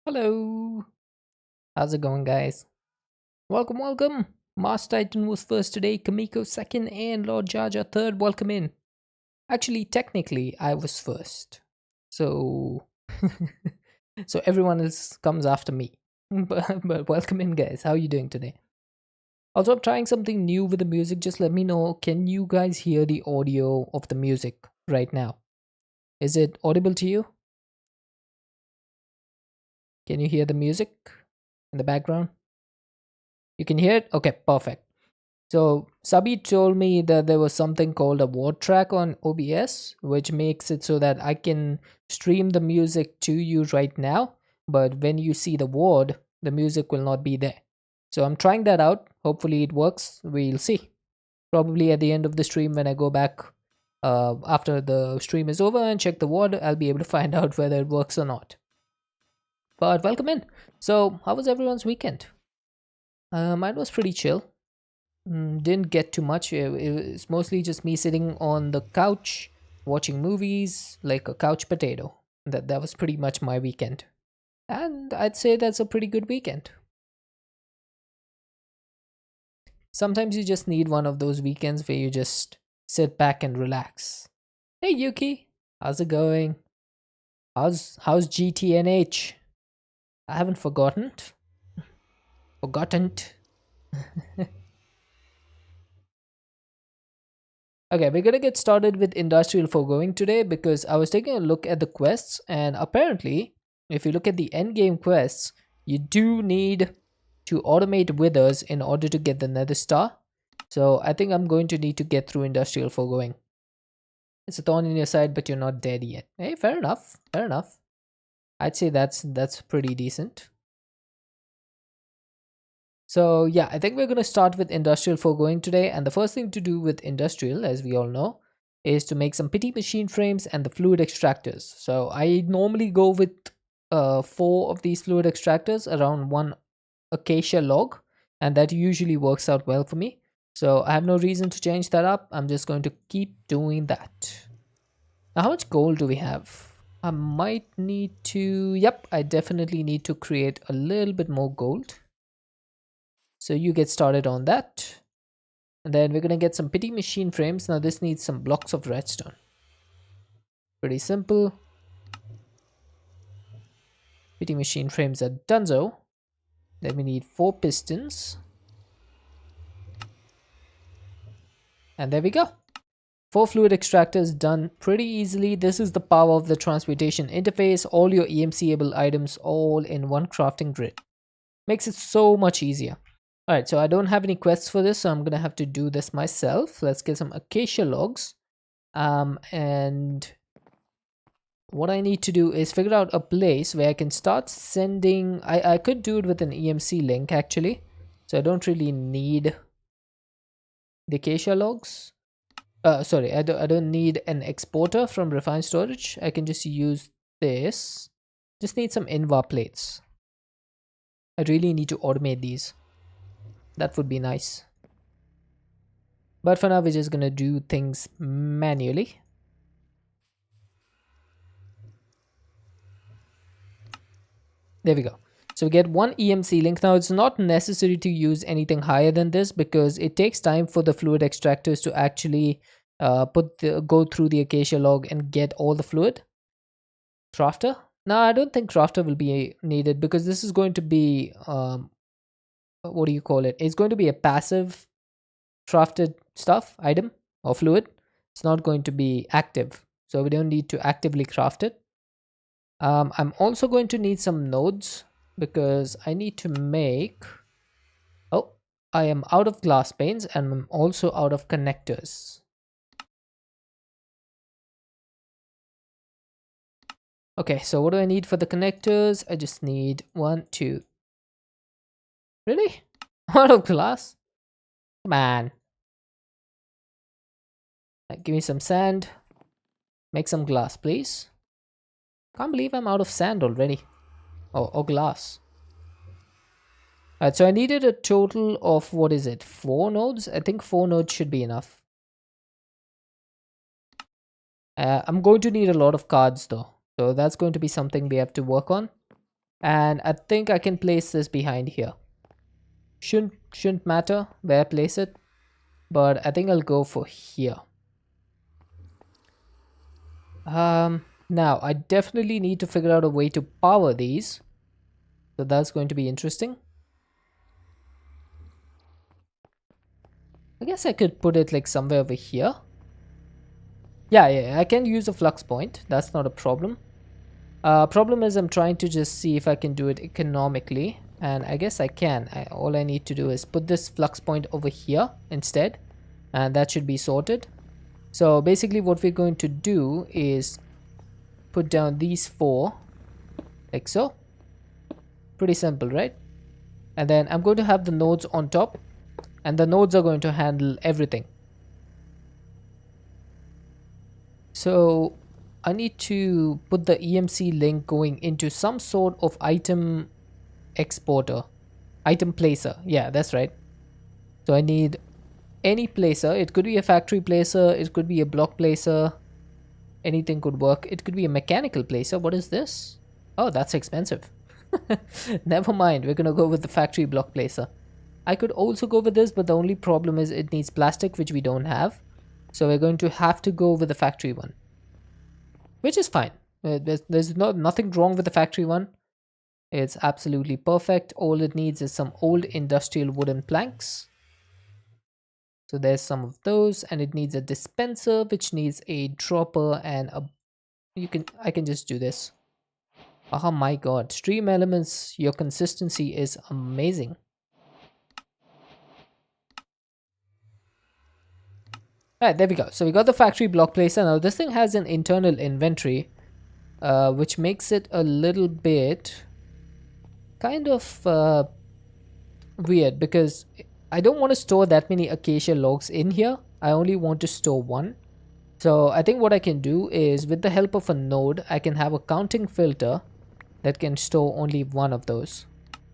Hello, how's it going, guys? Welcome, welcome. Mars Titan was first today, Kamiko second, and Lord Jaja third. Welcome in. Actually, technically, I was first, so so everyone else comes after me. But welcome in, guys. How are you doing today? Also, I'm trying something new with the music. Just let me know. Can you guys hear the audio of the music right now? Is it audible to you? Can you hear the music in the background? You can hear it. Okay, perfect. So Sabi told me that there was something called a word track on OBS, which makes it so that I can stream the music to you right now. But when you see the word, the music will not be there. So I'm trying that out. Hopefully it works. We'll see. Probably at the end of the stream, when I go back after the stream is over and check the word, I'll be able to find out whether it works or not. But welcome in. So, how was everyone's weekend? Mine was pretty chill. Didn't get too much. It's mostly just me sitting on the couch watching movies like a couch potato. That was pretty much my weekend. And I'd say that's a pretty good weekend. Sometimes you just need one of those weekends where you just sit back and relax. Hey Yuki, how's it going? How's GTNH? I haven't forgotten. Forgotten. Okay, we're gonna get started with industrial foregoing today because I was taking a look at the quests, and apparently, if you look at the end game quests, you do need to automate withers in order to get the nether star. So I think I'm going to need to get through industrial foregoing. It's a thorn in your side, but you're not dead yet. Hey, fair enough. Fair enough. I'd say that's pretty decent. So yeah, I think we're going to start with industrial foregoing today. And the first thing to do with industrial, as we all know, is to make some pity machine frames and the fluid extractors. So I normally go with four of these fluid extractors around one acacia log, and that usually works out well for me. So I have no reason to change that up. I'm just going to keep doing that. Now, how much gold do we have? I might need to, yep, I definitely need to create a little bit more gold. So you get started on that. And then we're going to get some pity machine frames. Now this needs some blocks of redstone. Pretty simple. Pity machine frames are donezo. Then we need 4 pistons. And there we go. 4 fluid extractors done pretty easily. This is the power of the transmutation interface. All your EMC-able items all in one crafting grid. Makes it so much easier. Alright, so I don't have any quests for this, so I'm gonna have to do this myself. Let's get some acacia logs. And what I need to do is figure out a place where I can start sending. I could do it with an EMC link actually, so I don't really need the acacia logs. Sorry, I don't need an exporter from refined storage. I can just use this. Just need some invar plates. I really need to automate these. That would be nice. But for now, we're just gonna do things manually. There we go. So we get one EMC link. Now it's not necessary to use anything higher than this because it takes time for the fluid extractors to actually go through the acacia log and get all the fluid. Crafter? No, I don't think crafter will be needed because this is going to be what do you call it? It's going to be a passive crafted stuff item or fluid. It's not going to be active, so we don't need to actively craft it. I'm also going to need some nodes because I need to make. Oh, I am out of glass panes and I'm also out of connectors. Okay, so what do I need for the connectors? I just need 1, 2. Really? Out of glass? Come on. Give me some sand. Make some glass, please. Can't believe I'm out of sand already. Oh, or glass. Alright, so I needed a total of, what is it, 4 nodes? I think 4 nodes should be enough. I'm going to need a lot of cards though. So that's going to be something we have to work on. And I think I can place this behind here. Shouldn't matter where I place it, but I think I'll go for here. Now I definitely need to figure out a way to power these, so that's going to be interesting. I guess I could put it like somewhere over here. Yeah, I can use a flux point. That's not a problem. Problem is I'm trying to just see if I can do it economically, and I guess I can. All I need to do is put this flux point over here instead, and that should be sorted. So basically what we're going to do is put down these 4 like so. Pretty simple, right? And then I'm going to have the nodes on top, and the nodes are going to handle everything. So I need to put the EMC link going into some sort of item exporter, item placer. Yeah, that's right. So I need any placer. It could be a factory placer, it could be a block placer, anything could work. It could be a mechanical placer. What is this? Oh, that's expensive. Never mind, we're gonna go with the factory block placer. I could also go with this, but the only problem is it needs plastic, which we don't have. So we're going to have to go with the factory one, which is fine. There's nothing wrong with the factory one. It's absolutely perfect. All it needs is some old industrial wooden planks. So there's some of those, and it needs a dispenser, which needs a dropper and a... I can just do this. Oh my god, stream elements, your consistency is amazing. Alright, there we go. So we got the factory block placer. Now this thing has an internal inventory, which makes it a little bit kind of weird, because I don't want to store that many acacia logs in here. I only want to store 1. So I think what I can do is, with the help of a node, I can have a counting filter that can store only 1 of those,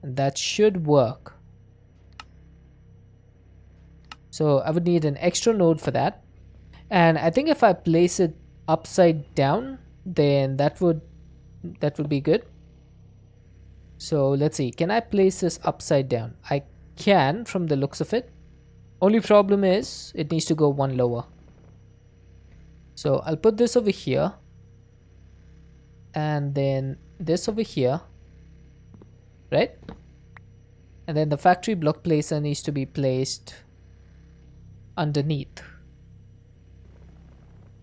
and that should work. So I would need an extra node for that, and I think if I place it upside down, then that would be good. So let's see, can I place this upside down? I can, from the looks of it. Only problem is it needs to go 1 lower. So I'll put this over here, and then this over here, right? And then the factory block placer needs to be placed underneath.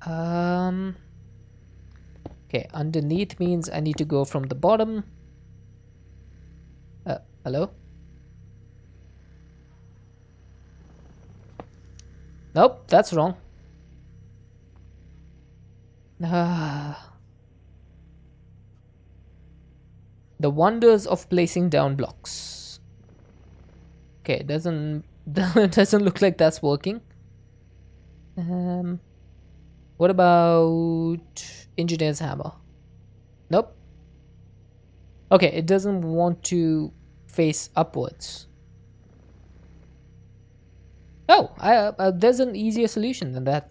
Okay, underneath means I need to go from the bottom. Hello? Nope, that's wrong. The wonders of placing down blocks. Okay, doesn't look like that's working. What about engineer's hammer? Nope. Okay, it doesn't want to face upwards. Oh, there's an easier solution than that.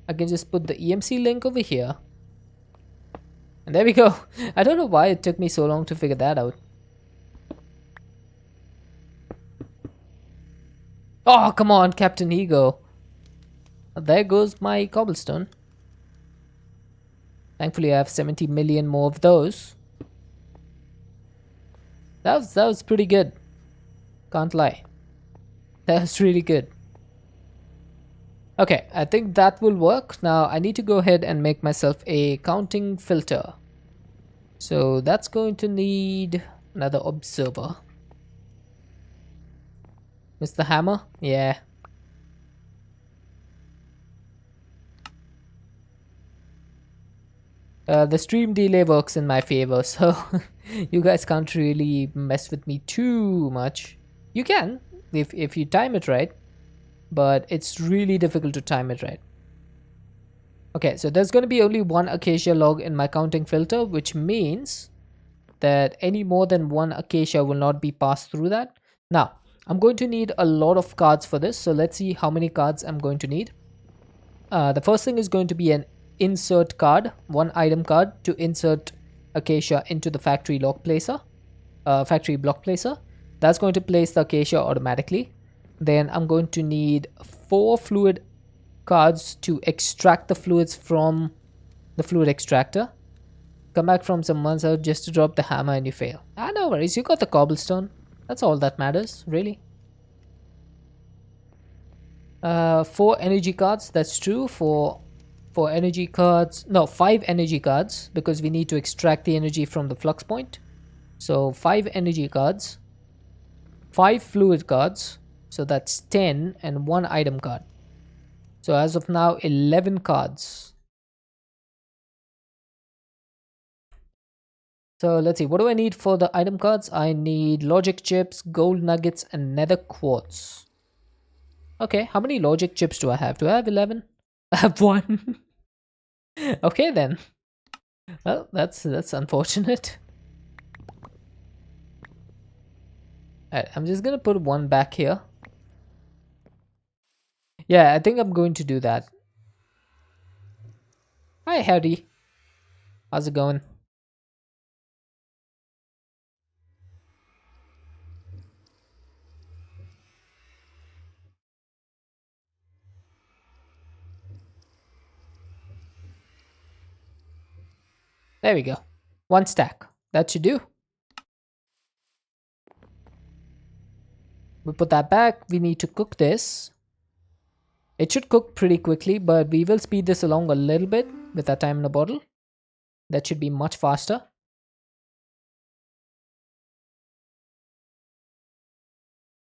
I can just put the EMC link over here, and there we go. I don't know why it took me so long to figure that out. Oh, come on, Captain Ego. There goes my cobblestone. Thankfully, I have 70 million more of those. That was pretty good. Can't lie. That was really good. Okay, I think that will work. Now I need to go ahead and make myself a counting filter. So that's going to need another observer. Mr. Hammer? Yeah. The stream delay works in my favor, so you guys can't really mess with me too much. You can, if you time it right, but it's really difficult to time it right. Okay, so there's going to be only 1 acacia log in my counting filter, which means that any more than 1 acacia will not be passed through that. Now, I'm going to need a lot of cards for this, so let's see how many cards I'm going to need. The first thing is going to be an insert card, 1 item card to insert acacia into the factory factory block placer. That's going to place the acacia automatically. Then I'm going to need 4 fluid cards to extract the fluids from the fluid extractor. Come back from some months out just to drop the hammer and you fail. Ah, no worries, you got the cobblestone. That's all that matters, really. 4 energy cards, that's true. For energy cards, no, 5 energy cards, because we need to extract the energy from the flux point. So 5 energy cards, 5 fluid cards, so that's 10, and 1 item card. So as of now, 11 cards. So let's see, what do I need for the item cards? I need logic chips, gold nuggets, and nether quartz. Okay, how many logic chips do I have? Do I have 11? I have 1. Okay then. Well, that's unfortunate. Alright, I'm just gonna put 1 back here. Yeah, I think I'm going to do that. Hi, Harry. How's it going? There we go. 1 stack. That should do. We put that back. We need to cook this. It should cook pretty quickly, but we will speed this along a little bit with our time in a bottle. That should be much faster.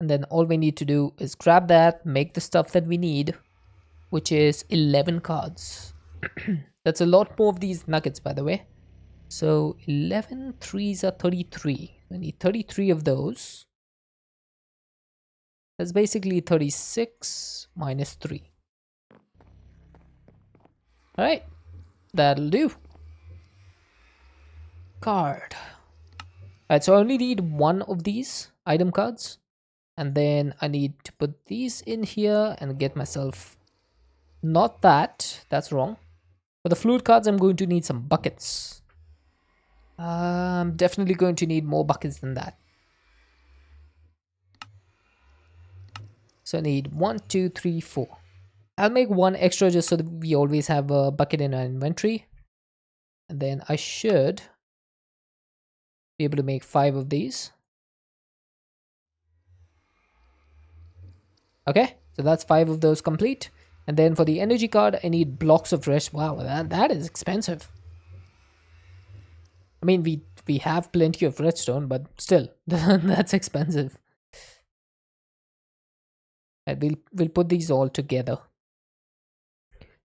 And then all we need to do is grab that, make the stuff that we need, which is 11 cards. That's a lot more of these nuggets, by the way. So 11 threes are 33. I need 33 of those. That's basically 36 minus 3. Alright, that'll do. Card. Alright, so I only need 1 of these item cards. And then I need to put these in here and get myself... Not that, that's wrong. For the fluid cards, I'm going to need some buckets. I'm definitely going to need more buckets than that. So I need 1, 2, 3, 4. I'll make 1 extra just so that we always have a bucket in our inventory. And then I should be able to make 5 of these. Okay, so that's 5 of those complete. And then for the energy card, I need blocks of rest. Wow, that is expensive. I mean, we have plenty of redstone, but still, that's expensive. And we'll put these all together.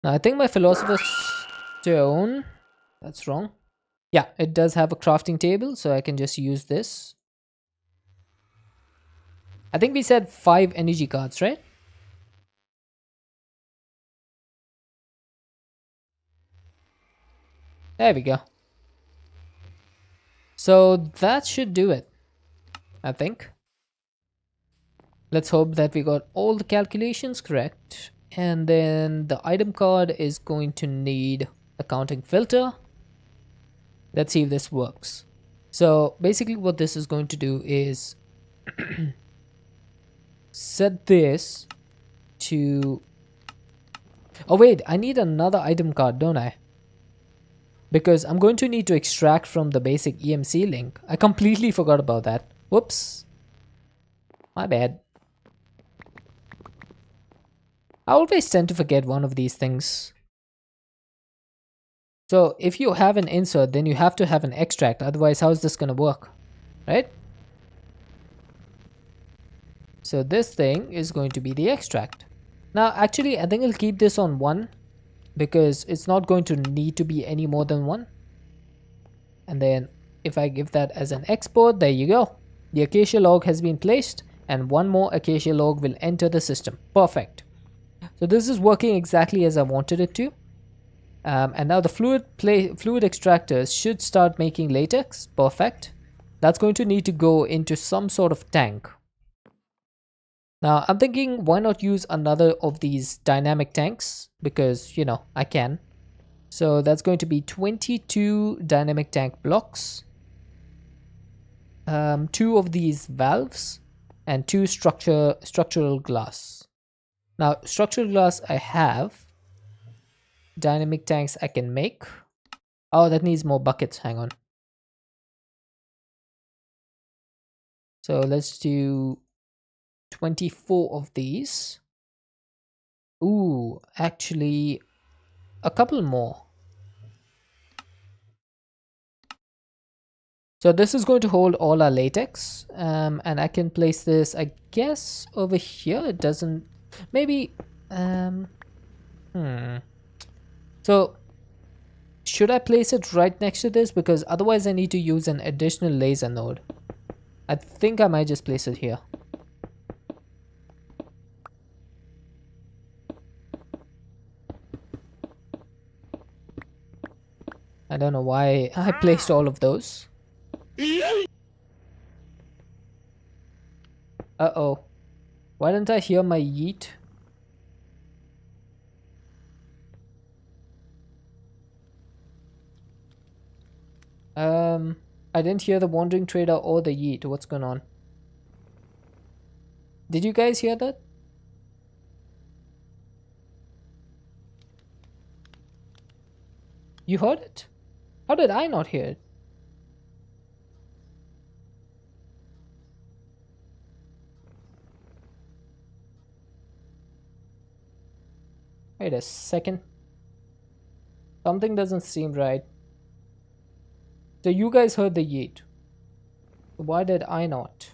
Now, I think my philosopher's stone... That's wrong. Yeah, it does have a crafting table, so I can just use this. I think we said 5 energy cards, right? There we go. So that should do it, I think. Let's hope that we got all the calculations correct. And then the item card is going to need a counting filter. Let's see if this works. So basically what this is going to do is set this to... Oh wait, I need another item card, don't I? Because I'm going to need to extract from the basic EMC link. I completely forgot about that. Whoops. My bad. I always tend to forget one of these things. So if you have an insert, then you have to have an extract. Otherwise, how is this going to work? Right? So this thing is going to be the extract. Now, actually, I think I'll keep this on 1. Because it's not going to need to be any more than 1. And then if I give that as an export, there you go. The acacia log has been placed and 1 more acacia log will enter the system. Perfect. So this is working exactly as I wanted it to. And now the fluid extractors should start making latex. Perfect. That's going to need to go into some sort of tank. Now I'm thinking, why not use another of these dynamic tanks? Because, you know, I can. So that's going to be 22 dynamic tank blocks, 2 of these valves, and 2 structural glass. Now, structural glass I have. Dynamic tanks I can make. Oh, that needs more buckets. Hang on. So let's do 24 of these. Ooh, actually, a couple more. So this is going to hold all our latex, and I can place this, I guess, over here. It doesn't, maybe, So should I place it right next to this? Because otherwise I need to use an additional laser node. I think I might just place it here. I don't know why I placed all of those. Uh-oh. Why didn't I hear my yeet? I didn't hear the wandering trader or the yeet. What's going on? Did you guys hear that? You heard it? How did I not hear it? Wait a second. Something doesn't seem right. So you guys heard the yeet. Why did I not?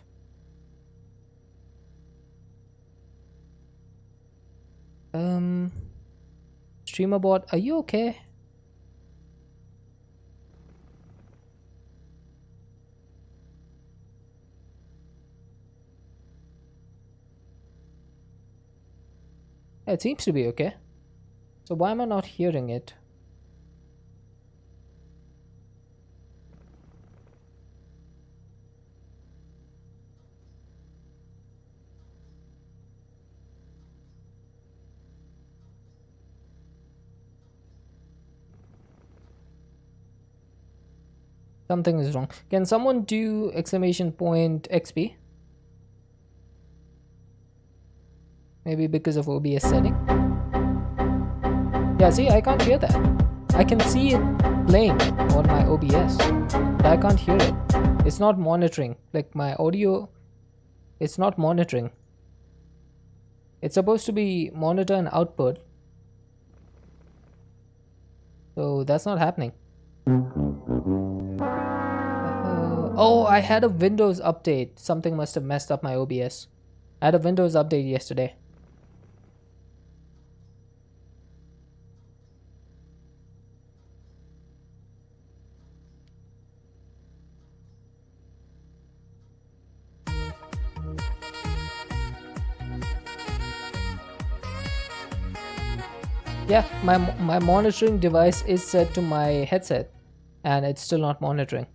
Streamerbot, are you okay? It seems to be okay. So why am I not hearing it? Something is wrong. Can someone do exclamation point XP? Maybe because of OBS setting. Yeah, see, I can't hear that. I can see it playing on my OBS, but I can't hear it. It's not monitoring. Like my audio, it's not monitoring. It's supposed to be monitor and output. So that's not happening. Oh, I had a Windows update. Something must have messed up my OBS. I had a Windows update yesterday. Yeah, my monitoring device is set to my headset, and it's still not monitoring.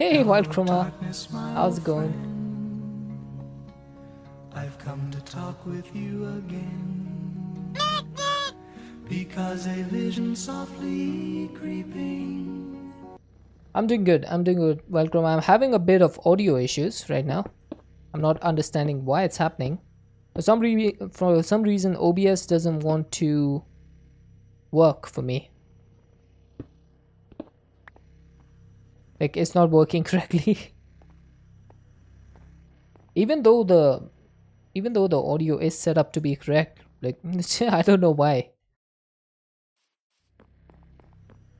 Hey, Wild Chroma, how's it going? I've come to talk with you again because a vision softly creeping. I'm doing good. Wild Chroma, I'm having a bit of audio issues right now. I'm not understanding why it's happening. For some reason, OBS doesn't want to work for me. Like, it's not working correctly. even though the audio is set up to be correct, like I don't know why.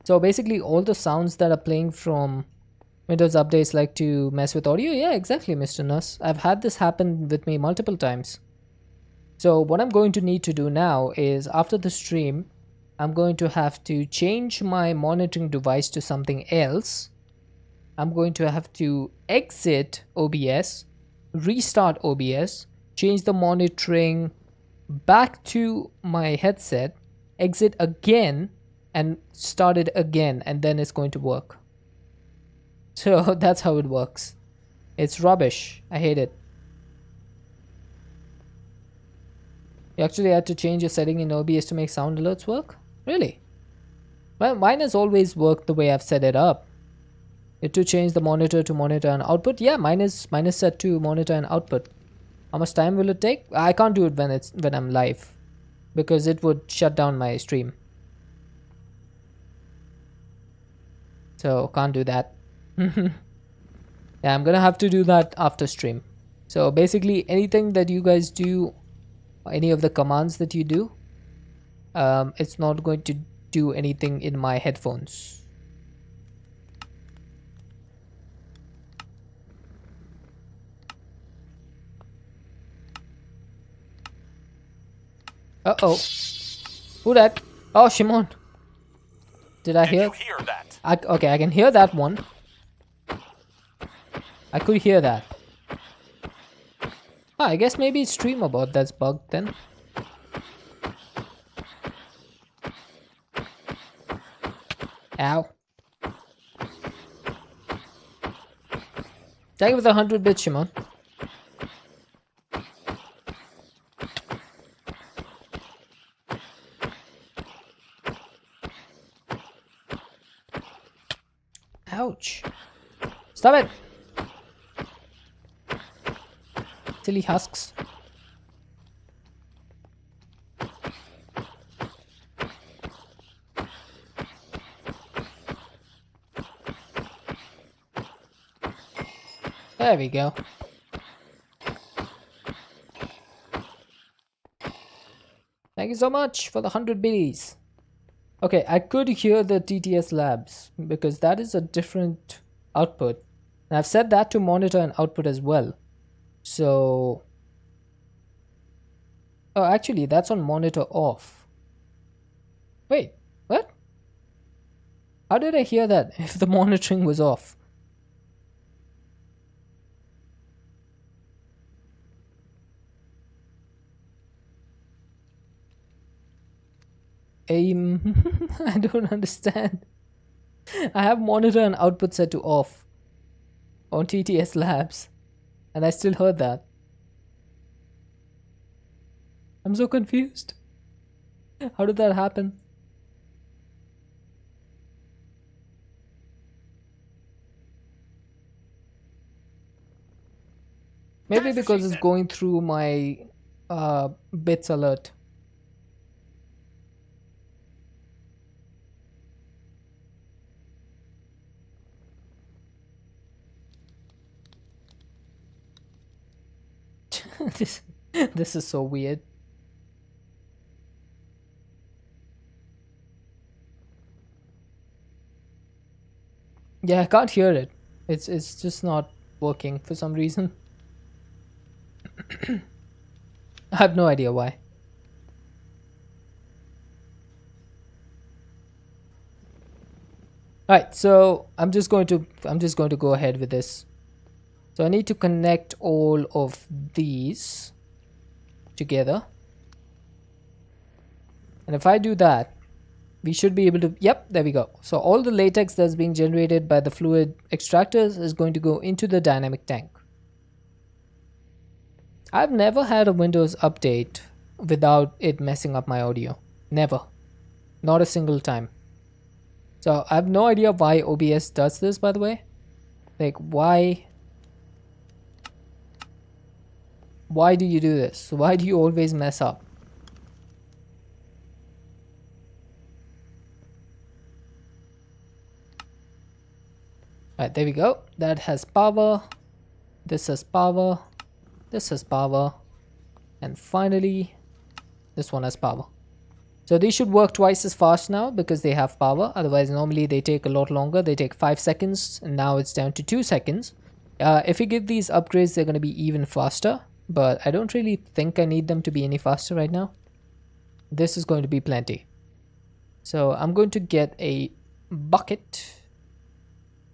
So basically all the sounds that are playing from Windows updates like to mess with audio. Yeah, exactly, Mr. Nuss. I've had this happen with me multiple times. So what I'm going to need to do now is, after the stream, I'm going to have to change my monitoring device to something else. I'm going to have to exit OBS, restart OBS, change the monitoring back to my headset, exit again, and start it again, and then it's going to work. So that's how it works. It's rubbish. I hate it. You actually had to change a setting in OBS to make sound alerts work? Really? Well, mine has always worked the way I've set it up. To change the monitor to monitor and output, yeah, mine is set to monitor and output. How much time will it take? I can't do it when I'm live because it would shut down my stream. So can't do that. Yeah, I'm gonna have to do that after stream. So basically anything that you guys do, any of the commands that you do, it's not going to do anything in my headphones. Uh-oh. Who that? Oh, Shimon. Did I hear? You hear that? Okay, I can hear that one. I could hear that. Ah, I guess maybe it's stream about that's bugged then. Ow. Thank you for the 100 bits, Shimon. Ouch. Stop it. Silly husks. There we go. Thank you so much for the 100 biddies. Okay, I could hear the TTS labs because that is a different output. And I've set that to monitor and output as well. So... Oh, actually, that's on monitor off. Wait, what? How did I hear that if the monitoring was off? I don't understand. I have monitor and output set to off on TTS labs, and I still heard that. I'm so confused. How did that happen? Maybe because it's going through my bits alert. this this is so weird. Yeah, I can't hear it. It's just not working for some reason. I have no idea why. Alright, so I'm just going to go ahead with this. So I need to connect all of these together. And if I do that, we should be able to, yep, there we go. So all the latex that's being generated by the fluid extractors is going to go into the dynamic tank. I've never had a Windows update without it messing up my audio. Never. Not a single time. So I have no idea why OBS does this, by the way. Like, why do you do this? Why do you always mess up? Alright, there we go. That has power. This has power. This has power. And finally, this one has power. So these should work twice as fast now because they have power. Otherwise, normally they take a lot longer. They take 5 seconds and now it's down to 2 seconds. If you give these upgrades, they're going to be even faster. But I don't really think I need them to be any faster right now. This is going to be plenty. So I'm going to get a bucket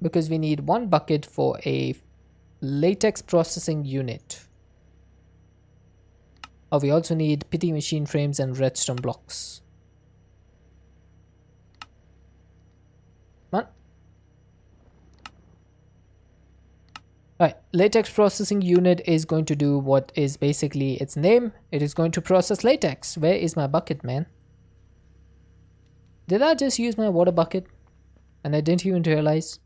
because we need 1 bucket for a latex processing unit. Oh, we also need pity machine frames and redstone blocks. Come on. Right, latex processing unit is going to do what is basically its name. It is going to process latex. Where is my bucket, man? Did I just use my water bucket and I didn't even realize?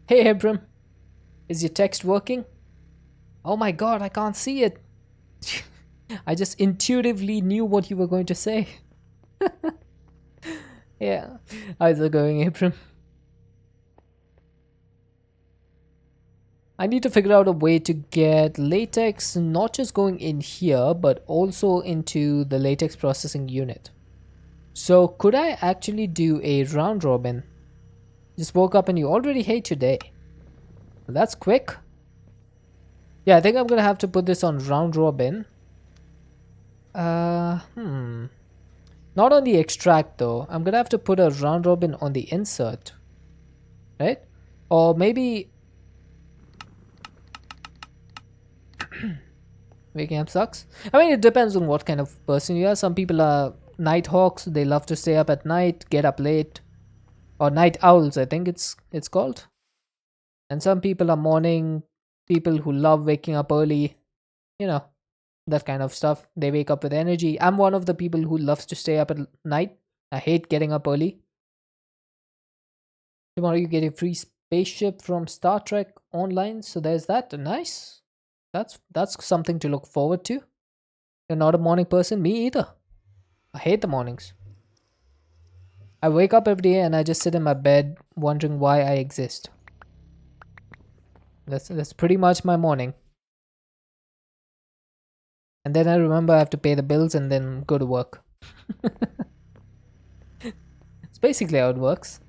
Hey Abram, is your text working? Oh my god, I can't see it. I just intuitively knew what you were going to say. Yeah, how's it going, Abram? I need to figure out a way to get latex not just going in here, but also into the latex processing unit. So could I actually do a round robin? Just woke up and you already hate your day. That's quick. Yeah, I think I'm gonna have to put this on round robin. Not on the extract though. I'm gonna have to put a round robin on the insert. Right? Or maybe waking up sucks. I mean, it depends on what kind of person you are. Some people are night hawks. They love to stay up at night, get up late. Or night owls, I think it's called. And some people are morning people who love waking up early. You know, that kind of stuff. They wake up with energy. I'm one of the people who loves to stay up at night. I hate getting up early. Tomorrow you get a free spaceship from Star Trek Online. So there's that. Nice. That's something to look forward to. You're not a morning person? Me either. I hate the mornings. I wake up every day and I just sit in my bed wondering why I exist. That's pretty much my morning. And then I remember I have to pay the bills and then go to work. It's basically how it works.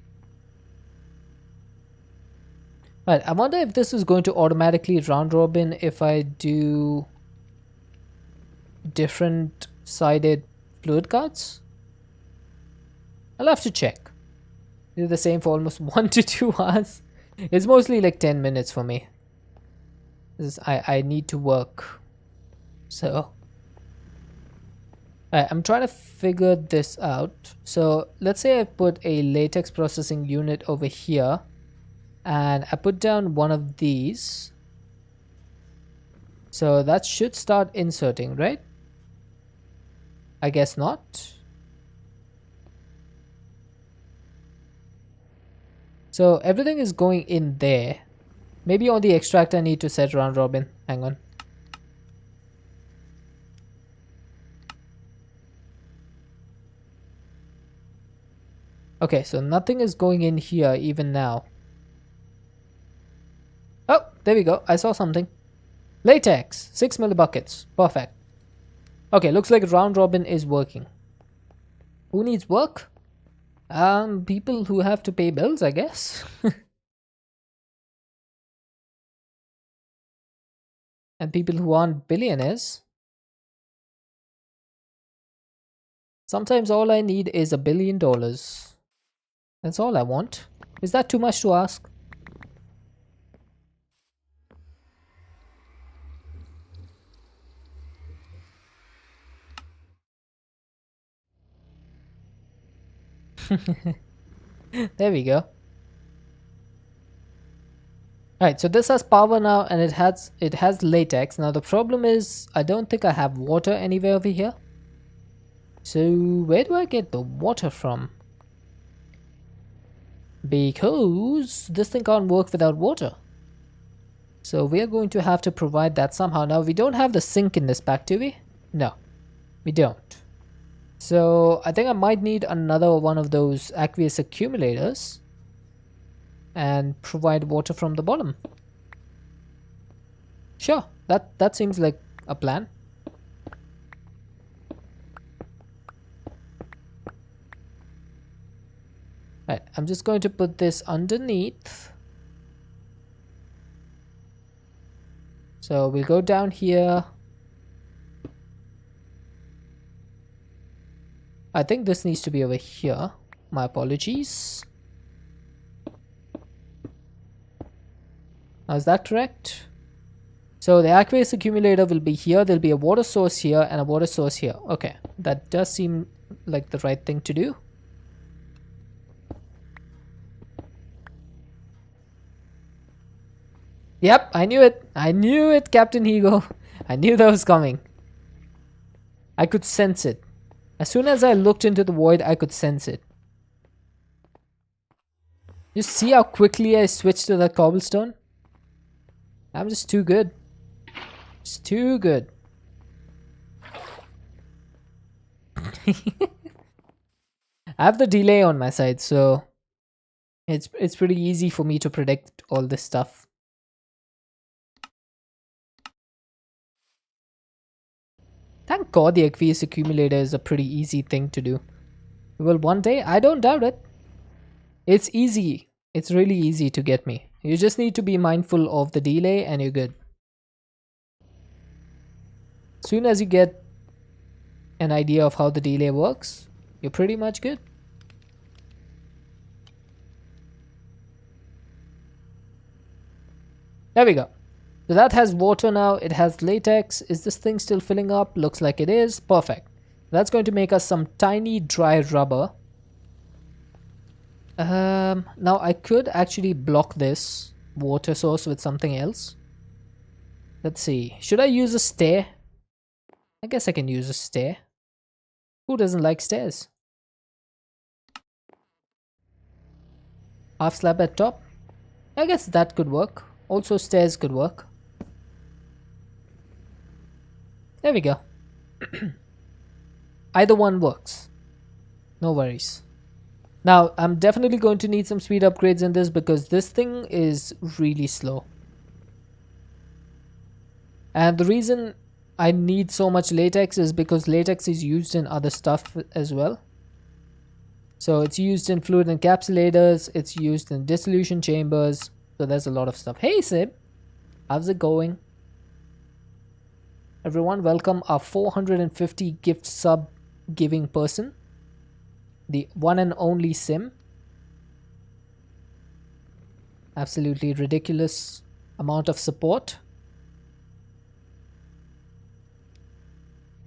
Right, I wonder if this is going to automatically round robin if I do different sided fluid cards. I'll have to check. Do the same for almost 1 to 2 hours. It's mostly like 10 minutes for me. I need to work. So I'm trying to figure this out. So let's say I put a latex processing unit over here and I put down one of these. So that should start inserting, right? I guess not. So everything is going in there. Maybe on the extract I need to set round robin. Hang on. Okay, so nothing is going in here even now. Oh, there we go. I saw something. Latex, 6 millibuckets. Perfect. Okay, looks like round robin is working. Who needs work? People who have to pay bills, I guess. And people who aren't billionaires. Sometimes all I need is $1 billion. That's all I want. Is that too much to ask? There we go. Alright, so this has power now and it has latex. Now the problem is I don't think I have water anywhere over here. So where do I get the water from? Because this thing can't work without water. So we are going to have to provide that somehow. Now we don't have the sink in this pack, do we? No, we don't. So I think I might need another one of those aqueous accumulators and provide water from the bottom. Sure, that seems like a plan. Right, I'm just going to put this underneath. So we'll go down here. I think this needs to be over here. My apologies. Now, is that correct? So the aqueous accumulator will be here. There'll be a water source here and a water source here. Okay, that does seem like the right thing to do. Yep, I knew it. I knew it, Captain Higo. I knew that was coming. I could sense it. As soon as I looked into the void, I could sense it. You see how quickly I switched to that cobblestone? I'm just too good. It's too good. I have the delay on my side, so it's pretty easy for me to predict all this stuff. Thank God the aqueous accumulator is a pretty easy thing to do. Well, one day, I don't doubt it. It's easy. It's really easy to get me. You just need to be mindful of the delay and you're good. As soon as you get an idea of how the delay works, you're pretty much good. There we go. So that has water now. It has latex. Is this thing still filling up? Looks like it is. Perfect. That's going to make us some tiny dry rubber. Now I could actually block this water source with something else. Let's see. Should I use a stair? I guess I can use a stair. Who doesn't like stairs? Half slab at top. I guess that could work. Also stairs could work. There we go. Either one works. No worries. Now, I'm definitely going to need some speed upgrades in this because this thing is really slow. And the reason I need so much latex is because latex is used in other stuff as well. So it's used in fluid encapsulators, it's used in dissolution chambers. So there's a lot of stuff. Hey Sib, how's it going? Everyone, welcome our 450 gift sub giving person. The one and only Sim. Absolutely ridiculous amount of support.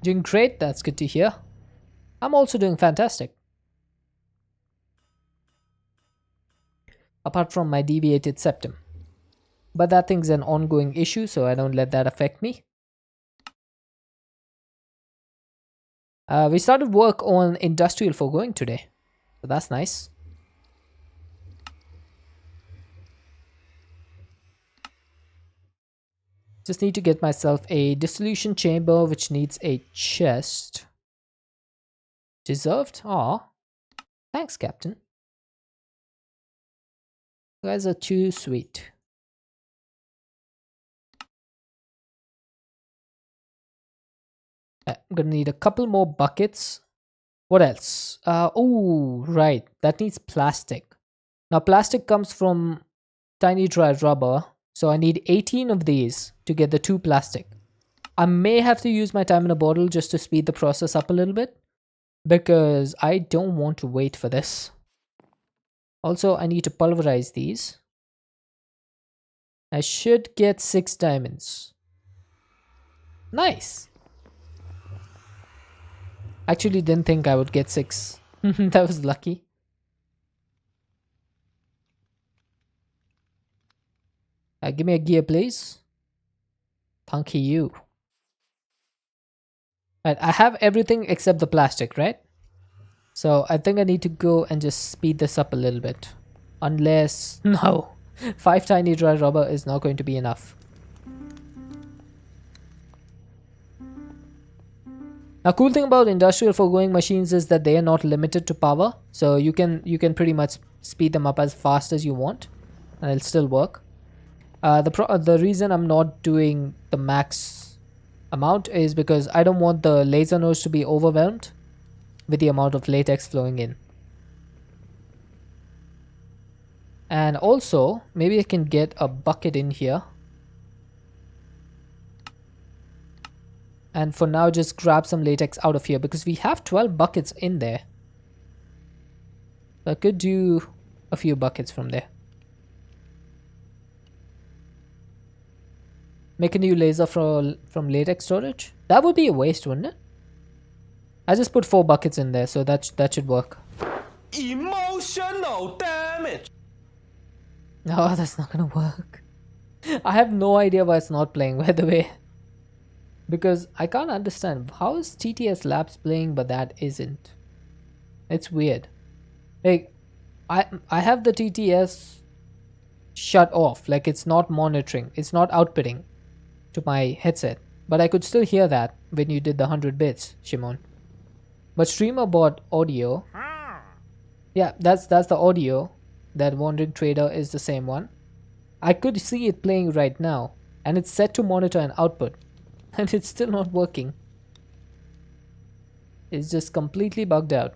Doing great, that's good to hear. I'm also doing fantastic. Apart from my deviated septum. But that thing's an ongoing issue, so I don't let that affect me. We started work on industrial foregoing today. So that's nice. Just need to get myself a dissolution chamber, which needs a chest. Deserved? Aw. Thanks, Captain. You guys are too sweet. I'm gonna need a couple more buckets. What else? Oh, right. That needs plastic. Now, plastic comes from tiny dry rubber. So I need 18 of these to get the 2 plastic. I may have to use my time in a bottle just to speed the process up a little bit. Because I don't want to wait for this. Also, I need to pulverize these. I should get 6 diamonds. Nice. Actually didn't think I would get 6. That was lucky. Give me a gear, please. Thank you. Right, I have everything except the plastic, right? So I think I need to go and just speed this up a little bit. Unless... No. 5 tiny dry rubber is not going to be enough. Now, cool thing about industrial foregoing machines is that they are not limited to power. So you can pretty much speed them up as fast as you want. And it'll still work. The reason I'm not doing the max amount is because I don't want the laser nodes to be overwhelmed with the amount of latex flowing in. And also, maybe I can get a bucket in here. And for now, just grab some latex out of here because we have 12 buckets in there. So I could do a few buckets from there. Make a new laser from latex storage. That would be a waste, wouldn't it? I just put 4 buckets in there, so that should work. Emotional damage. No, that's not gonna work. I have no idea why it's not playing, by the way. Because I can't understand. How is TTS Labs playing, but that isn't? It's weird. Like, I have the TTS shut off. Like, it's not monitoring. It's not outputting to my headset. But I could still hear that when you did the 100 bits, Shimon. But streamer bot audio, yeah, that's the audio. That wandering trader is the same one. I could see it playing right now, and it's set to monitor an output, and it's still not working. It's just completely bugged out.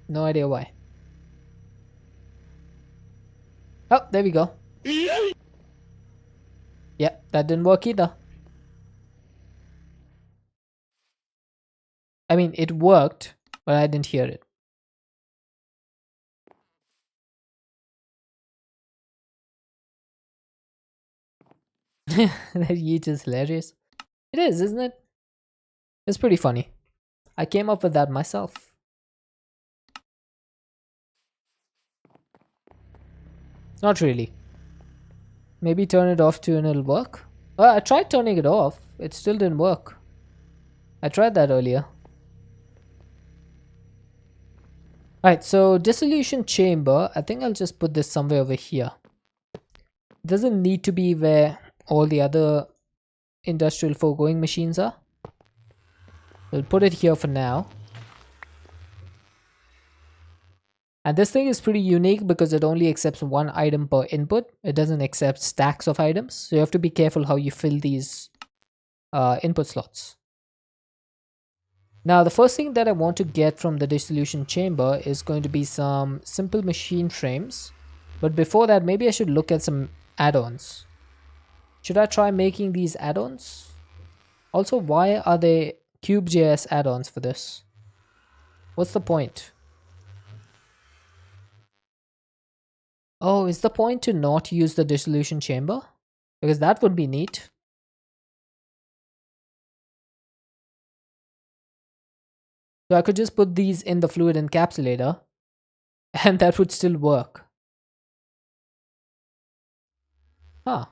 No idea why. Oh, there we go. Yeah, that didn't work either. I mean, it worked, but I didn't hear it. That yeet is hilarious. It is, isn't it? It's pretty funny. I came up with that myself. Not really. Maybe turn it off too and it'll work. I tried turning it off. It still didn't work. I tried that earlier. Alright, so dissolution chamber. I think I'll just put this somewhere over here. It doesn't need to be where all the other industrial foregoing machines are. We'll put it here for now. And this thing is pretty unique because it only accepts one item per input. It doesn't accept stacks of items. So you have to be careful how you fill these input slots. Now, the first thing that I want to get from the dissolution chamber is going to be some simple machine frames. But before that, maybe I should look at some add-ons. Should I try making these add-ons? Also, why are there Cube.js add-ons for this? What's the point? Oh, is the point to not use the dissolution chamber? Because that would be neat. So I could just put these in the fluid encapsulator and that would still work. Huh.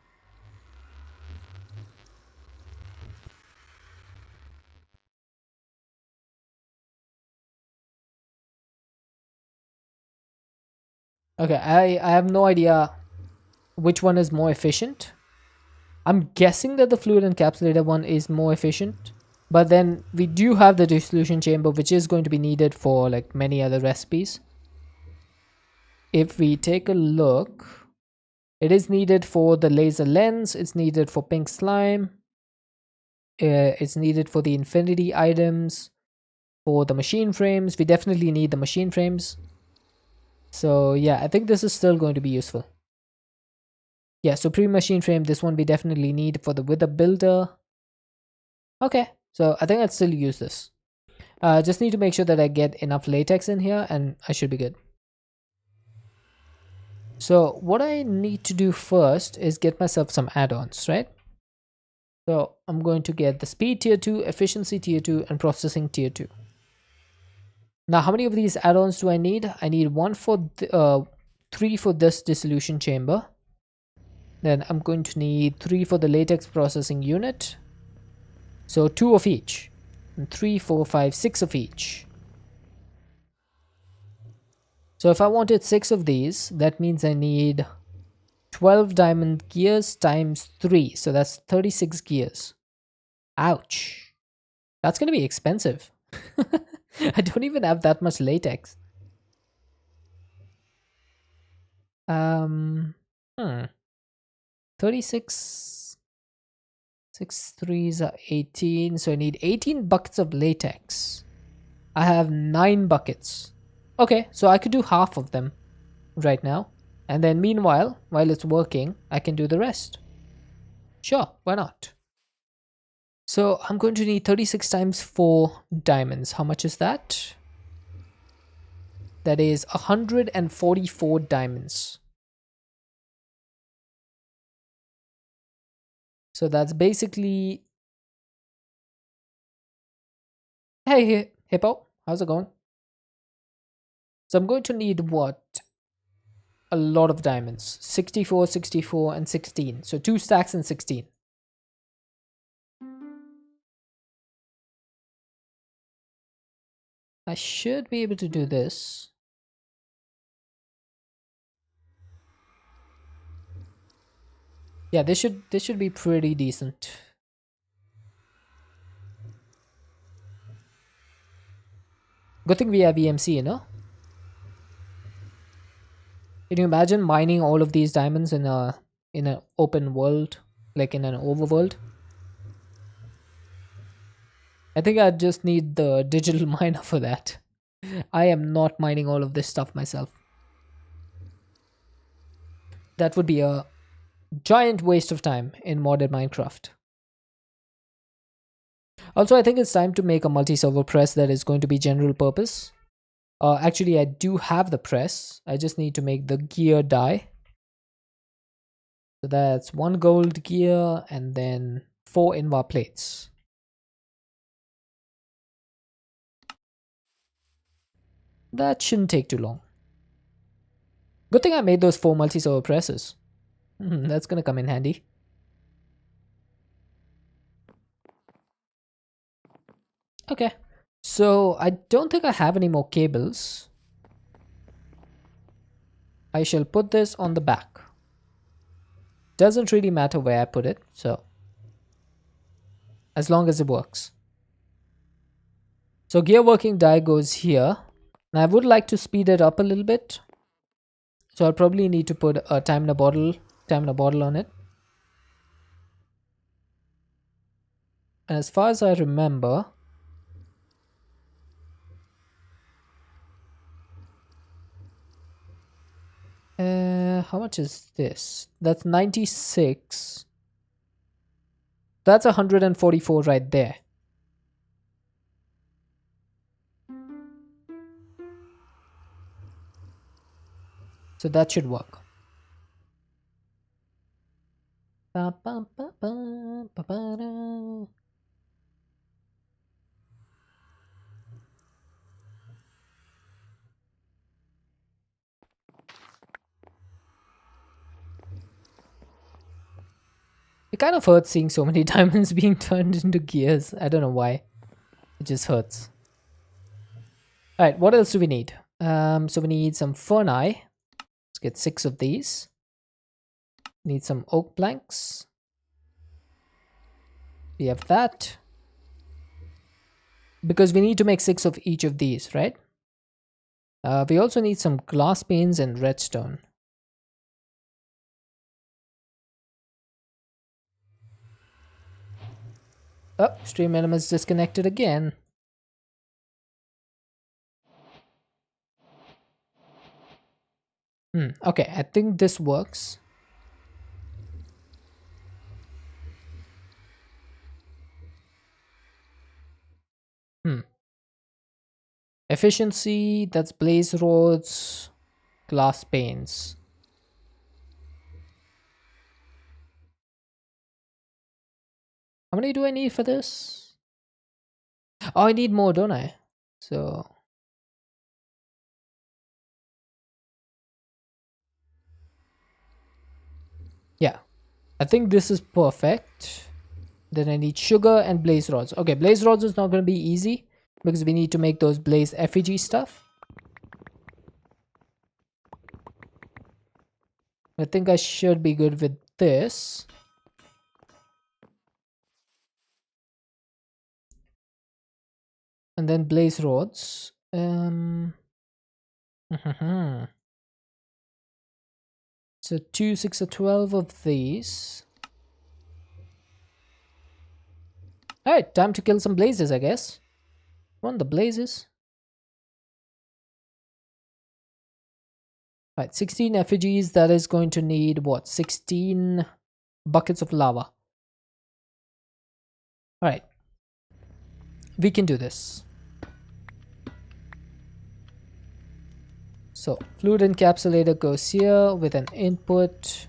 Okay, I have no idea which one is more efficient. I'm guessing that the fluid encapsulator one is more efficient. But then we do have the dissolution chamber, which is going to be needed for like many other recipes. If we take a look, it is needed for the laser lens. It's needed for pink slime. It's needed for the infinity items. For the machine frames, we definitely need the machine frames. So yeah, I think this is still going to be useful. Yeah, so pre-machine frame, this one we definitely need for the wither builder. Okay, so I think I'd still use this. Just need to make sure that I get enough latex in here and I should be good. So what I need to do first is get myself some add-ons, right? So I'm going to get the speed tier 2, efficiency tier 2, and processing tier 2. Now, how many of these add-ons do I need? I need 3 for this dissolution chamber. Then I'm going to need 3 for the latex processing unit. So 2 of each. And 3, 4, 5, 6 of each. So if I wanted 6 of these, that means I need 12 diamond gears times 3. So that's 36 gears. Ouch. That's going to be expensive. I don't even have that much latex. Hmm. 36. 6 threes are 18. So I need 18 buckets of latex. I have 9 buckets. Okay, so I could do half of them right now. And then meanwhile, while it's working, I can do the rest. Sure, why not? So I'm going to need 36 times 4 diamonds. How much is that? That is 144 diamonds. So that's basically... Hey, Hippo, how's it going? So I'm going to need what? a lot of diamonds. 64, 64, and 16. So 2 stacks and 16. I should be able to do this. Yeah, this should be pretty decent. Good thing we have EMC, you know? Can you imagine mining all of these diamonds in an open world, like in an overworld? I think I just need the digital miner for that. I am not mining all of this stuff myself. That would be a giant waste of time in modern Minecraft. Also, I think it's time to make a multi-server press that is going to be general purpose. Actually, I do have the press. I just need to make the gear die. So that's 1 gold gear and then 4 invar plates. That shouldn't take too long. Good thing I made those 4 multi-server presses. That's gonna come in handy. Okay, so I don't think I have any more cables. I shall put this on the back. Doesn't really matter where I put it, so as long as it works. So gear working die goes here. And I would like to speed it up a little bit. So I'll probably need to put a time in a bottle on it. And as far as I remember, how much is this? That's 96. That's 144 right there. So that should work. It kind of hurts seeing so many diamonds being turned into gears. I don't know why. It just hurts. Alright, what else do we need? So we need some ferni. Let's get 6 of these. Need some oak planks. We have that. Because we need to make 6 of each of these, right? We also need some glass panes and redstone. Oh, stream elements disconnected again. Okay, I think this works. Efficiency, that's blaze rods, glass panes. How many do I need for this? Oh, I need more, don't I? So yeah, I think this is perfect. Then I need sugar and blaze rods. Okay, blaze rods is not going to be easy because we need to make those blaze effigy stuff. I think I should be good with this. And then blaze rods. So 2, 6, or 12 of these. Alright, time to kill some blazes, I guess. Run the blazes. Alright, 16 effigies. That is going to need what? 16 buckets of lava. Alright. We can do this. So, fluid encapsulator goes here with an input.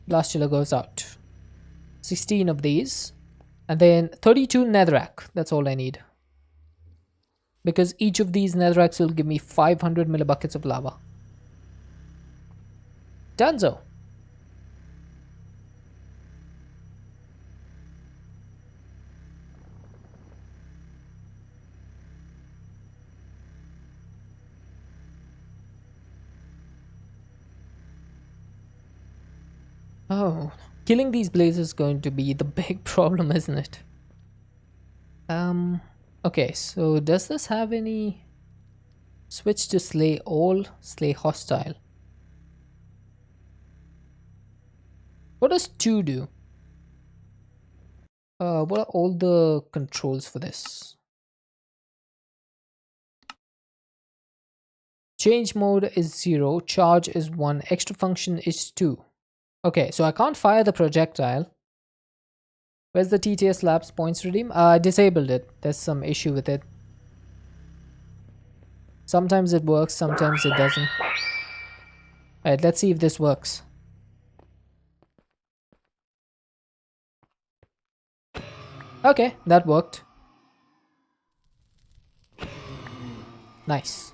Blast chiller goes out. 16 of these. And then 32 netherrack. That's all I need. Because each of these netherracks will give me 500 millibuckets of lava. Dunzo. Oh, killing these blazes is going to be the big problem, isn't it? Um, okay, so does this have any switch to slay all, slay hostile? What does 2 do? What are all the controls for this? Change mode is 0, charge is 1, extra function is 2. Okay, so I can't fire the projectile. Where's the TTS Labs points redeem? I disabled it. There's some issue with it. Sometimes it works, sometimes it doesn't. Alright, let's see if this works. Okay, that worked. Nice.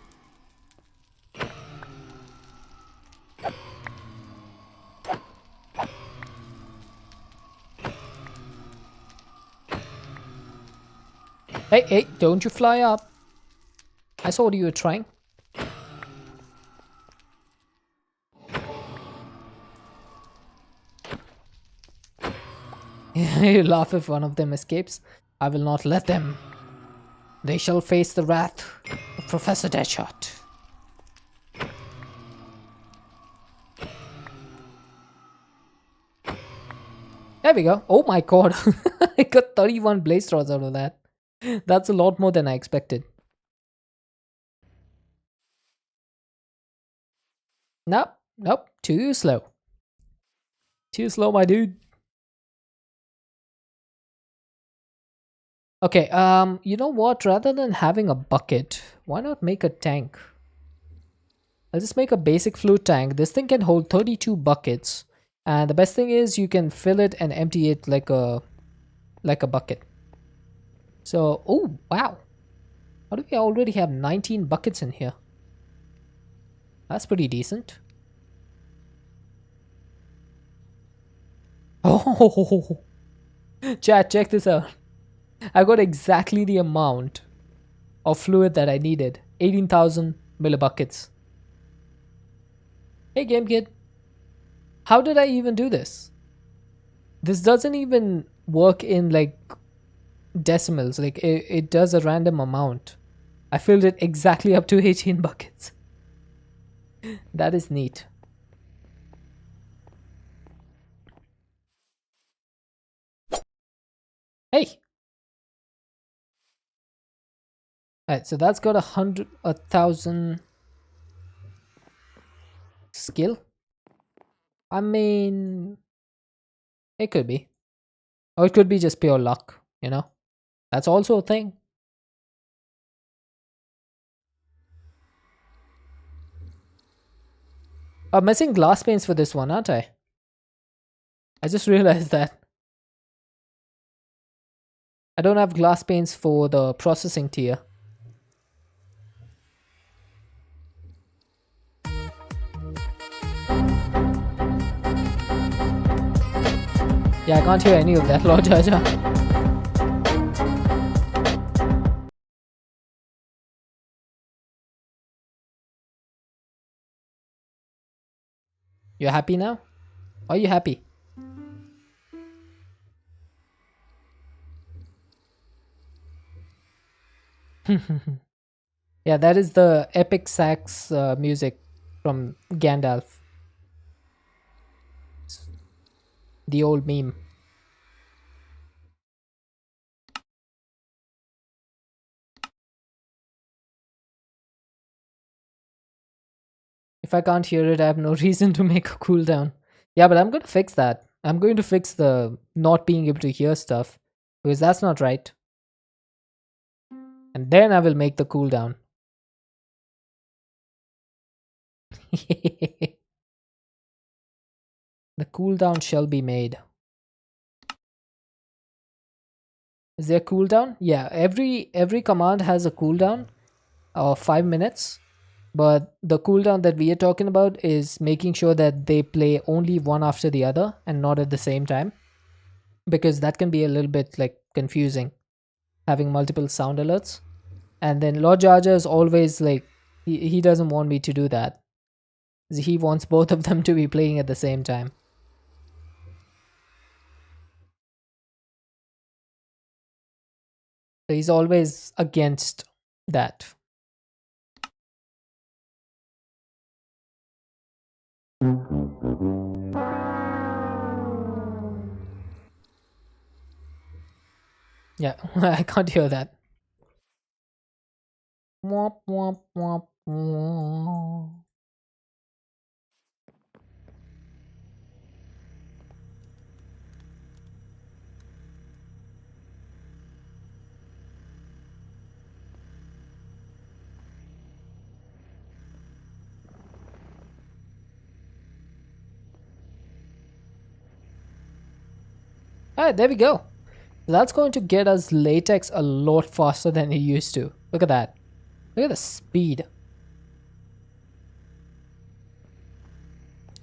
Hey, hey, don't you fly up. I saw what you were trying. You laugh if one of them escapes. I will not let them. They shall face the wrath of Professor Deadshot. There we go. Oh my god. I got 31 blaze rods out of that. That's a lot more than I expected. Nope. Nope. Too slow. Too slow, my dude. Okay, you know what? Rather than having a bucket, why not make a tank? I'll just make a basic fluid tank. This thing can hold 32 buckets. And the best thing is you can fill it and empty it like a bucket. So, oh, wow. How do we already have 19 buckets in here? That's pretty decent. Oh, chat, check this out. I got exactly the amount of fluid that I needed. 18,000 millibuckets. Hey, Game Kid. How did I even do this? This doesn't even work in like decimals. Like it does a random amount. I filled it exactly up to 18 buckets. That is neat. Hey. Alright, so that's got 1,000 skill. I mean, it could be. Or it could be just pure luck, you know? That's also a thing. I'm missing glass panes for this one, aren't I? I just realized that. I don't have glass panes for the processing tier. Yeah, I can't hear any of that, Lord Jaja. You're happy now? Are you happy? Yeah, that is the epic sax music from Gandalf. The old meme. If I can't hear it, I have no reason to make a cooldown. Yeah, but I'm going to fix that. I'm going to fix the not being able to hear stuff. Because that's not right. And then I will make the cooldown. The cooldown shall be made. Is there a cooldown? Yeah, every command has a cooldown of 5 minutes. But the cooldown that we are talking about is making sure that they play only one after the other and not at the same time, because that can be a little bit like confusing, having multiple sound alerts. And then Lord Jar Jar is always like, he doesn't want me to do that. He wants both of them to be playing at the same time. So he's always against that. Yeah, I can't hear that. Womp, womp, womp, womp. Alright, there we go. That's going to get us latex a lot faster than it used to. Look at that. Look at the speed.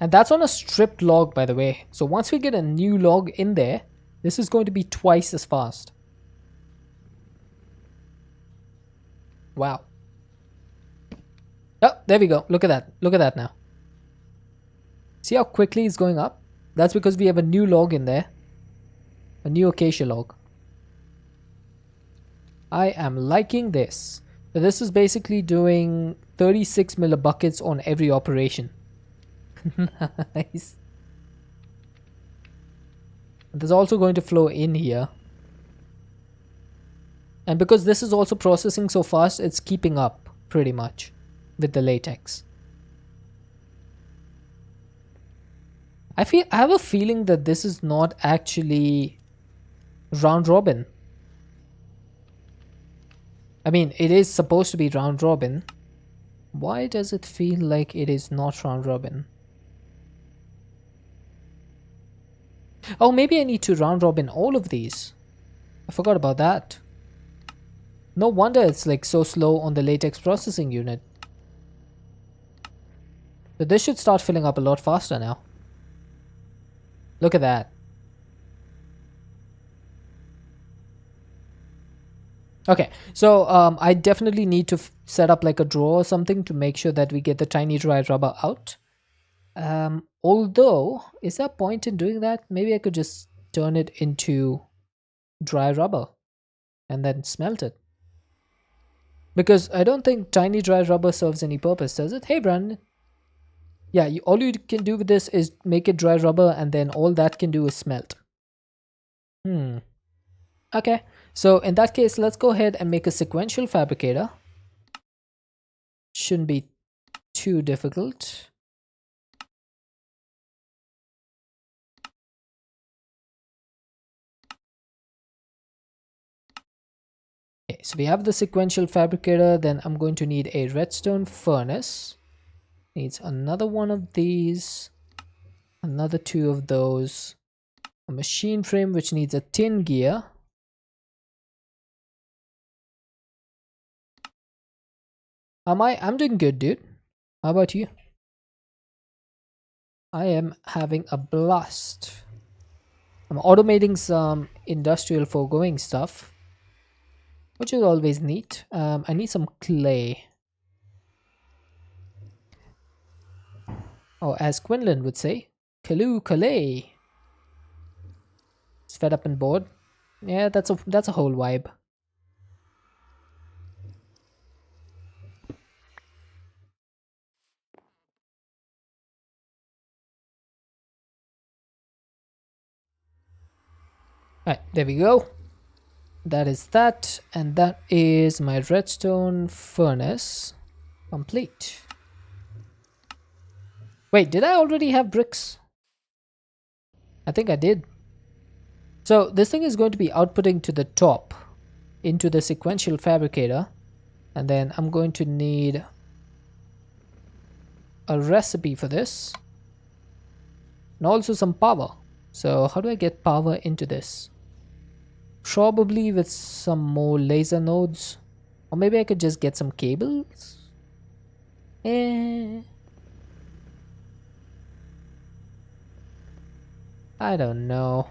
And that's on a stripped log, by the way. So once we get a new log in there, this is going to be twice as fast. Wow. Oh, there we go. Look at that. Look at that now. See how quickly it's going up? That's because we have a new log in there. A new acacia log. I am liking this. So this is basically doing 36 millibuckets on every operation. Nice. There's also going to flow in here. And because this is also processing so fast, it's keeping up pretty much with the latex. I have a feeling that this is not actually round robin. I mean, it is supposed to be round robin. Why does it feel like it is not round robin? Oh, maybe I need to round robin all of these. I forgot about that. No wonder it's like so slow on the latex processing unit. So this should start filling up a lot faster now. Look at that. Okay, so I definitely need to set up like a drawer or something to make sure that we get the tiny dry rubber out. Although, is there a point in doing that? Maybe I could just turn it into dry rubber and then smelt it. Because I don't think tiny dry rubber serves any purpose, does it? Hey, Brandon. Yeah, all you can do with this is make it dry rubber, and then all that can do is smelt. Okay, so in that case, let's go ahead and make a sequential fabricator. Shouldn't be too difficult. Okay, so we have the sequential fabricator. Then I'm going to need a redstone furnace. Needs another one of these, another two of those, a machine frame which needs a tin gear. I'm doing good, dude. How about you? I am having a blast. I'm automating some industrial foregoing stuff, which is always neat. I need some clay. Oh, as Quinlan would say, Kaloo Kalay. It's fed up and bored. Yeah, that's a whole vibe. Alright, there we go. That is that, and that is my redstone furnace complete. Wait, did I already have bricks? I think I did. So this thing is going to be outputting to the top into the sequential fabricator, and then I'm going to need a recipe for this and also some power. So how do I get power into this? Probably with some more laser nodes, or maybe I could just get some cables. Eh, I don't know.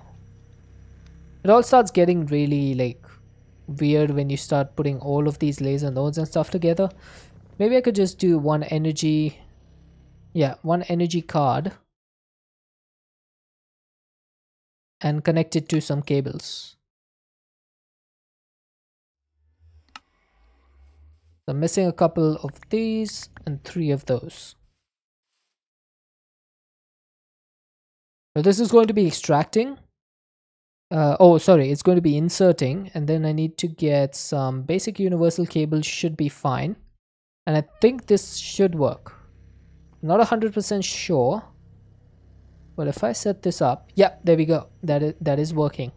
It all starts getting really like weird when you start putting all of these laser nodes and stuff together. Maybe I could just do one energy, yeah, one energy card and connect it to some cables. So I'm missing a couple of these and three of those. So this is going to be extracting. Oh, sorry, it's going to be inserting, and then I need to get some basic universal cables should be fine. And I think this should work. Not 100% sure, but if I set this up, yeah, there we go. That is working.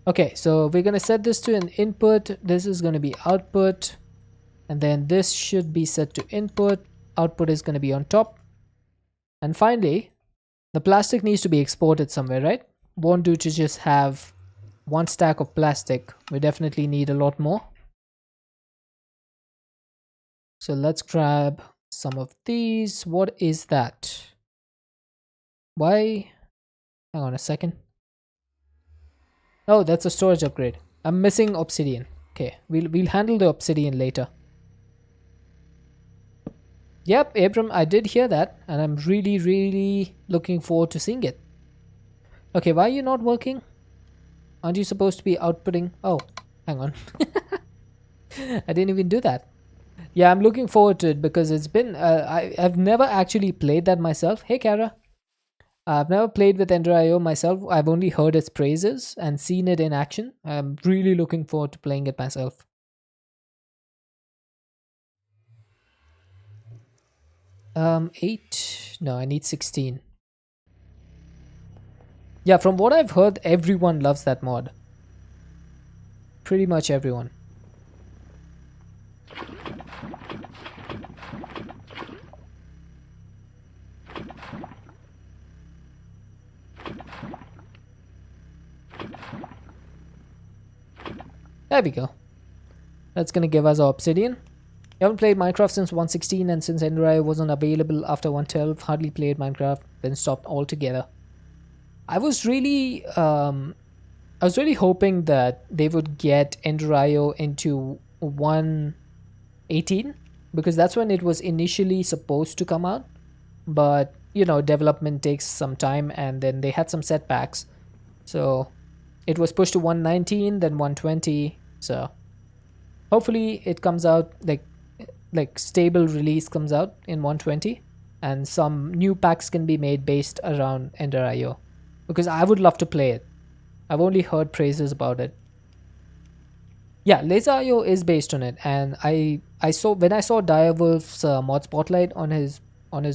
Okay, so we're gonna set this to an input. This is gonna be output, and then this should be set to input. Output is gonna be on top. And finally, the plastic needs to be exported somewhere, right? Won't do to just have one stack of plastic. We definitely need a lot more. So let's grab some of these. What is that? Why? Hang on a second. Oh, that's a storage upgrade. I'm missing obsidian. Okay, we'll handle the obsidian later. Yep, Abram, I did hear that, and I'm really, really looking forward to seeing it. Okay, why are you not working? Aren't you supposed to be outputting? Oh, hang on. I didn't even do that. Yeah, I'm looking forward to it because it's been. I've never actually played that myself. Hey, Kara. I've never played with Ender.io myself. I've only heard its praises and seen it in action. I'm really looking forward to playing it myself. 8. No, I need 16. Yeah, from what I've heard, everyone loves that mod. Pretty much everyone. There we go. That's gonna give us our obsidian. You haven't played Minecraft since 1.16, and since Ender.io wasn't available after 1.12, hardly played Minecraft, then stopped altogether. I was really hoping that they would get Ender.io into 1.18 because that's when it was initially supposed to come out. But development takes some time, and then they had some setbacks, so it was pushed to 1.19, then 1.20. So hopefully it comes out like stable release comes out in 1.20, and some new packs can be made based around Ender.io because I would love to play it. I've only heard praises about it. Yeah, Laser.io is based on it, and I saw when I saw Direwolf's mod spotlight on his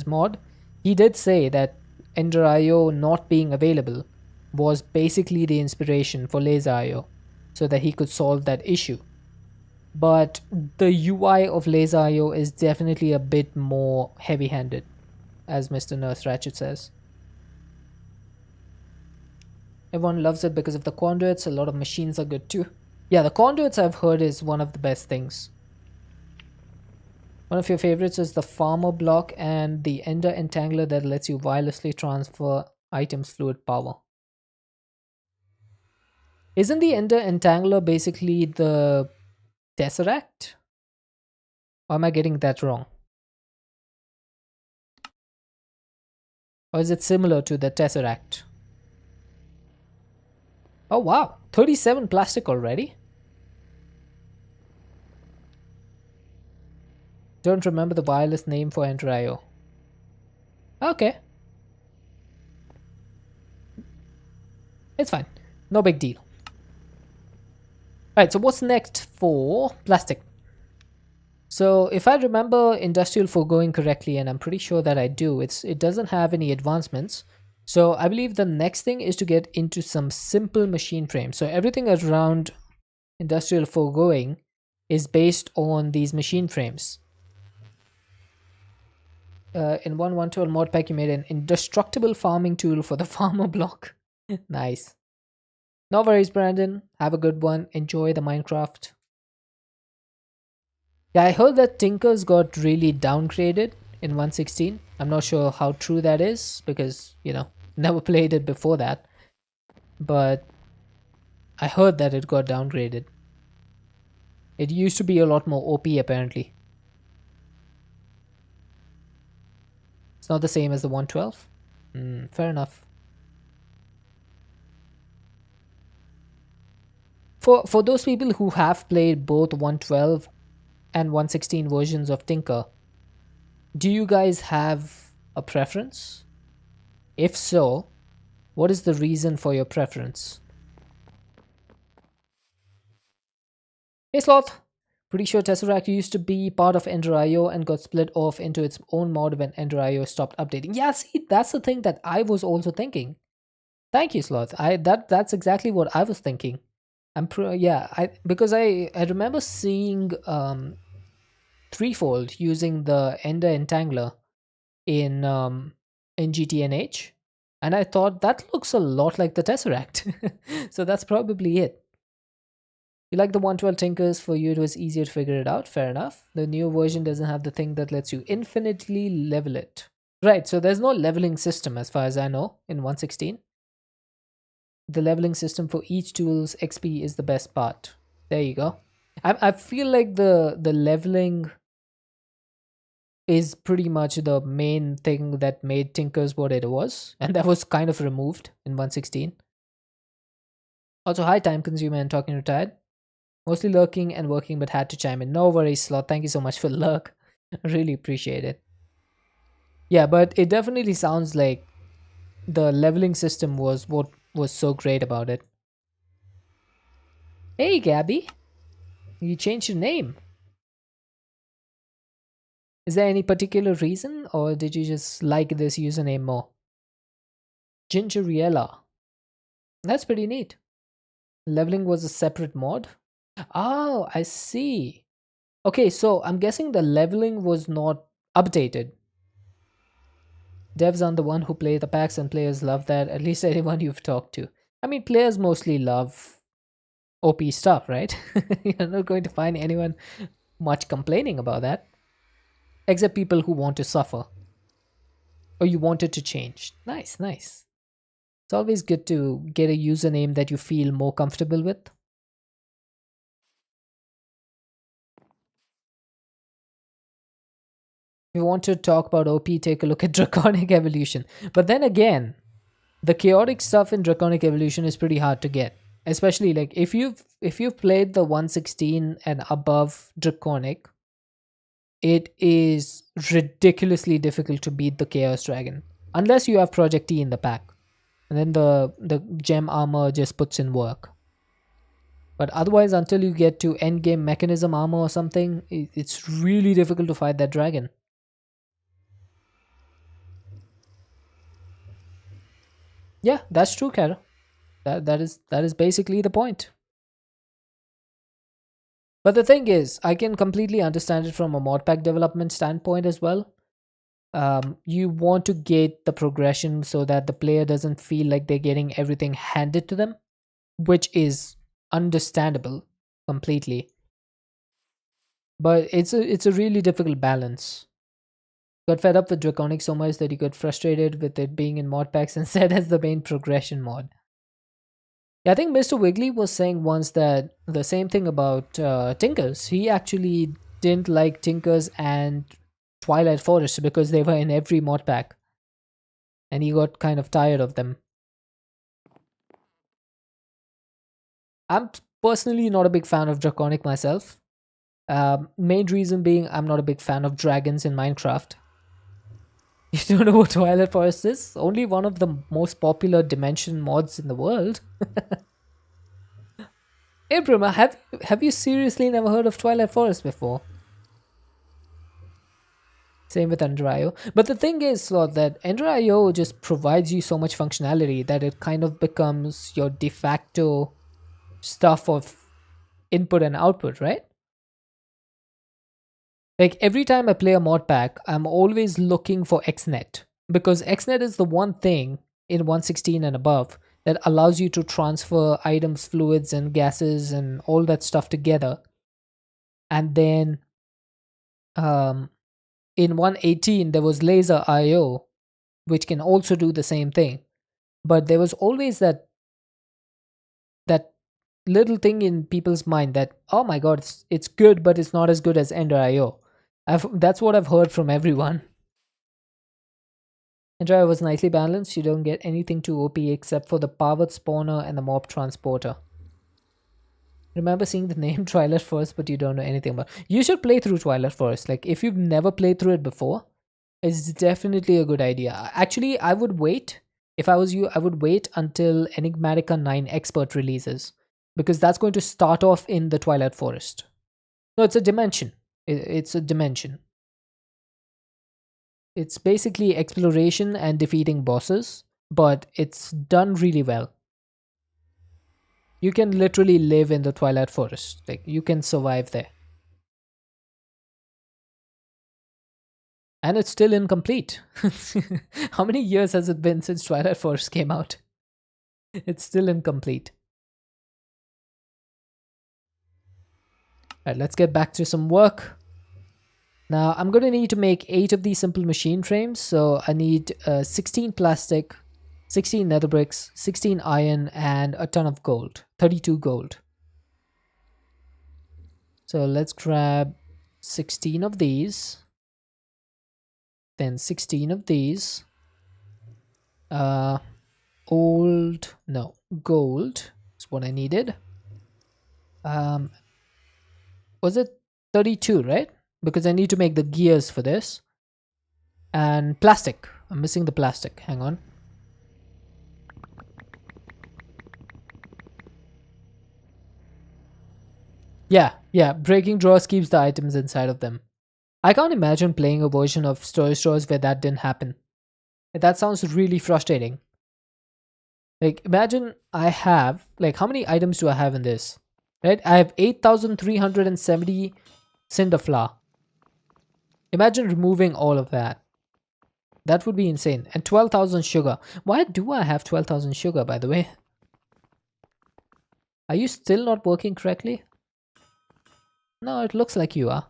mod, he did say that Ender.io not being available was basically the inspiration for Laser.io, so that he could solve that issue. But the UI of Laser.io is definitely a bit more heavy-handed, as Mr. Nurse Ratchet says. Everyone loves it because of the conduits. A lot of machines are good too. Yeah, the conduits I've heard is one of the best things. One of your favorites is the farmer block and the ender entangler that lets you wirelessly transfer items fluid power. Isn't the ender entangler basically the tesseract? Or am I getting that wrong? Or is it similar to the tesseract? Oh wow, 37 plastic already? Don't remember the wireless name for Ender.io. Okay, it's fine. No big deal. Alright, so what's next for plastic? So if I remember Industrial Foregoing correctly, and I'm pretty sure that I do, it doesn't have any advancements. So I believe the next thing is to get into some simple machine frames. So everything around Industrial Foregoing is based on these machine frames. In 1.112 mod pack, you made an indestructible farming tool for the farmer block. Nice. No worries, Brandon. Have a good one. Enjoy the Minecraft. Yeah, I heard that Tinkers got really downgraded in 116. I'm not sure how true that is because, never played it before that. But I heard that it got downgraded. It used to be a lot more OP apparently. It's not the same as the 112. Fair enough. For those people who have played both 112 and 116 versions of Tinker, do you guys have a preference? If so, what is the reason for your preference? Hey Sloth! Pretty sure Tesseract used to be part of Ender.io and got split off into its own mod when Ender.io stopped updating. Yeah, see, that's the thing that I was also thinking. Thank you, Sloth. That's exactly what I was thinking. Yeah, I because I remember seeing Threefold using the Ender Entangler in GTNH, and I thought that looks a lot like the Tesseract. So that's probably it. You like the 112 Tinkers, for you it was easier to figure it out. Fair enough. The new version doesn't have the thing that lets you infinitely level it. Right, so there's no leveling system as far as I know in 116. The leveling system for each tool's XP is the best part. There you go. I feel like the leveling is pretty much the main thing that made Tinkers what it was, and that was kind of removed in 116. Also, hi, time consumer and talking retired. Mostly lurking and working, but had to chime in. No worries, Slot. Thank you so much for lurk. Really appreciate it. Yeah, but it definitely sounds like the leveling system was what was so great about it. Hey, Gabby, you changed your name. Is there any particular reason, or did you just like this username more? Gingeriella. That's pretty neat. Leveling was a separate mod. Oh, I see. Okay, so I'm guessing the leveling was not updated. Devs aren't the one who play the packs, and players love that. At least anyone you've talked to. I mean, players mostly love OP stuff, right? You're not going to find anyone much complaining about that, except people who want to suffer or you want it to change. Nice, nice. It's always good to get a username that you feel more comfortable with. If you want to talk about OP, take a look at Draconic Evolution. But then again, the chaotic stuff in Draconic Evolution is pretty hard to get. Especially like if you've played the 116 and above Draconic, it is ridiculously difficult to beat the Chaos Dragon. Unless you have Project T in the pack. And then the gem armor just puts in work. But otherwise, until you get to endgame mechanism armor or something, it's really difficult to fight that dragon. Yeah, that's true, Kara. That is basically the point. But the thing is, I can completely understand it from a mod pack development standpoint as well. You want to gate the progression so that the player doesn't feel like they're getting everything handed to them, which is understandable completely. But it's a really difficult balance. Got fed up with Draconic so much that he got frustrated with it being in mod packs and set as the main progression mod. Yeah, I think Mr. Wiggly was saying once that the same thing about Tinkers. He actually didn't like Tinkers and Twilight Forest because they were in every mod pack, and he got kind of tired of them. I'm personally not a big fan of Draconic myself. Main reason being I'm not a big fan of dragons in Minecraft. You don't know what Twilight Forest is? Only one of the most popular dimension mods in the world. Hey Bruma, have you seriously never heard of Twilight Forest before? Same with Ender.io. But the thing is, Lord, that Ender.io just provides you so much functionality that it kind of becomes your de facto stuff of input and output, right? Like every time I play a mod pack, I'm always looking for XNet because XNet is the one thing in 116 and above that allows you to transfer items, fluids, and gases and all that stuff together and then Um, in 118, there was laser IO, which can also do the same thing. But there was always that little thing in people's mind that, oh my god, it's good, but it's not as good as Ender IO. That's what I've heard from everyone. Ender was nicely balanced. You don't get anything too OP except for the powered spawner and the mob transporter. Remember seeing the name Twilight Forest, but you don't know anything about. You should play through Twilight Forest. Like if you've never played through it before, it's definitely a good idea. Actually, I would wait. If I was you, I would wait until Enigmatica 9 Expert releases, because that's going to start off in the Twilight Forest. No, it's a dimension. It's a dimension. It's basically exploration and defeating bosses, but it's done really well. You can literally live in the Twilight Forest. Like you can survive there. And it's still incomplete. How many years has it been since Twilight Forest came out? It's still incomplete. Alright, let's get back to some work. Now, I'm going to need to make 8 of these simple machine frames. So I need 16 plastic, 16 nether bricks, 16 iron, and a ton of gold. 32 gold. So let's grab 16 of these. Then 16 of these. Gold is what I needed. Was it 32, right? Because I need to make the gears for this. And plastic. I'm missing the plastic. Hang on. Yeah. Breaking drawers keeps the items inside of them. I can't imagine playing a version of storage drawers where that didn't happen. That sounds really frustrating. Like, imagine I have, like, how many items do I have in this? Right? I have 8,370 cinder flour. Imagine removing all of that. That would be insane. And 12,000 sugar. Why do I have 12,000 sugar, by the way? Are you still not working correctly? No, it looks like you are.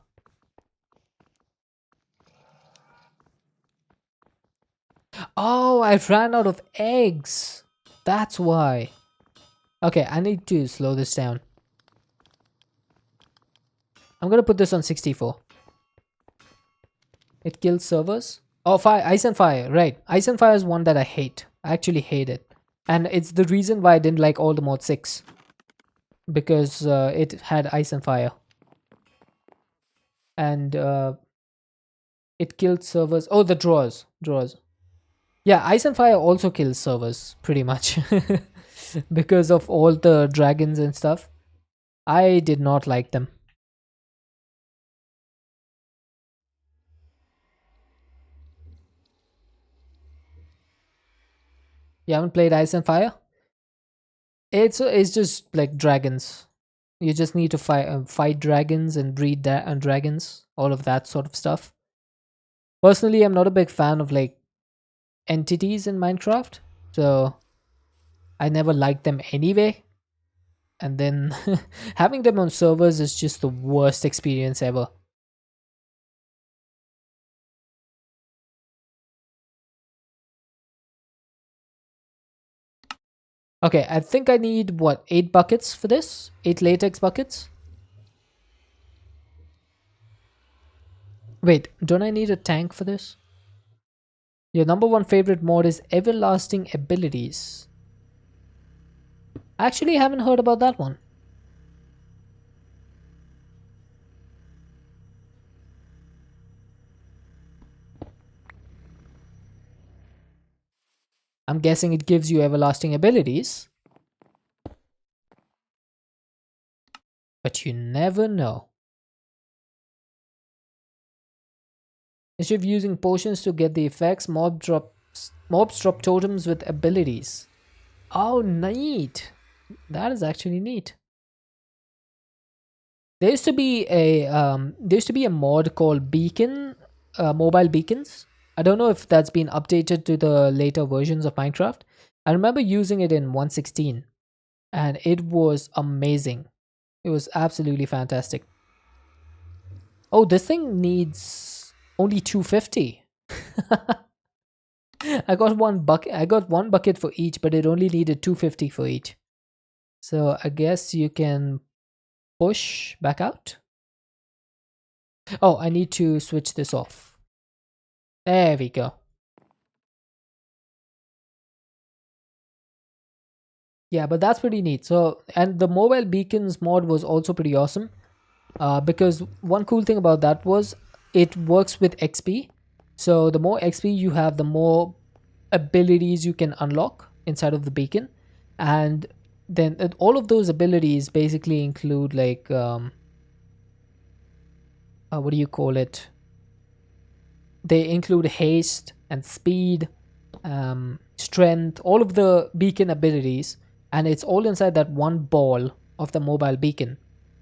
Oh, I ran out of eggs. That's why. Okay, I need to slow this down. I'm gonna put this on 64. It kills servers. Oh, fire, ice and fire, right. Ice and fire is one that I hate. I actually hate it. And it's the reason why I didn't like all the mod 6. Because it had ice and fire. And it killed servers. Oh, the drawers. Yeah, ice and fire also kills servers, pretty much. Because of all the dragons and stuff. I did not like them. You haven't played Ice and Fire? It's just like dragons. You just need to fight dragons and breed dragons, all of that sort of stuff. Personally, I'm not a big fan of like entities in Minecraft, so I never liked them anyway. And then having them on servers is just the worst experience ever. Okay, I think I need what, 8 buckets for this? 8 latex buckets? Wait, don't I need a tank for this? Your number one favorite mod is everlasting abilities. I actually haven't heard about that one. I'm guessing it gives you everlasting abilities. But you never know. Instead of using potions to get the effects, mobs drop totems with abilities. Oh, neat. That is actually neat. There used to be a mod called Beacon, mobile beacons. I don't know if that's been updated to the later versions of Minecraft. I remember using it in 1.16 and it was amazing. It was absolutely fantastic. Oh, this thing needs only 250. I got one bucket for each, but it only needed 250 for each. So I guess you can push back out. Oh, I need to switch this off. There we go. Yeah, but that's pretty neat. So, and the mobile beacons mod was also pretty awesome. Because one cool thing about that was it works with XP. So the more XP you have, the more abilities you can unlock inside of the beacon. And then all of those abilities basically include like what do you call it? They include haste and speed, strength, all of the beacon abilities, and it's all inside that one ball of the mobile beacon.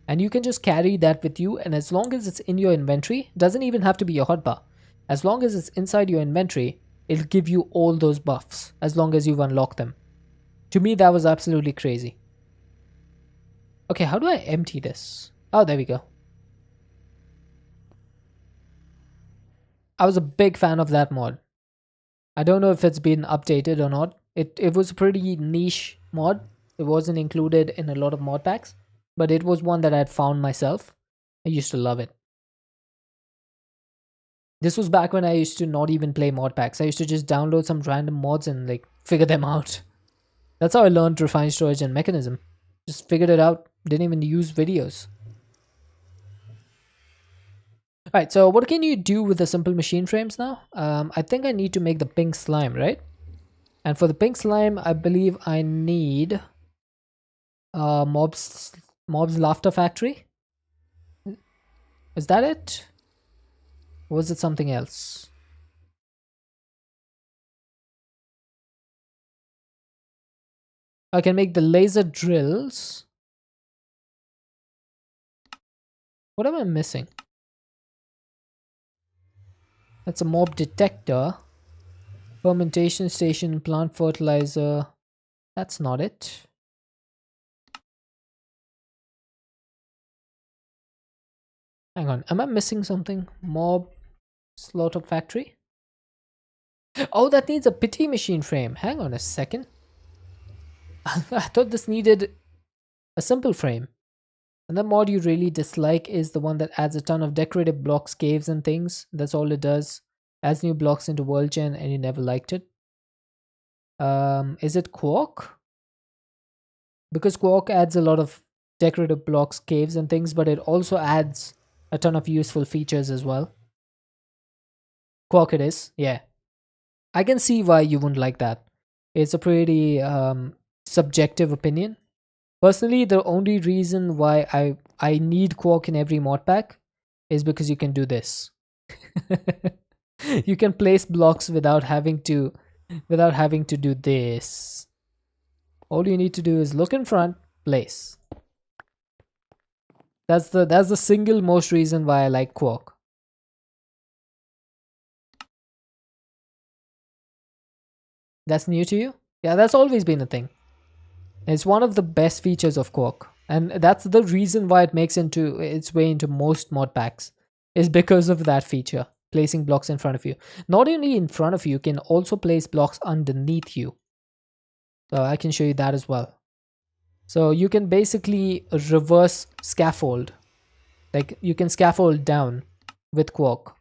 And you can just carry that with you, and as long as it's in your inventory, doesn't even have to be your hotbar. As long as it's inside your inventory, it'll give you all those buffs as long as you've unlocked them. To me, that was absolutely crazy. Okay, how do I empty this? Oh, there we go. I was a big fan of that mod. I don't know if it's been updated or not. It was a pretty niche mod. It wasn't included in a lot of mod packs, but it was one that I had found myself. I used to love it. This was back when I used to not even play mod packs. I used to just download some random mods and like figure them out. That's how I learned refined storage and mechanism. Just figured it out. Didn't even use videos. Alright, so what can you do with the simple machine frames now? I think I need to make the pink slime, right? And for the pink slime, I believe I need mob's laughter factory. Is that it? Or was it something else? I can make the laser drills. What am I missing? That's a mob detector. Fermentation station, plant fertilizer. That's not it. Hang on, am I missing something? Mob slaughter factory? Oh, that needs a pity machine frame. Hang on a second. I thought this needed a simple frame. And the mod you really dislike is the one that adds a ton of decorative blocks, caves, and things. That's all it does. Adds new blocks into World Gen, and you never liked it. Is it Quark? Because Quark adds a lot of decorative blocks, caves, and things, but it also adds a ton of useful features as well. Quark it is, yeah. I can see why you wouldn't like that. It's a pretty subjective opinion. Personally, the only reason why I need Quark in every mod pack is because you can do this. You can place blocks without having to do this. All you need to do is look in front, place. That's the single most reason why I like Quark. That's new to you? Yeah, that's always been a thing. It's one of the best features of Quark, and that's the reason why it makes its way into most mod packs, is because of that feature, placing blocks in front of you. Not only in front of you, you can also place blocks underneath you. So I can show you that as well. So you can basically reverse scaffold. Like you can scaffold down with Quark.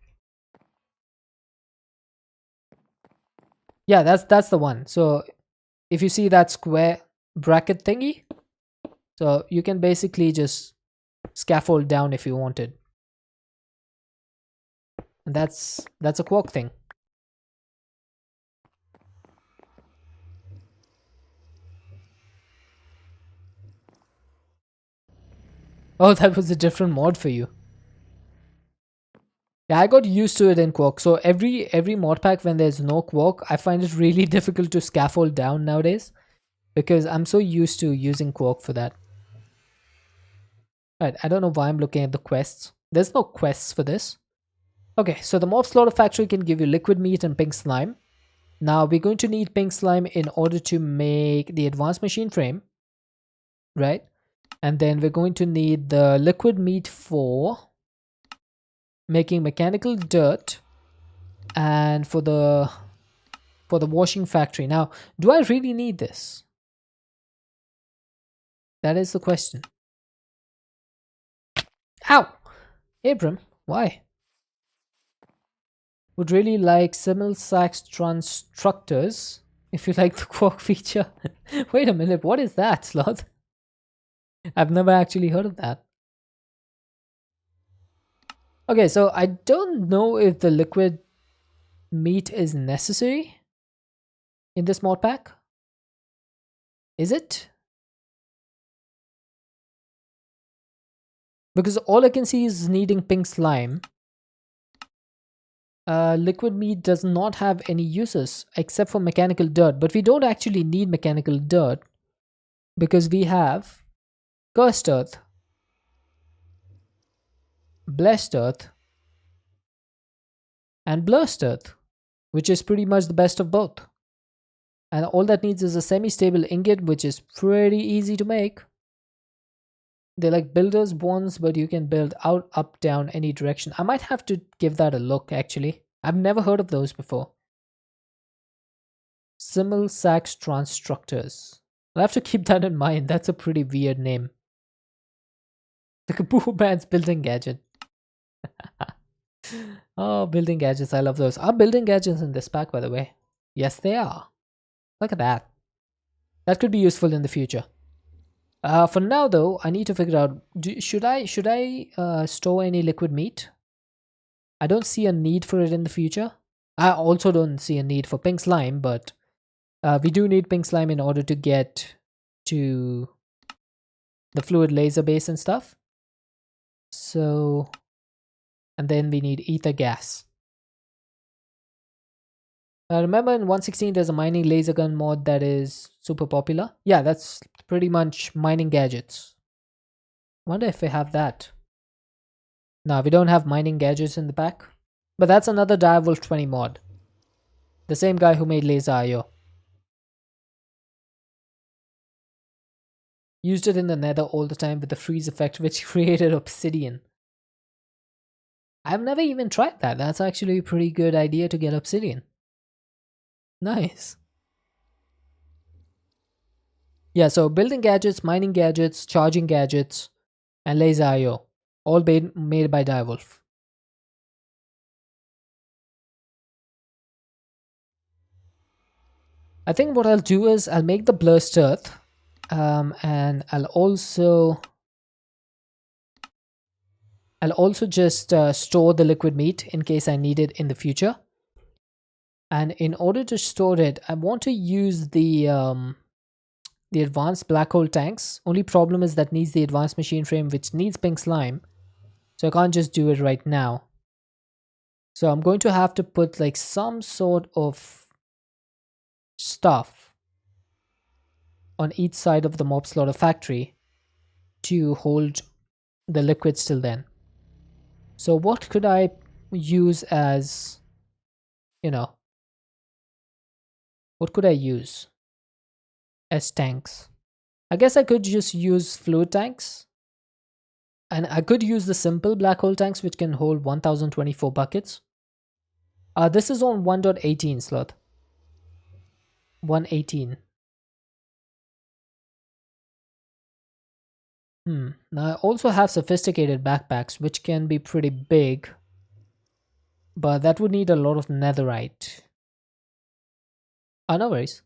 Yeah, that's the one. So if you see that square bracket thingy, so you can basically just scaffold down if you wanted. And that's a Quark thing. Oh, that was a different mod for you. Yeah, I got used to it in Quark. So every mod pack when there's no Quark, I find it really difficult to scaffold down nowadays because I'm so used to using Quark for that. Right, I don't know why I'm looking at the quests. There's no quests for this. Okay, so the mob slaughter factory can give you liquid meat and pink slime. Now we're going to need pink slime in order to make the advanced machine frame, right? And then we're going to need the liquid meat for making mechanical dirt, and for the washing factory. Now, do I really need this? That is the question. Ow! Abram, why? Would really like simul-sax constructors if you like the quark feature. Wait a minute, what is that, Sloth? I've never actually heard of that. Okay, so I don't know if the liquid meat is necessary in this mod pack. Is it? Because all I can see is needing pink slime. Liquid meat does not have any uses except for mechanical dirt, but we don't actually need mechanical dirt because we have cursed earth, blessed earth, and blessed earth, which is pretty much the best of both. And all that needs is a semi-stable ingot, which is pretty easy to make. They're like builder's bonds, but you can build out, up, down, any direction. I might have to give that a look, actually. I've never heard of those before. Simul-sax constructors. I'll have to keep that in mind. That's a pretty weird name. The Kaboo Band's building gadget. Oh, building gadgets. I love those. Are building gadgets in this pack, by the way? Yes, they are. Look at that. That could be useful in the future. For now, though, I need to figure out, should I store any liquid meat? I don't see a need for it in the future. I also don't see a need for pink slime, but we do need pink slime in order to get to the fluid laser base and stuff. So, and then we need ether gas. Remember in 1.16 there's a mining laser gun mod that is super popular. Yeah, that's pretty much mining gadgets. Wonder if we have that. No, we don't have mining gadgets in the pack. But that's another Direwolf 20 mod. The same guy who made Laser IO. Used it in the nether all the time with the freeze effect, which created obsidian. I've never even tried that. That's actually a pretty good idea to get obsidian. Nice. Yeah, so building gadgets, mining gadgets, charging gadgets, and Laser IO. All made by Direwolf. I think what I'll do is I'll make the blessed earth. And I'll also just store the liquid meat in case I need it in the future. And in order to store it, I want to use the advanced black hole tanks. Only problem is that needs the advanced machine frame, which needs pink slime. So I can't just do it right now. So I'm going to have to put like some sort of stuff on each side of the mob slaughter factory to hold the liquids till then. So what could I use as, what could I use as tanks? I guess I could just use fluid tanks. And I could use the simple black hole tanks, which can hold 1024 buckets. This is on 1.18 Sloth. 118. Now I also have sophisticated backpacks, which can be pretty big. But that would need a lot of netherite. No worries.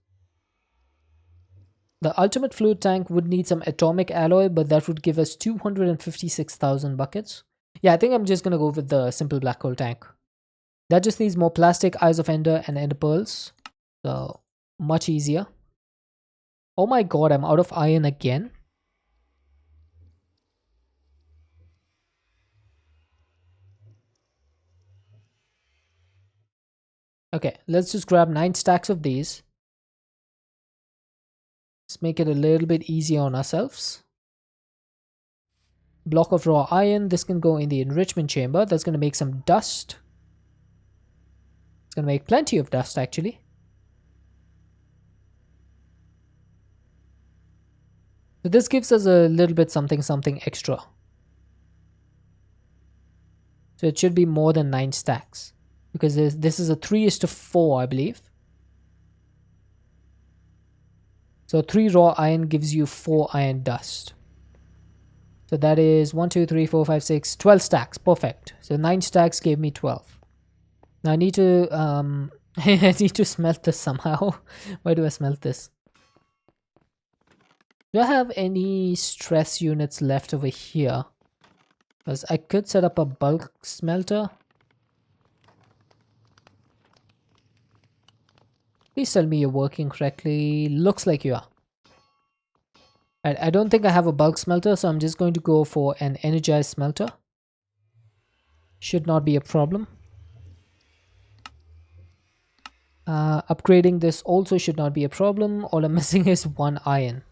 The ultimate fluid tank would need some atomic alloy, but that would give us 256,000 buckets. Yeah, I think I'm just going to go with the simple black hole tank. That just needs more plastic, eyes of ender, and ender pearls. So, much easier. Oh my god, I'm out of iron again. Okay, let's just grab 9 stacks of these. Let's make it a little bit easier on ourselves. Block of raw iron. This can go in the enrichment chamber. That's going to make some dust. It's going to make plenty of dust, actually. So this gives us a little bit something extra. So it should be more than 9 stacks. Because this is a 3:4, I believe. So 3 raw iron gives you 4 iron dust. So that is 1, 2, 3, 4, 5, 6, 12 stacks. Perfect. So 9 stacks gave me 12. Now I need to I need to smelt this somehow. Why do I smelt this? Do I have any stress units left over here? Because I could set up a bulk smelter. Please tell me you're working correctly. Looks like you are. I don't think I have a bulk smelter, so I'm just going to go for an energized smelter. Should not be a problem. Upgrading this also should not be a problem. All I'm missing is 1 iron.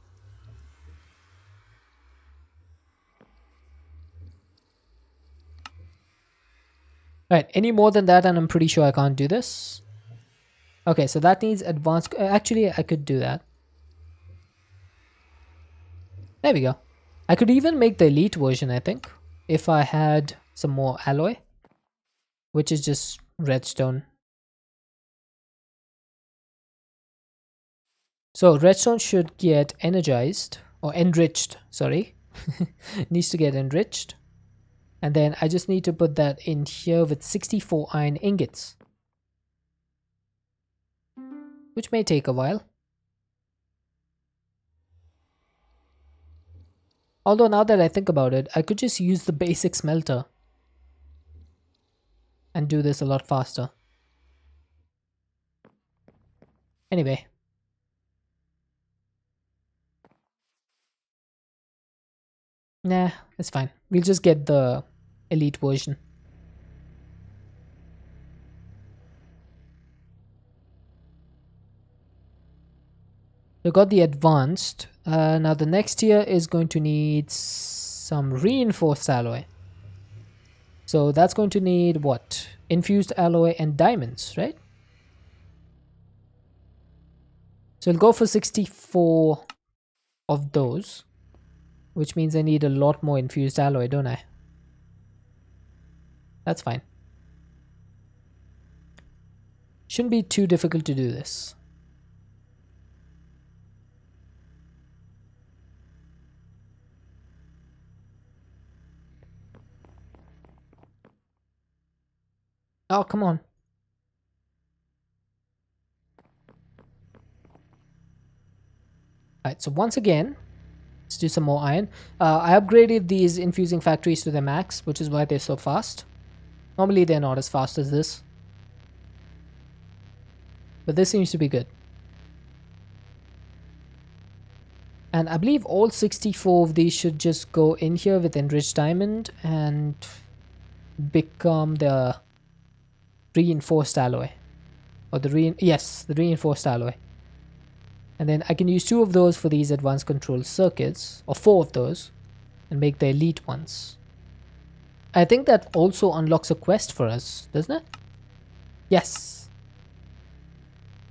Alright, any more than that and I'm pretty sure I can't do this. Okay, so that needs advanced... Actually, I could do that. There we go. I could even make the elite version, I think, if I had some more alloy, which is just redstone. So redstone should get energized or enriched, sorry. Needs to get enriched. And then I just need to put that in here with 64 iron ingots, which may take a while. Although now that I think about it, I could just use the basic smelter and do this a lot faster. Anyway. Nah, it's fine. We'll just get the elite version. So got the advanced. Now the next tier is going to need some reinforced alloy. So that's going to need what? Infused alloy and diamonds, right? So I'll go for 64 of those, which means I need a lot more infused alloy, don't I? That's fine. Shouldn't be too difficult to do this. Oh, come on. Alright, so once again, let's do some more iron. I upgraded these infusing factories to their max, which is why they're so fast. Normally they're not as fast as this. But this seems to be good. And I believe all 64 of these should just go in here with enriched diamond and become the reinforced alloy. Or the reinforced alloy. And then I can use 2 of those for these advanced control circuits, or 4 of those, and make the elite ones. I think that also unlocks a quest for us, doesn't it? Yes.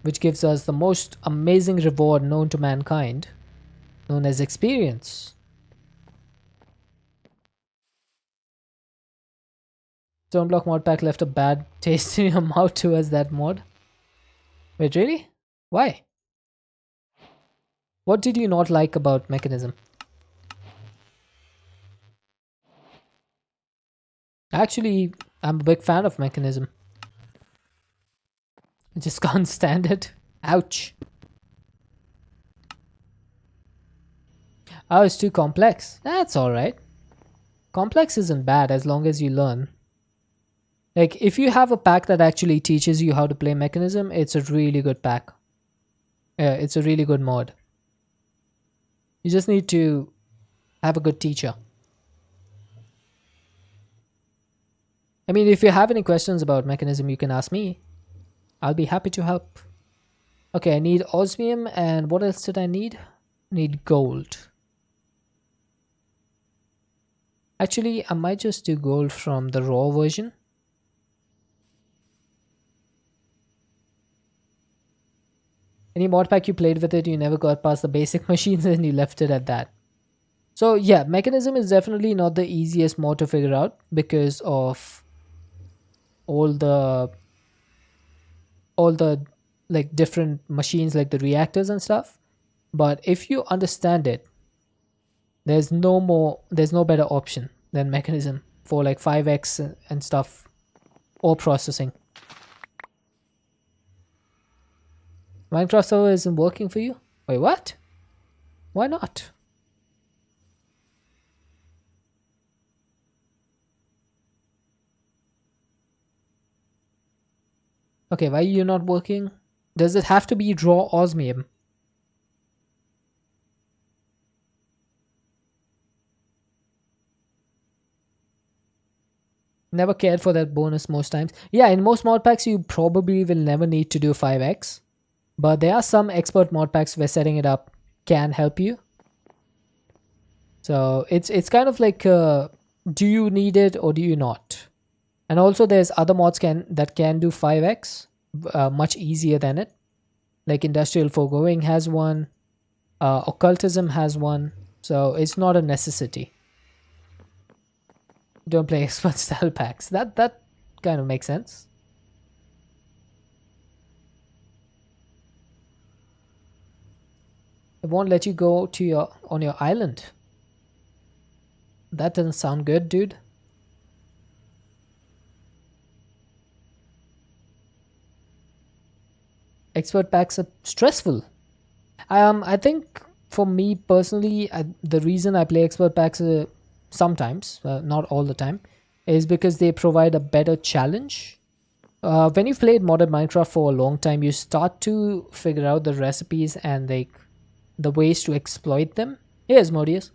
Which gives us the most amazing reward known to mankind, known as experience. Stoneblock mod pack left a bad taste in your mouth towards that mod. Wait, really? Why? What did you not like about Mechanism? Actually, I'm a big fan of Mechanism. I just can't stand it. Ouch. Oh, it's too complex. That's alright. Complex isn't bad as long as you learn. Like, if you have a pack that actually teaches you how to play Mechanism, it's a really good pack. Yeah, it's a really good mod. You just need to have a good teacher. I mean, if you have any questions about Mechanism, you can ask me. I'll be happy to help. Okay, I need osmium, and what else did I need? I need gold. Actually, I might just do gold from the raw version. Any mod pack you played with it, you never got past the basic machines and you left it at that. So yeah, Mechanism is definitely not the easiest mod to figure out because of all the all the like different machines like the reactors and stuff. But if you understand it, there's no better option than mechanism for like 5x and stuff, or processing. Minecraft server isn't working for you? Wait, what? Why not? Okay, why are you not working? Does it have to be raw osmium? Never cared for that bonus most times. Yeah, in most mod packs you probably will never need to do 5x. But there are some expert mod packs where setting it up can help you. So it's kind of like do you need it or do you not? And also there's other mods that can do 5x much easier than it. Like Industrial Foregoing has one, Occultism has one, so it's not a necessity. Don't play expert style packs. That kind of makes sense. It won't let you go to on your island. That doesn't sound good, dude. Expert packs are stressful. I think for me personally, the reason I play expert packs sometimes, not all the time, is because they provide a better challenge. When you've played modded Minecraft for a long time, you start to figure out the recipes and the ways to exploit them. Here's Modius.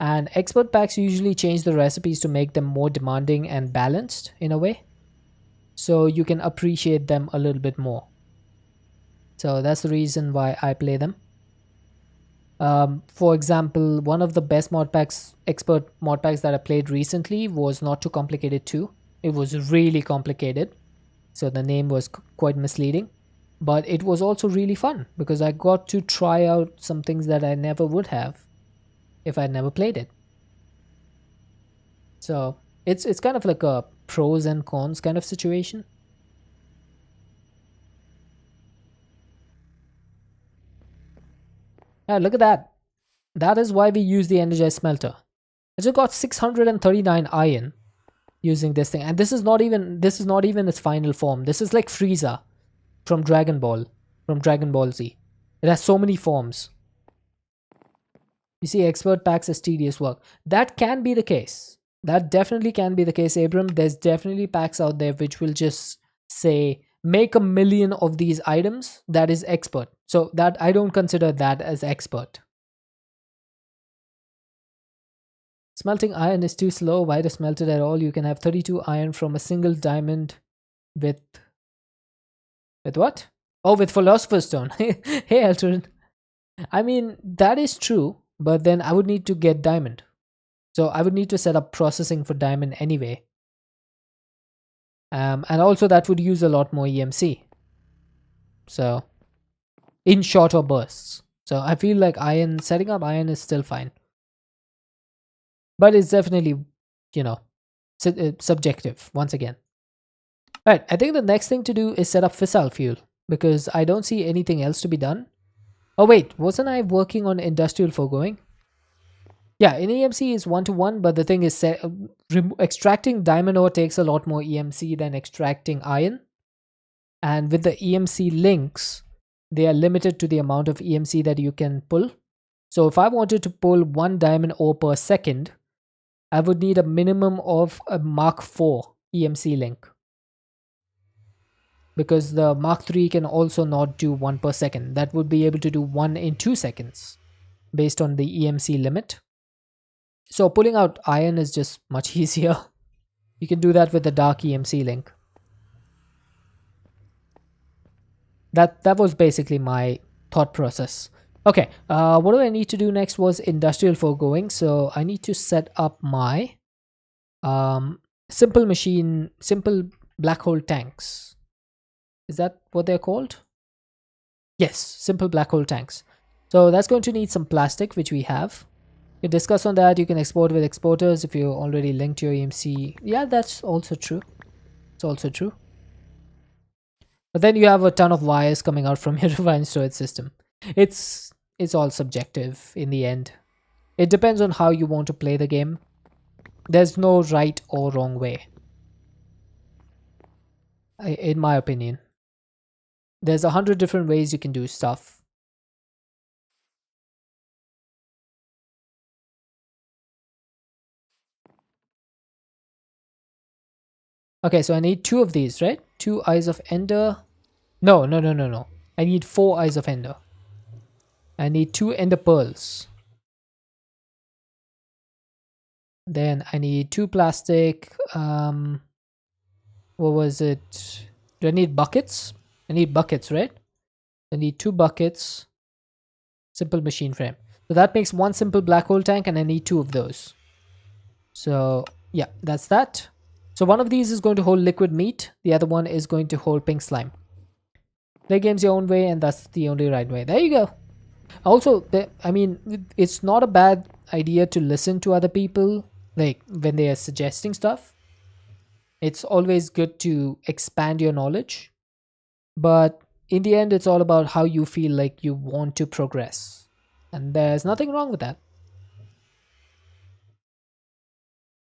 And expert packs usually change the recipes to make them more demanding and balanced in a way, so you can appreciate them a little bit more. So that's the reason why I play them. For example, one of the best expert mod packs that I played recently was Not Too Complicated 2. It was really complicated, so the name was quite misleading. But it was also really fun because I got to try out some things that I never would have if I'd never played it. So it's kind of like a pros and cons kind of situation. Look at that. That is why we use the energized smelter. I just got 639 iron using this thing, and this is not even its final form. This is like Frieza from Dragon Ball Z. It has so many forms. You see, expert packs is tedious work. That can be the case. That definitely can be the case, Abram. There's definitely packs out there which will just say make 1,000,000 of these items. That is expert. So that I don't consider that as expert. Smelting iron is too slow. Why to smelt it at all? You can have 32 iron from a single diamond with what? Oh, with Philosopher's Stone. Hey, Elton. I mean, that is true, but then I would need to get diamond. So I would need to set up processing for diamond anyway. And also that would use a lot more EMC. So in shorter bursts. So I feel like setting up iron is still fine. But it's definitely, subjective once again. Right, I think the next thing to do is set up fissile fuel because I don't see anything else to be done. Oh wait, wasn't I working on industrial foregoing? Yeah, in EMC is 1-to-1, but the thing is extracting diamond ore takes a lot more EMC than extracting iron. And with the EMC links, they are limited to the amount of EMC that you can pull. So if I wanted to pull 1 diamond ore per second, I would need a minimum of a Mark 4 EMC link. Because the Mark 3 can also not do 1 per second. That would be able to do 1 in 2 seconds based on the EMC limit. So pulling out iron is just much easier. You can do that with the dark EMC link. That was basically my thought process. Okay, what do I need to do next was industrial foregoing. So I need to set up my simple black hole tanks. Is that what they're called? Yes, simple black hole tanks. So that's going to need some plastic, which we have. You can discuss on that. You can export with exporters if you already linked your EMC. Yeah, that's also true. It's also true. But then you have a ton of wires coming out from your refined storage system. It's all subjective in the end. It depends on how you want to play the game. There's no right or wrong way, in my opinion. There's 100 different ways you can do stuff. Okay, so I need 2 of these, right? 2 Eyes of Ender. No. I need 4 Eyes of Ender. I need 2 Ender Pearls. Then I need 2 plastic. What was it? Do I need buckets? I need buckets, right? I need 2 buckets. Simple machine frame. So that makes 1 simple black hole tank, and I need 2 of those. So yeah, that's that. So one of these is going to hold liquid meat. The other one is going to hold pink slime. Play games your own way, and that's the only right way. There you go. Also, I mean, it's not a bad idea to listen to other people, like when they are suggesting stuff. It's always good to expand your knowledge. But in the end, it's all about how you feel like you want to progress. And there's nothing wrong with that.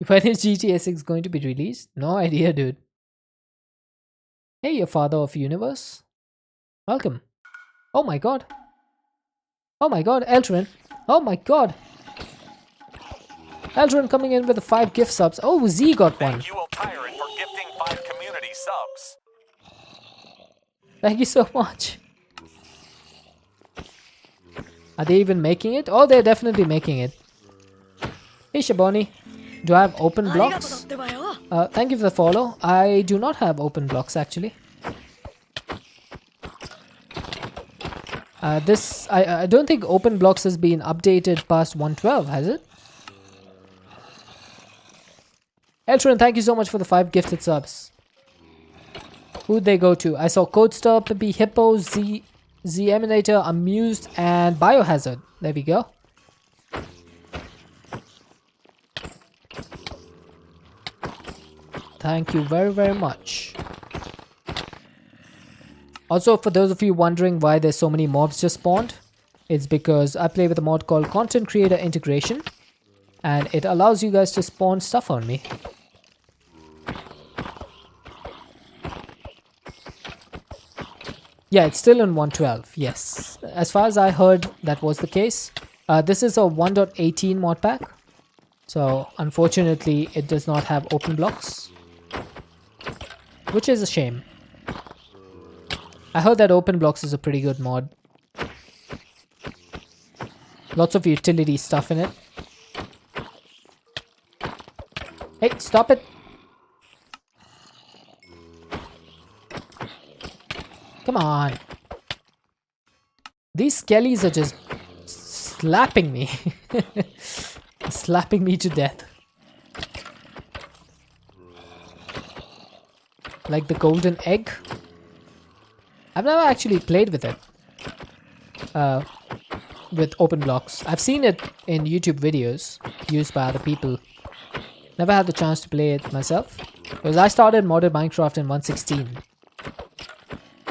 When is GTA 6 going to be released? No idea, dude. Hey, your father of universe. Welcome. Oh my god. Oh my god, Eltrin. Oh my god. Eltrin coming in with the 5 gift subs. Oh, Z got one. Thank you, Tyrant, for gifting 5 community subs. Thank you so much. Are they even making it? Oh, they're definitely making it. Hey, Shaboni. Do I have open blocks? Thank you for the follow. I do not have open blocks, actually. I don't think open blocks has been updated past 112, has it? Eltron, thank you so much for the 5 gifted subs. Who'd they go to? I saw Codestar, Pippi, Hippo, Z Eminator, Amused, and Biohazard. There we go. Thank you very, very much. Also, for those of you wondering why there's so many mobs just spawned, it's because I play with a mod called Content Creator Integration, and it allows you guys to spawn stuff on me. Yeah, it's still in 112, yes. As far as I heard, that was the case. This is a 1.18 mod pack, so unfortunately it does not have open blocks, which is a shame. I heard that open blocks is a pretty good mod. Lots of utility stuff in it. Hey, stop it! Come on. These skellies are just slapping me. Slapping me to death. Like the golden egg. I've never actually played with it. With open blocks. I've seen it in YouTube videos used by other people. Never had the chance to play it myself. Because I started modded Minecraft in 1.16.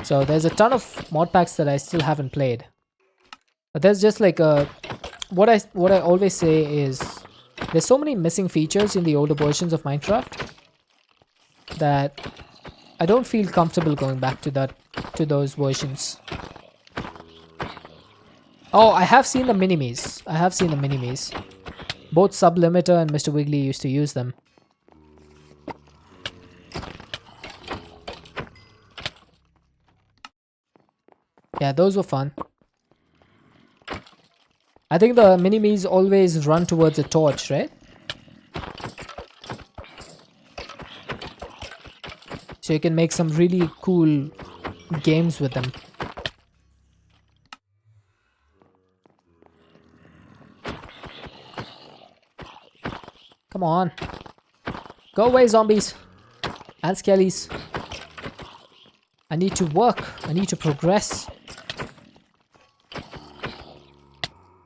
So there's a ton of mod packs that I still haven't played. But there's just like a... What I always say is... There's so many missing features in the older versions of Minecraft that I don't feel comfortable going back to those versions. Oh, I have seen the minimes. I have seen the minimes. Both Sublimiter and Mr. Wiggly used to use them. Yeah, those were fun. I think the minimes always run towards a torch, right? So you can make some really cool games with them. Come on. Go away, zombies. And skellies. I need to work. I need to progress.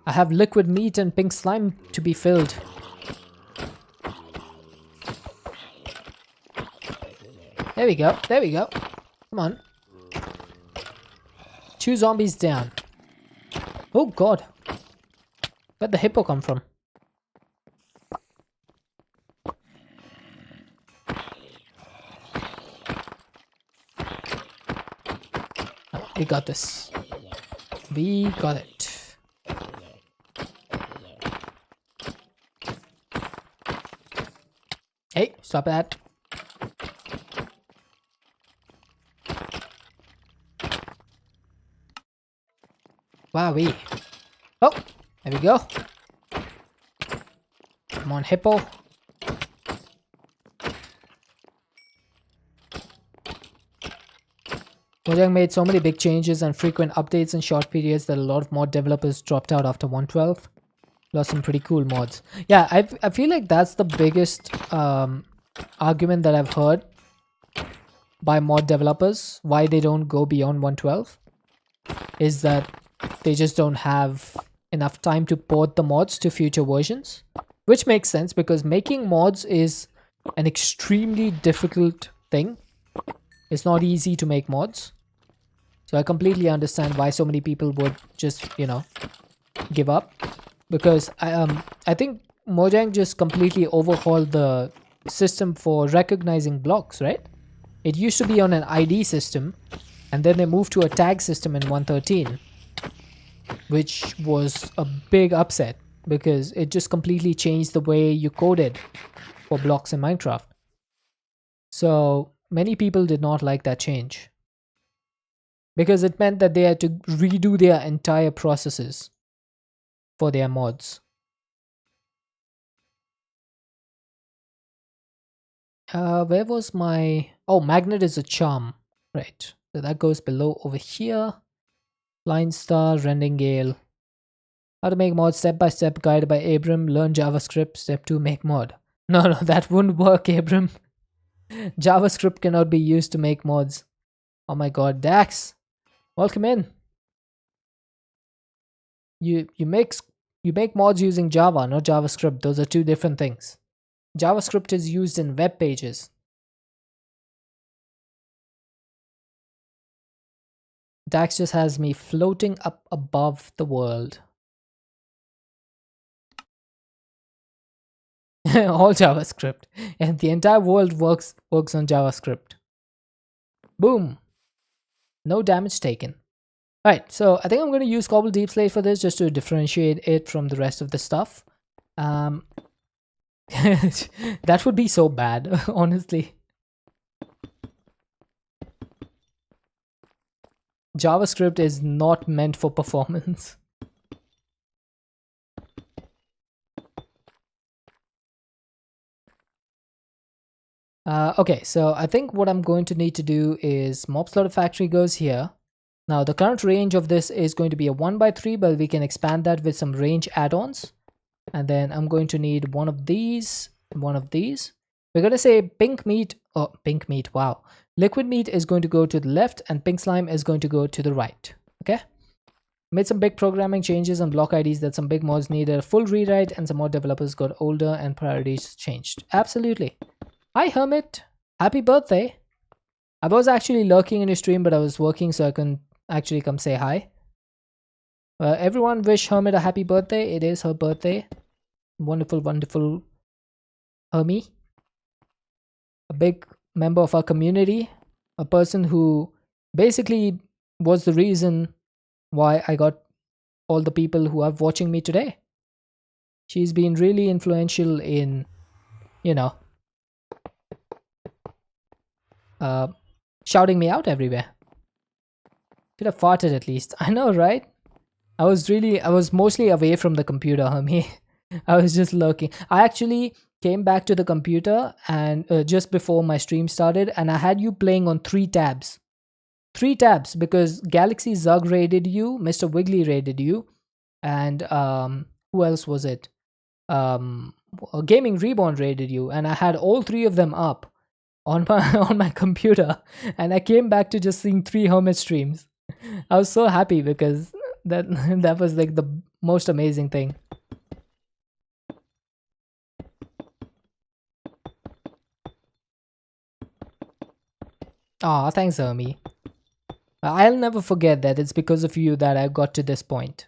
I have liquid meat and pink slime to be filled. There we go. There we go. Come on. 2 zombies down. Oh god. Where'd the hippo come from? Oh, we got this. We got it. Hey, stop that. Wowee. Oh, there we go. Come on, hippo. Mojang made so many big changes and frequent updates in short periods that a lot of mod developers dropped out after 1.12. Lost some pretty cool mods. Yeah, I feel like that's the biggest argument that I've heard by mod developers, why they don't go beyond 1.12, is that they just don't have enough time to port the mods to future versions. Which makes sense because making mods is an extremely difficult thing. It's not easy to make mods. So I completely understand why so many people would just, you know, give up. Because I think Mojang just completely overhauled the system for recognizing blocks, right? It used to be on an ID system, and then they moved to a tag system in 1.13, which was a big upset because it just completely changed the way you coded for blocks in Minecraft. So many people did not like that change because it meant that they had to redo their entire processes for their mods. Where was my... Oh, magnet is a charm. Right. So that goes below over here. Line star, Rendingale. How to make mod step by step, guided by Abram. Learn JavaScript. Step 2, make mod. No, that wouldn't work, Abram. JavaScript cannot be used to make mods. Oh my god, Dax. Welcome in. You make mods using Java, not JavaScript. Those are two different things. JavaScript is used in web pages. Dax just has me floating up above the world. All JavaScript. And the entire world works on JavaScript. Boom. No damage taken. Alright, so I think I'm going to use Cobble Deep Slate for this just to differentiate it from the rest of the stuff. That would be so bad, honestly. JavaScript is not meant for performance. Okay, so I think what I'm going to need to do is Mob Slaughter Factory goes here. Now the current range of this is going to be a 1x3, but we can expand that with some range add-ons. And then I'm going to need one of these, one of these. We're going to say pink meat, oh, pink meat, wow. Liquid meat is going to go to the left and pink slime is going to go to the right, okay? Made some big programming changes on block IDs that some big mods needed a full rewrite and some more developers got older and priorities changed. Absolutely. Hi Hermit, happy birthday. I was actually lurking in your stream, but I was working so I couldn't actually come say hi. Everyone wish Hermit a happy birthday. It is her birthday. Wonderful, wonderful Hermie. A big member of our community. A person who basically was the reason why I got all the people who are watching me today. She's been really influential in, you know, shouting me out everywhere. Could have farted at least. I know, right? I was mostly away from the computer, homie. I was just lurking. I actually came back to the computer and just before my stream started, and I had you playing on 3 tabs. 3 tabs because Galaxy Zug raided you, Mr. Wiggly raided you, and who else was it? Gaming Reborn raided you, and I had all 3 of them up on my computer, and I came back to just seeing 3 Hermit streams. I was so happy because that was like the most amazing thing. Aw, thanks, Hermie. I'll never forget that it's because of you that I got to this point.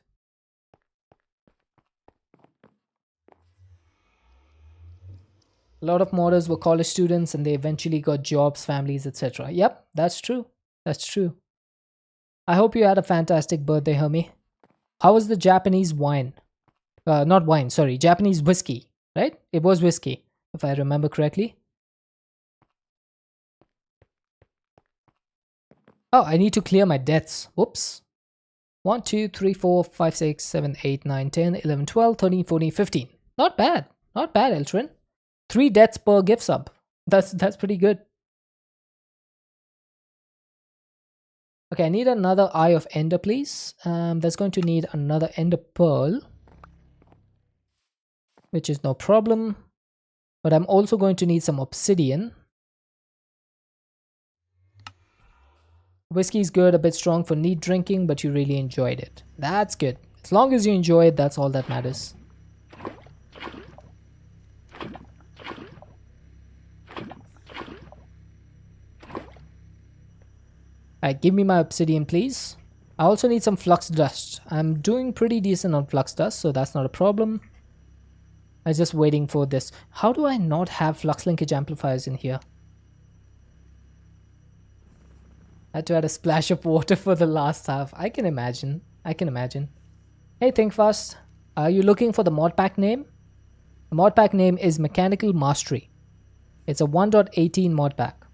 A lot of modders were college students and they eventually got jobs, families, etc. Yep, that's true. That's true. I hope you had a fantastic birthday, Hermie. How was the Japanese wine? Not wine, sorry, Japanese whiskey, right? It was whiskey, if I remember correctly. Oh, I need to clear my debts. Whoops. 1, 2, 3, 4, 5, 6, 7, 8, 9, 10, 11, 12, 13, 14, 15. Not bad. Not bad, Eltrin. 3 deaths per gift sub. That's pretty good. Okay, I need another Eye of Ender, please. That's going to need another Ender Pearl, which is no problem. But I'm also going to need some Obsidian. Whiskey is good, a bit strong for neat drinking, but you really enjoyed it. That's good. As long as you enjoy it, that's all that matters. Alright, give me my Obsidian, please. I also need some Flux Dust. I'm doing pretty decent on Flux Dust, so that's not a problem. I'm just waiting for this. How do I not have flux linkage amplifiers in here? I had to add a splash of water for the last half. I can imagine. I can imagine. Hey, think fast. Are you looking for the mod pack name? The mod pack name is Mechanical Mastery. It's a 1.18 mod pack.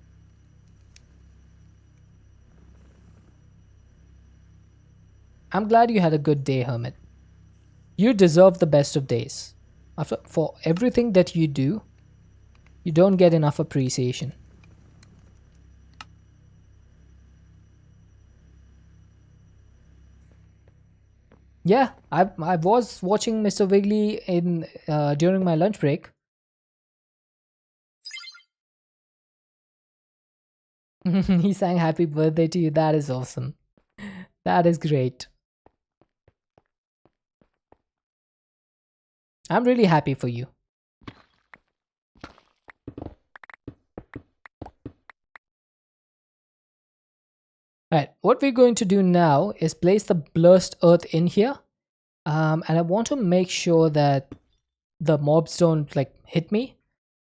I'm glad you had a good day, Hermit. You deserve the best of days. For everything that you do, you don't get enough appreciation. Yeah, I was watching Mr. Wiggly in during my lunch break. He sang happy birthday to you. That is awesome. That is great. I'm really happy for you. Alright, what we're going to do now is place the blessed earth in here. And I want to make sure that the mobs don't like hit me.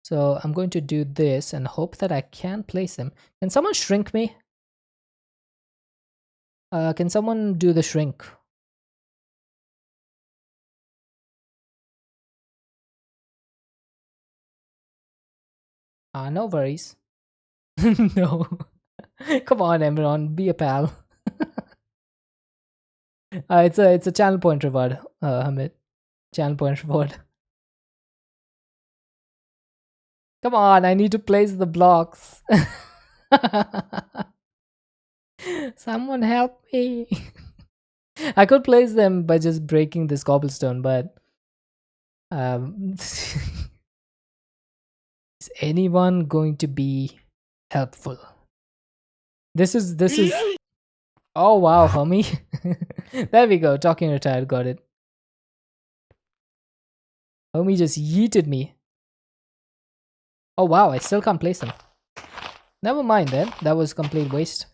So I'm going to do this and hope that I can place them. Can someone shrink me? Can someone do the shrink? No worries. No. Come on, Emron, be a pal. It's a channel point reward, Hamid. Channel point reward. Come on, I need to place the blocks. Someone help me. I could place them by just breaking this cobblestone, but is anyone going to be helpful? This is oh wow, homie. There we go. Talking retired, got it. Homie just yeeted me. Oh wow, I still can't place them. Never mind then. That was complete waste.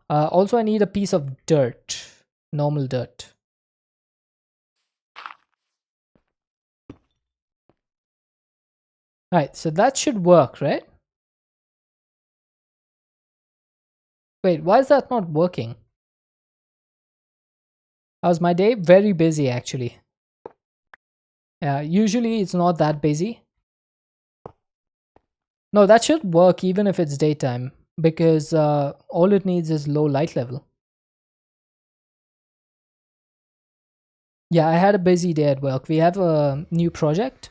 Also, I need a piece of dirt. Normal dirt. Alright, so that should work, right? Wait, why is that not working? How's my day? Very busy, actually. Usually it's not that busy. No, that should work even if it's daytime, because all it needs is low light level. Yeah, I had a busy day at work. We have a new project.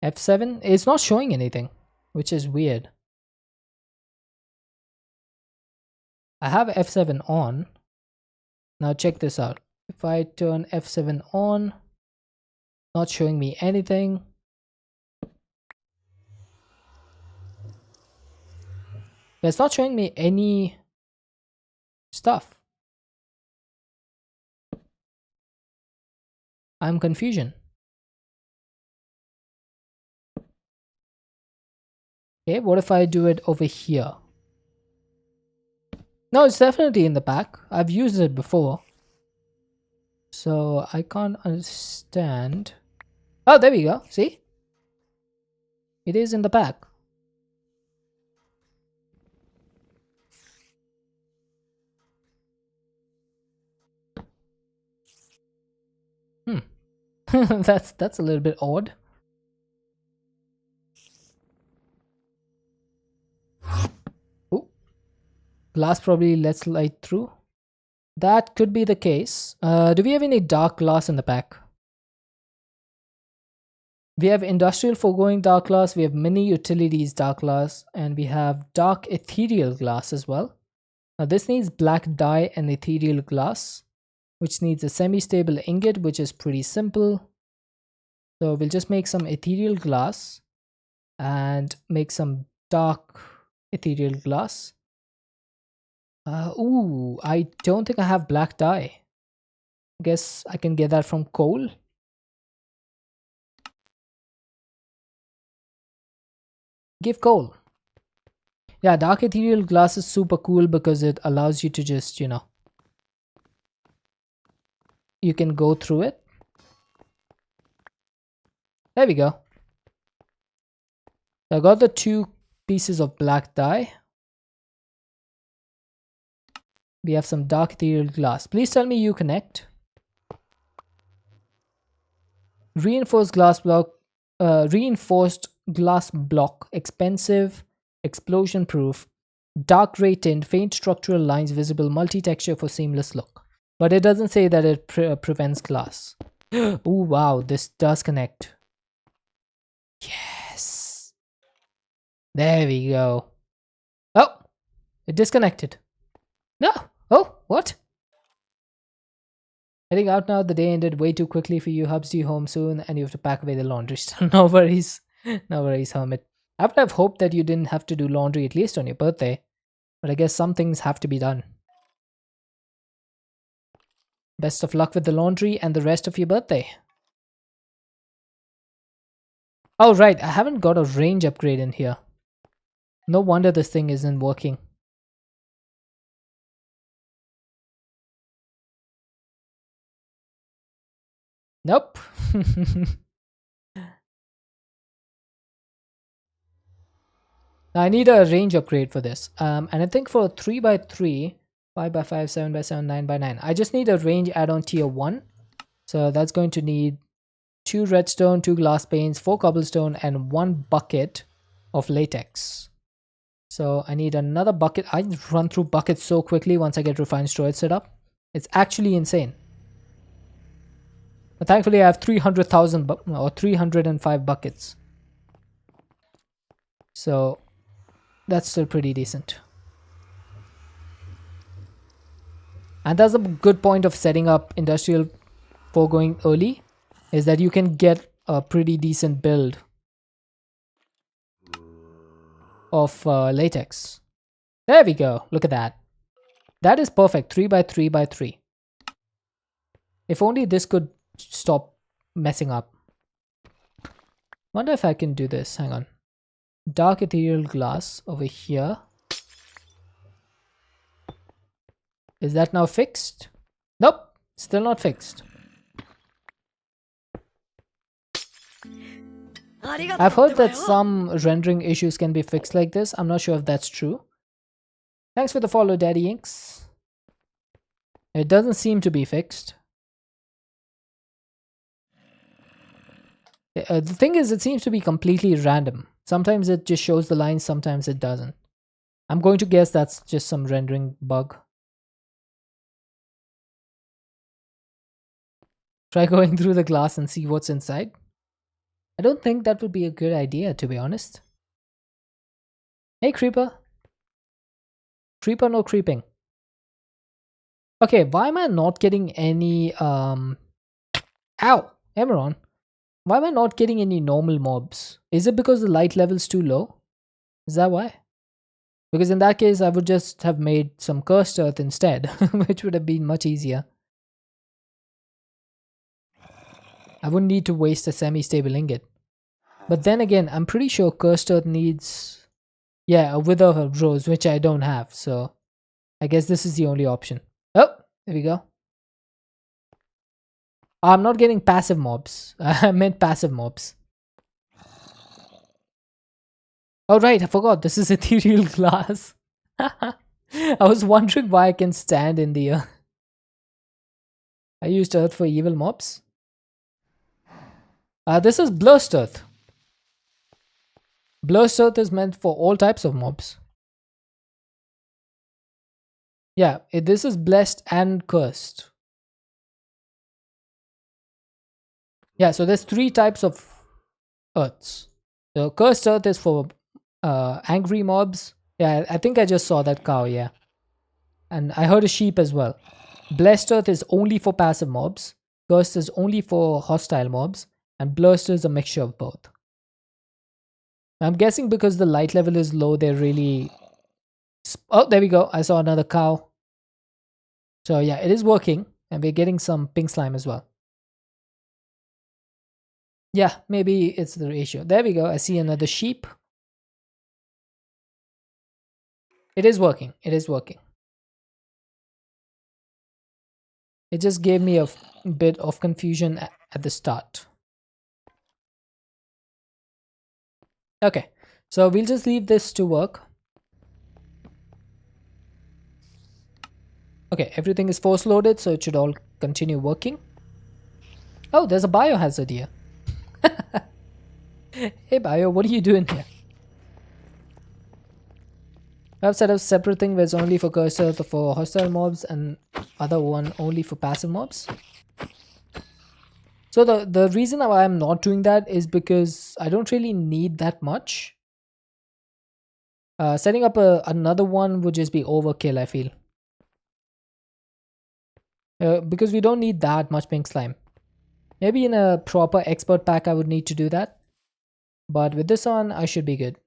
F7. It's not showing anything, which is weird. I have F7 on. Now check this out. If I turn F7 on, not showing me anything. It's not showing me any stuff. I'm confusion. Okay, what if I do it over here? No, it's definitely in the back. I've used it before. So I can't understand. Oh, there we go. See? It is in the back. Hmm. That's a little bit odd. Oh, glass probably lets light through. That could be the case. Do we have any dark glass in the back? We have industrial foregoing dark glass, we have mini utilities dark glass, and we have dark ethereal glass as well. Now this needs black dye and ethereal glass, which needs a semi-stable ingot, which is pretty simple. So we'll just make some ethereal glass and make some dark ethereal glass. Ooh, I don't think I have black dye. I guess I can get that from coal. Give coal. Yeah, dark ethereal glass is super cool because it allows you to just, you know, you can go through it. There we go. I got the 2 pieces of black dye. We have some dark ethereal glass. Please tell me you connect. Reinforced glass block. Reinforced glass block. Expensive. Explosion proof. Dark gray tint. Faint structural lines visible. Multi-texture for seamless look. But it doesn't say that it prevents glass. Oh wow, this does connect. Yes. There we go. Oh, it disconnected. No. Oh, what? Heading out now. The day ended way too quickly for you. Hubs due home soon, and you have to pack away the laundry. No worries. No worries, Hermit. I would have hoped that you didn't have to do laundry at least on your birthday. But I guess some things have to be done. Best of luck with the laundry and the rest of your birthday. Oh, right. I haven't got a range upgrade in here. No wonder this thing isn't working. Nope. I need a range upgrade for this. And I think for 3x3, 5x5, 7x7, 9x9, I just need a range add-on tier 1. So that's going to need 2 redstone, 2 glass panes, 4 cobblestone, and 1 bucket of latex. So I need another bucket. I run through buckets so quickly once I get refined storage set up. It's actually insane. But thankfully I have 300,000 or 305 buckets. So that's still pretty decent. And that's a good point of setting up industrial foregoing early, is that you can get a pretty decent build of latex. There we go. Look at that. That is perfect. 3x3x3. If only this could stop messing up. Wonder if I can do this. Hang on. Dark ethereal glass over here. Is that now fixed? Nope. Still not fixed. I've heard that some rendering issues can be fixed like this. I'm not sure if that's true. Thanks for the follow, Daddy Inks. It doesn't seem to be fixed. The thing is, it seems to be completely random. Sometimes it just shows the lines, sometimes it doesn't. I'm going to guess that's just some rendering bug. Try going through the glass and see what's inside. I don't think that would be a good idea, to be honest. Hey, Creeper. Creeper, no creeping. Okay, why am I not getting any, Ow! Emeron. Why am I not getting any normal mobs? Is it because the light level's too low? Is that why? Because in that case, I would just have made some cursed earth instead, which would have been much easier. I wouldn't need to waste a semi-stable ingot. But then again, I'm pretty sure cursed earth needs Yeah, a wither rose, which I don't have. So I guess this is the only option. Oh, there we go. I'm not getting passive mobs. I meant passive mobs. Oh, right. I forgot. This is ethereal glass. I was wondering why I can stand in the earth. I used earth for evil mobs. This is blurst earth. Blurst earth is meant for all types of mobs. Yeah, this is blessed and cursed. Yeah, so there's 3 types of earths. So cursed earth is for angry mobs. Yeah, I think I just saw that cow, yeah. And I heard a sheep as well. Blessed earth is only for passive mobs. Cursed is only for hostile mobs. And blurst is a mixture of both. I'm guessing because the light level is low, they're really... Oh, there we go. I saw another cow. So yeah, it is working. And we're getting some pink slime as well. Yeah, maybe it's the ratio. There we go. I see another sheep. It is working. It is working. It just gave me a bit of confusion at the start. Okay, so we'll just leave this to work. Okay, everything is force loaded, so it should all continue working. Oh, there's a biohazard here. Hey bio, what are you doing here? I've set up separate thing where it's only for cursor for hostile mobs and other one only for passive mobs. So the reason why I'm not doing that is because I don't really need that much. Setting up another one would just be overkill, I feel. Because we don't need that much pink slime. Maybe in a proper expert pack I would need to do that. But with this on, I should be good.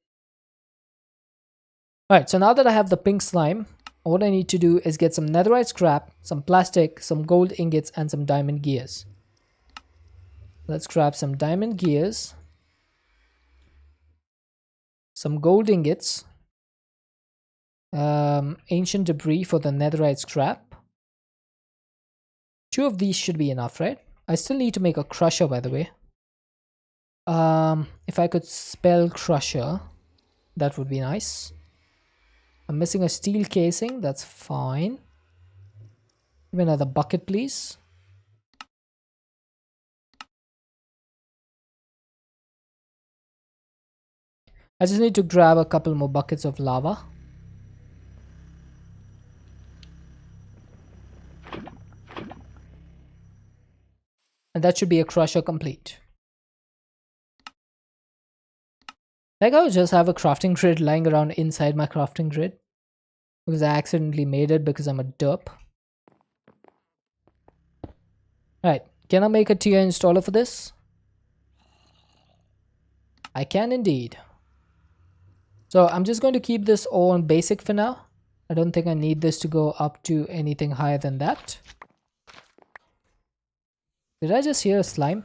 Alright, so now that I have the pink slime, all I need to do is get some netherite scrap, some plastic, some gold ingots, and some diamond gears. Let's grab some diamond gears, some gold ingots, ancient debris for the netherite scrap. 2 of these should be enough, right? I still need to make a crusher, by the way. If I could spell crusher, that would be nice. I'm missing a steel casing. That's fine. Give me another bucket, please. I just need to grab a couple more buckets of lava. And that should be a crusher complete. Like I would just have a crafting grid lying around inside my crafting grid. Because I accidentally made it because I'm a derp. Alright, can I make a tier installer for this? I can indeed. So I'm just going to keep this all on basic for now. I don't think I need this to go up to anything higher than that. Did I just hear a slime?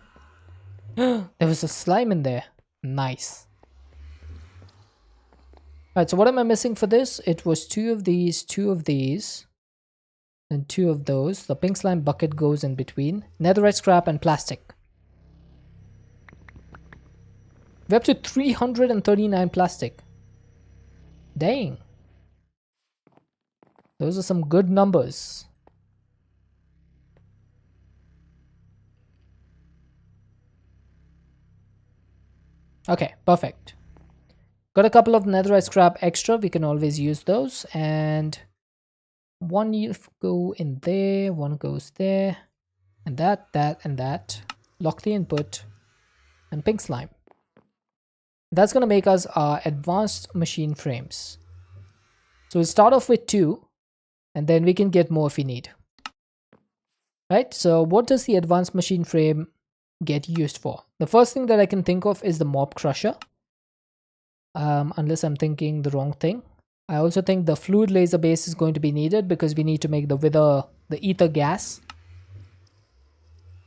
There was a slime in there. Nice. Alright, so what am I missing for this? It was 2 of these, 2 of these, and 2 of those. The pink slime bucket goes in between. Netherite scrap and plastic. We're up to 339 plastic. Dang. Those are some good numbers. Okay, perfect. Got a couple of netherite scrap extra. We can always use those. And one you go in there, one goes there, and that, and that. Lock the input and pink slime. That's going to make us our advanced machine frames. So we'll start off with 2, and then we can get more if we need. Right, so what does the advanced machine frame get used for? The first thing that I can think of is the mob crusher. Unless I'm thinking the wrong thing. I also think the fluid laser base is going to be needed because we need to make the ether gas.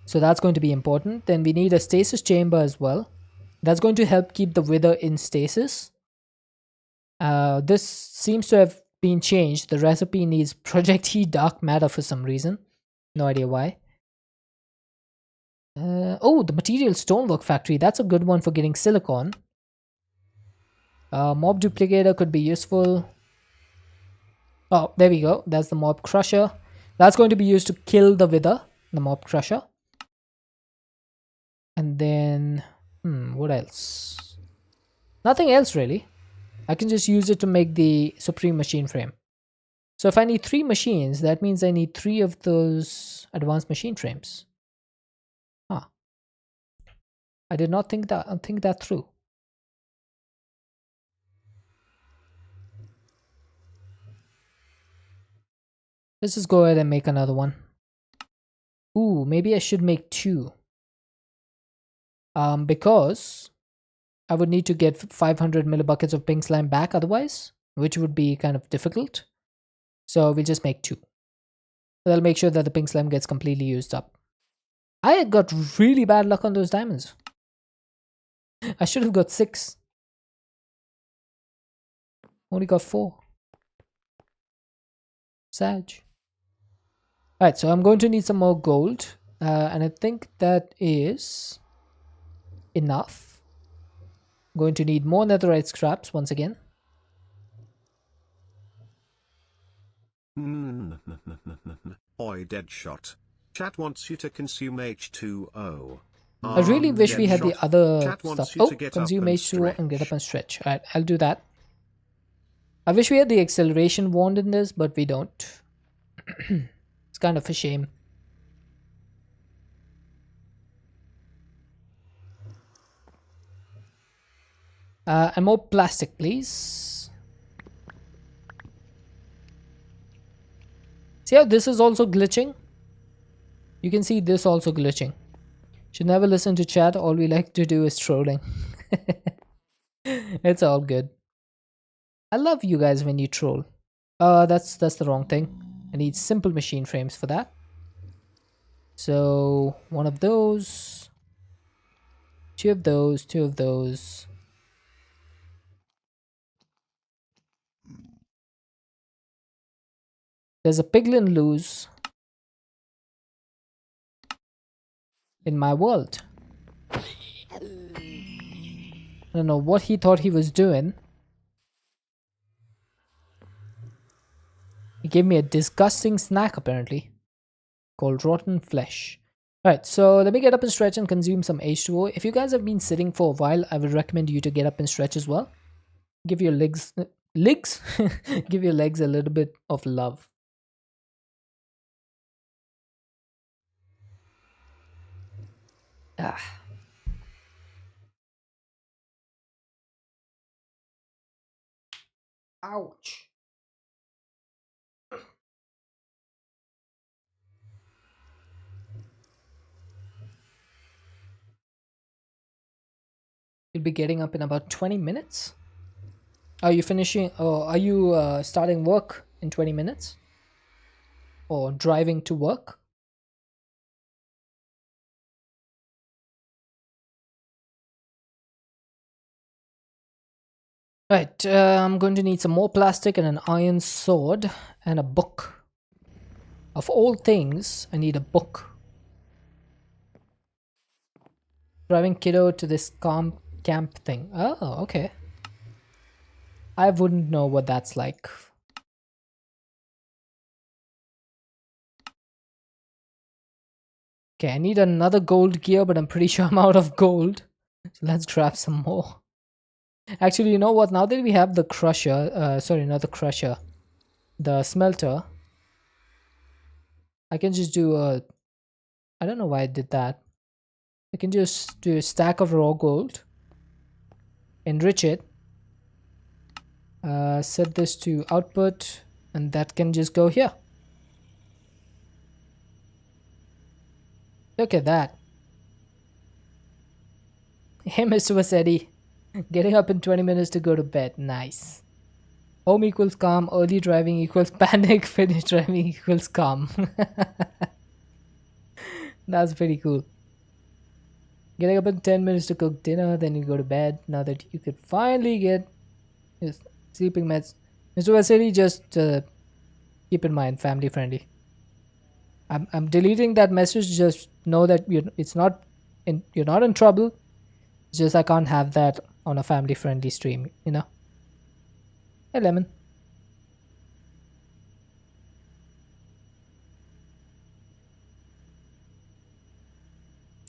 So that's going to be important. Then we need a stasis chamber as well. That's going to help keep the wither in stasis. This seems to have been changed. The recipe needs Project Heat dark matter for some reason. No idea why. Oh, the material stonework factory. That's a good one for getting silicon. Mob duplicator could be useful. Oh, there we go. That's the mob crusher. That's going to be used to kill the wither, the mob crusher. And then, what else? Nothing else really. I can just use it to make the supreme machine frame. So if I need 3 machines, that means I need 3 of those advanced machine frames. Huh. I did not think that through. Let's just go ahead and make another one. Ooh, maybe I should make 2. Because I would need to get 500 millibuckets of pink slime back otherwise, which would be kind of difficult. So we'll just make 2. That'll make sure that the pink slime gets completely used up. I got really bad luck on those diamonds. I should have got 6. Only got 4. Sag. Alright, so I'm going to need some more gold. And I think that is enough. I'm going to need more netherite scraps once again. Oi, Deadshot. Chat wants you to consume H2O. I really wish we had the other Chat wants stuff. you Oh, to get consume up and H2O and get up stretch. and stretch. Alright, I'll do that. I wish we had the acceleration wand in this, but we don't. It's kind of a shame. And more plastic, please. See how this is also glitching? You can see this also glitching. Should never listen to chat. All we like to do is trolling. It's all good. I love you guys when you troll. That's the wrong thing. I need simple machine frames for that. So 1 of those, 2 of those, 2 of those. There's a piglin loose in my world. I don't know what he thought he was doing. He gave me a disgusting snack apparently, called rotten flesh. Alright, so let me get up and stretch and consume some H2O. If you guys have been sitting for a while, I would recommend you to get up and stretch as well. Give your legs give your legs a little bit of love. Ah. Ouch. You'll be getting up in about 20 minutes. Are you finishing, or are you starting work in 20 minutes? Or driving to work? Right, I'm going to need some more plastic and an iron sword and a book. Of all things, I need a book. Driving kiddo to this camp thing. Oh, okay. I wouldn't know what that's like. Okay, I need another gold gear, but I'm pretty sure I'm out of gold. So let's grab some more. Actually, you know what? Now that we have the crusher, sorry, not the crusher, the smelter, I can just do a, I don't know why I did that. I can just do a stack of raw gold, enrich it, set this to output, and that can just go here. Look at that. Hey, Mr. Vassetti. Getting up in 20 minutes to go to bed. Nice. Home equals calm, early driving equals panic, finish driving equals calm. That's pretty cool. Getting up in 10 minutes to cook dinner, then you go to bed. Now that you could finally get... Sleeping meds. Mr. Vasily, just keep in mind, family friendly. I'm deleting that message. Just know that it's not you're not in trouble. It's just I can't have that on a family friendly stream. Hey, Lemon.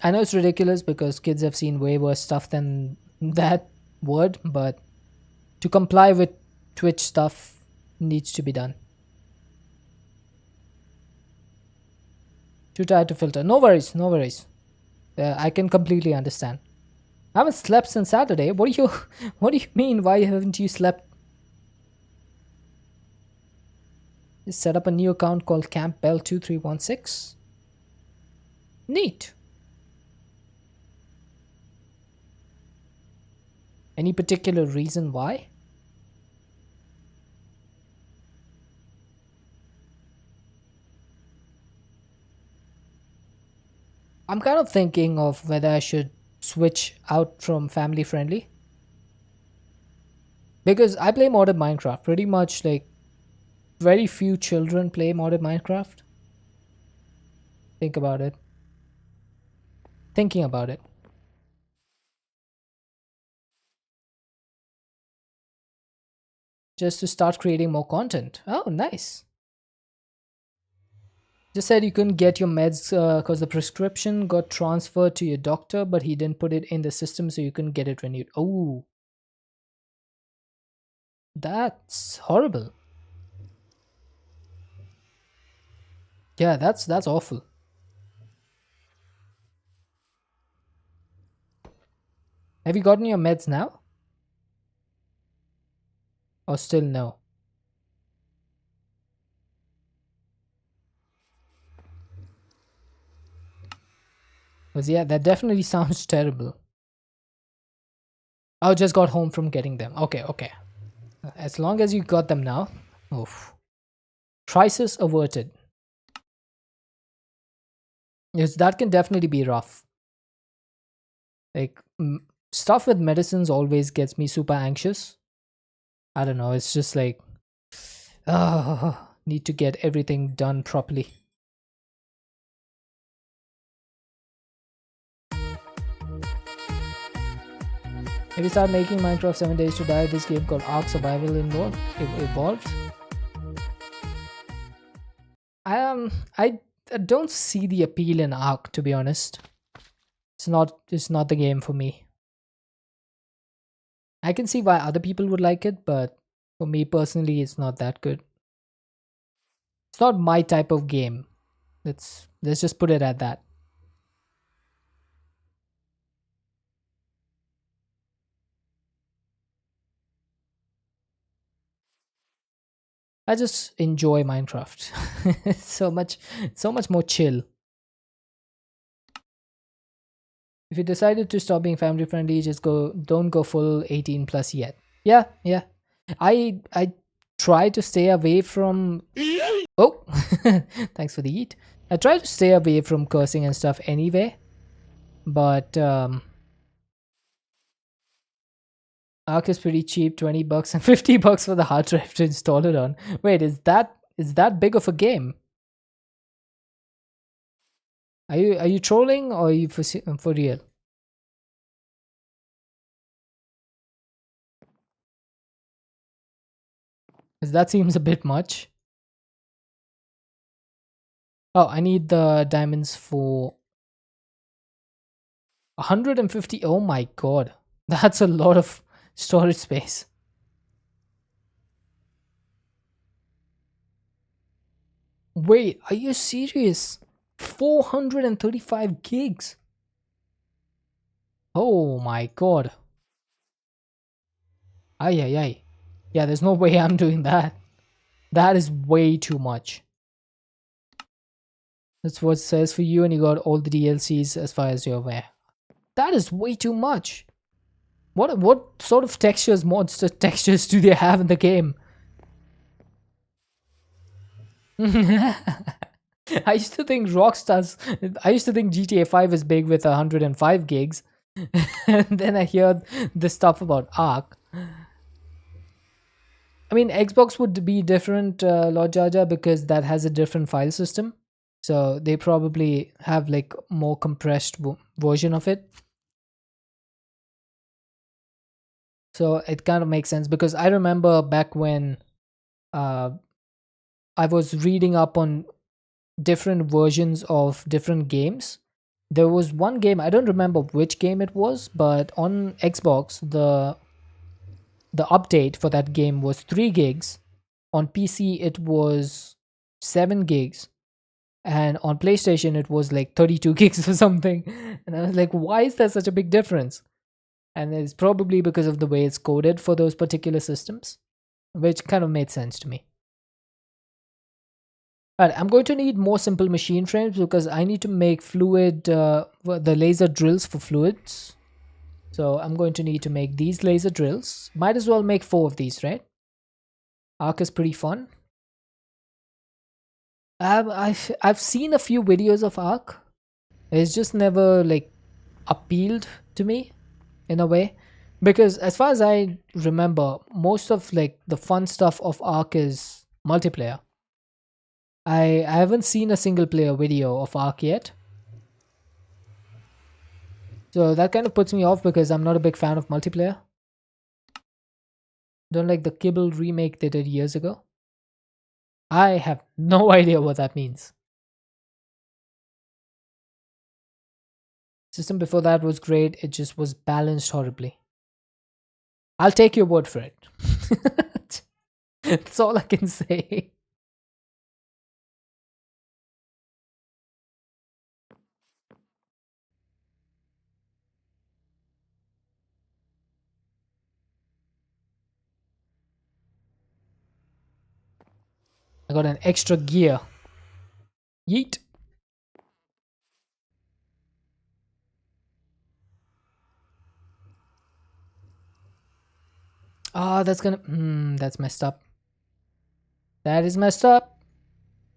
I know it's ridiculous because kids have seen way worse stuff than that word, but to comply with Twitch stuff needs to be done. Too tired to filter. No worries, no worries. I can completely understand. I haven't slept since Saturday. What do you what do you mean? Why haven't you slept? Just set up a new account called Campbell2316. Neat. Any particular reason why? I'm kind of thinking of whether I should switch out from family friendly. Because I play modded Minecraft. Pretty much like very few children play modded Minecraft. Think about it. Thinking about it. Just to start creating more content. Oh, nice. Just said you couldn't get your meds because the prescription got transferred to your doctor, but he didn't put it in the system, so you couldn't get it renewed. Oh, that's horrible. Yeah, that's awful. Have you gotten your meds now? Or still no? Because yeah, that definitely sounds terrible. I just got home from getting them. Okay, okay. As long as you got them now. Oof. Crisis averted. Yes, that can definitely be rough. Like, stuff with medicines always gets me super anxious. I don't know, it's just like, need to get everything done properly. If you start making Minecraft 7 Days to Die, this game called Ark Survival evolved. I don't see the appeal in Ark, to be honest. It's not the game for me. I can see why other people would like it, but for me personally, it's not that good. It's not my type of game. Let's just put it at that. I just enjoy Minecraft. It's so much more chill. If you decided to stop being family friendly, just don't go full 18 plus yet. Yeah, yeah. I try to stay away from Oh, thanks for the eat. I try to stay away from cursing and stuff anyway, but Arc is pretty cheap, 20 bucks and 50 bucks for the hard drive to install it on. Wait, is that big of a game? Are you trolling or are you for real? Because that seems a bit much. Oh, I need the diamonds for 150. Oh my god. That's a lot of storage space. Wait, are you serious? 435 gigs. Oh my god. Ay ay ay. Yeah, there's no way I'm doing that. That is way too much. That's what it says for you, and you got all the DLCs as far as you're aware. That is way too much. What sort of textures, monster textures do they have in the game? I used to think GTA 5 is big with 105 gigs. And then I hear this stuff about Ark. I mean, Xbox would be different, Lord Jaja, because that has a different file system. So they probably have like more compressed version of it. So it kind of makes sense because I remember back when uh, I was reading up on different versions of different games. There was one game, I don't remember which game it was, but on Xbox, the update for that game was 3 gigs. On PC, it was 7 gigs. And on PlayStation, it was like 32 gigs or something. And I was like, why is there such a big difference? And it's probably because of the way it's coded for those particular systems, which kind of made sense to me. Alright, I'm going to need more simple machine frames because I need to make the laser drills for fluids. So I'm going to need to make these laser drills. Might as well make 4 of these, right? Arc is pretty fun. I've seen a few videos of Arc. It's just never like appealed to me in a way, because as far as I remember, most of like the fun stuff of Arc is multiplayer. I haven't seen a single player video of Arc yet. So that kind of puts me off because I'm not a big fan of multiplayer. Don't like the Kibble remake they did years ago. I have no idea what that means. System before that was great, it just was balanced horribly. I'll take your word for it. That's all I can say. I got an extra gear. Yeet. Ah, that's gonna... that's messed up. That is messed up.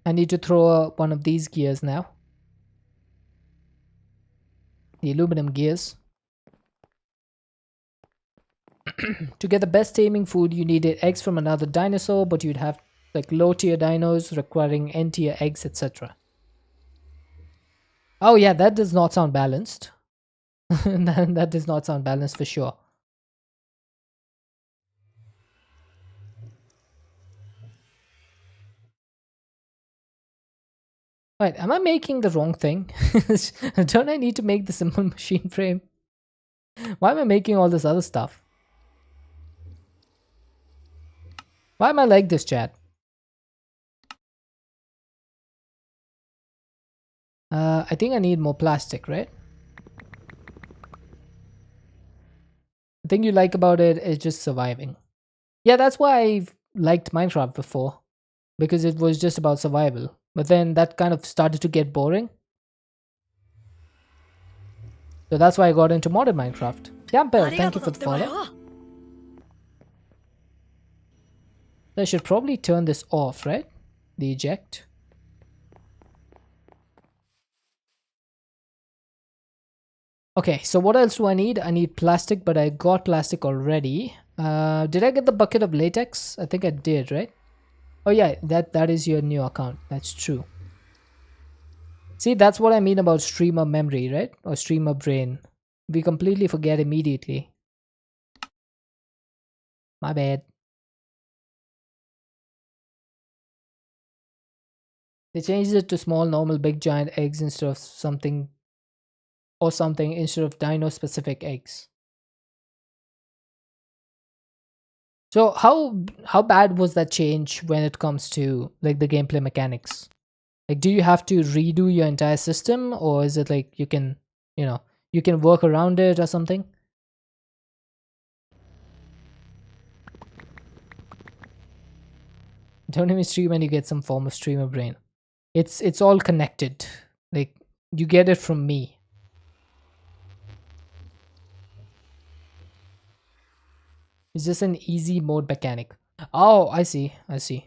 I need to throw one of these gears now. The aluminum gears. To get the best taming food, you needed eggs from another dinosaur, but you'd have like low tier dinos requiring N tier eggs, etc. Oh yeah, that does not sound balanced. That does not sound balanced for sure. Right, am I making the wrong thing? Don't I need to make the simple machine frame? Why am I making all this other stuff? Why am I like this, chat? I think I need more plastic, right? The thing you like about it is just surviving. Yeah, that's why I've liked Minecraft before, because it was just about survival. But then that kind of started to get boring. So that's why I got into modded Minecraft. Yampel, thank you for the follow. I should probably turn this off, right? The eject. Okay, so what else do I need? I need plastic, but I got plastic already. Did I get the bucket of latex? I think I did, right? Oh yeah, that is your new account. That's true. See, that's what I mean about streamer memory, right? Or streamer brain. We completely forget immediately. My bad. They changed it to small, normal, big, giant eggs instead of something instead of dino specific eggs. So how bad was that change when it comes to like the gameplay mechanics? Like, do you have to redo your entire system, or is it like you can, you can work around it or something? Don't even stream and you get some form of streamer brain. It's all connected. Like, you get it from me. It's just an easy mode mechanic. Oh, I see. I see.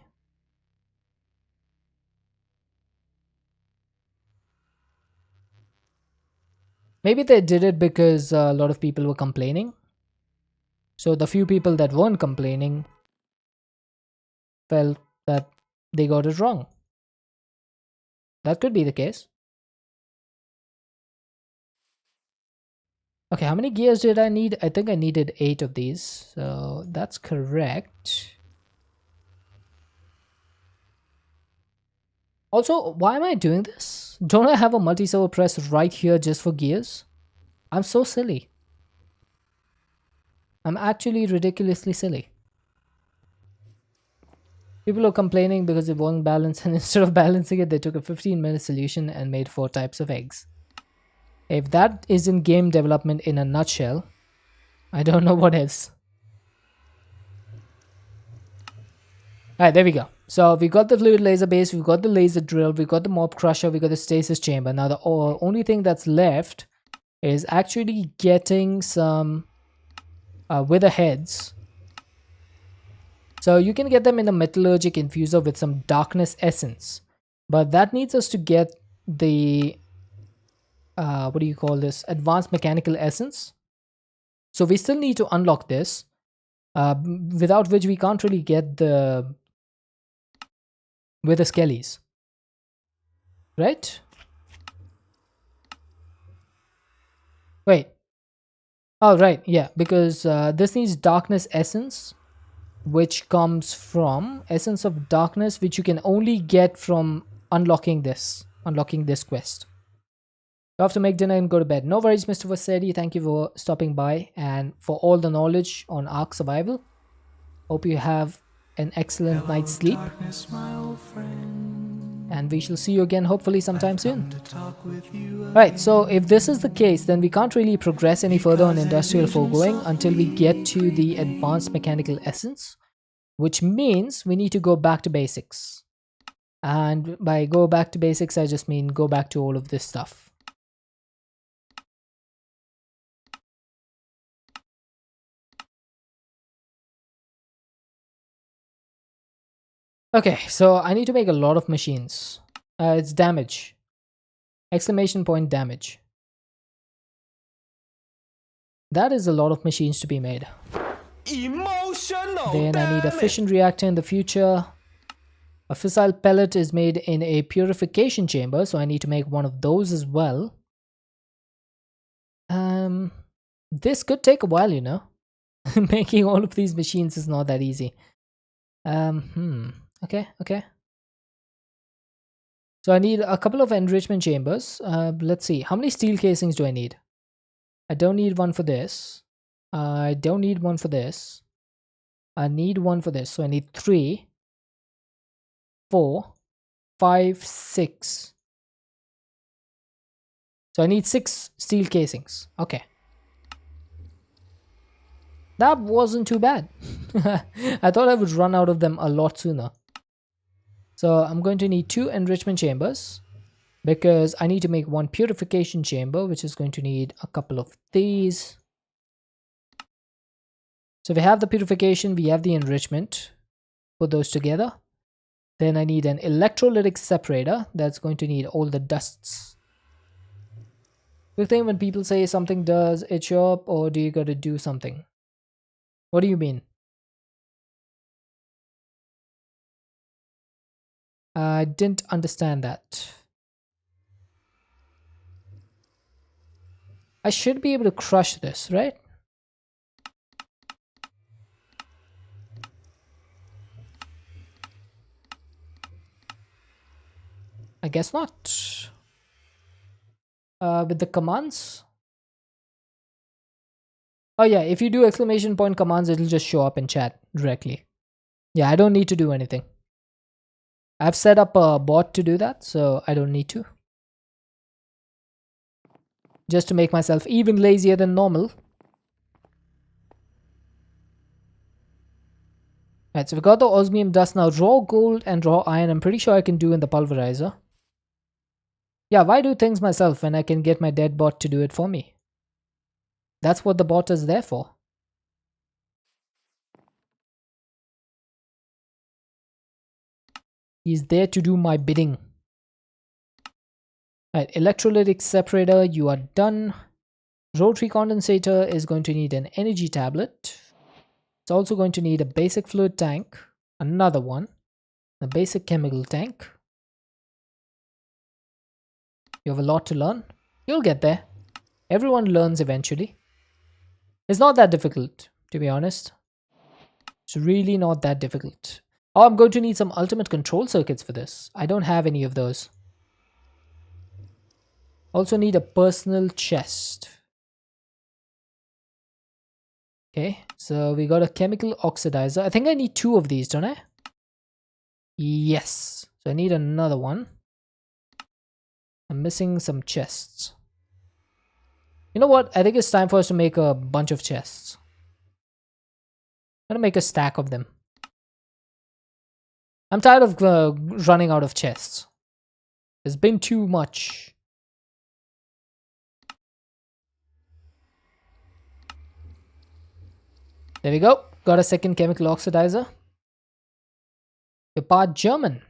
Maybe they did it because a lot of people were complaining. So the few people that weren't complaining felt that they got it wrong. That could be the case. Okay, how many gears did I need? I think I needed 8 of these, so that's correct. Also, why am I doing this? Don't I have a multi-servo press right here just for gears? I'm so silly. I'm actually ridiculously silly. People are complaining because it wasn't balanced, and instead of balancing it, they took a 15-minute solution and made 4 types of eggs. If that isn't game development in a nutshell, I don't know what is. Alright, there we go. So we got the fluid laser base, we've got the laser drill, we've got the mob crusher, we got the stasis chamber. Now the only thing that's left is actually getting some wither heads. So you can get them in the metallurgic infuser with some darkness essence. But that needs us to get the what do you call this? Advanced mechanical essence. So we still need to unlock this. Without which we can't really get the wither skellies. Right? Wait. Oh, right. Yeah, because this needs darkness essence, which comes from essence of darkness, which you can only get from unlocking this quest. You have to make dinner and go to bed. No worries, Mr. Vassetti. Thank you for stopping by and for all the knowledge on Ark Survival. Hope you have an excellent night's sleep. Darkness, my old friend. And we shall see you again hopefully sometime soon. Right, so if this is the case, then we can't really progress any further on industrial foregoing until we get to the advanced mechanical essence, which means we need to go back to basics. And by go back to basics, I just mean go back to all of this stuff. Okay, so I need to make a lot of machines. It's damage. Exclamation point damage. That is a lot of machines to be made. Emotional. Then I need a fission reactor in the future. A fissile pellet is made in a purification chamber, so I need to make one of those as well. This could take a while, you know. Making all of these machines is not that easy. Okay. So I need a couple of enrichment chambers. Let's see. How many steel casings do I need? I don't need one for this. I don't need one for this. I need one for this. So I need 3, 4, 5, 6. So I need 6 steel casings. Okay. That wasn't too bad. I thought I would run out of them a lot sooner. So I'm going to need 2 enrichment chambers because I need to make 1 purification chamber, which is going to need a couple of these. So we have the purification, we have the enrichment. Put those together. Then I need an electrolytic separator that's going to need all the dusts. You think when people say something does it show up, or do you got to do something? What do you mean? I didn't understand that. I should be able to crush this, right? I guess not. With the commands? Oh yeah, if you do exclamation point commands, it'll just show up in chat directly. Yeah, I don't need to do anything. I've set up a bot to do that, so I don't need to. Just to make myself even lazier than normal. Right, so we got the osmium dust now. Raw gold and raw iron, I'm pretty sure I can do in the pulverizer. Yeah, why do things myself when I can get my dead bot to do it for me? That's what the bot is there for. He's there to do my bidding. Right, electrolytic separator, you are done. Rotary condensator is going to need an energy tablet. It's also going to need a basic fluid tank, another one. A basic chemical tank. You have a lot to learn. You'll get there. Everyone learns eventually. It's not that difficult, to be honest. It's really not that difficult. Oh, I'm going to need some ultimate control circuits for this. I don't have any of those. Also need a personal chest. Okay, so we got a chemical oxidizer. I think I need 2 of these, don't I? Yes. So I need another one. I'm missing some chests. You know what? I think it's time for us to make a bunch of chests. I'm gonna make a stack of them. I'm tired of running out of chests. There's been too much. There we go. Got a second chemical oxidizer. You're part German.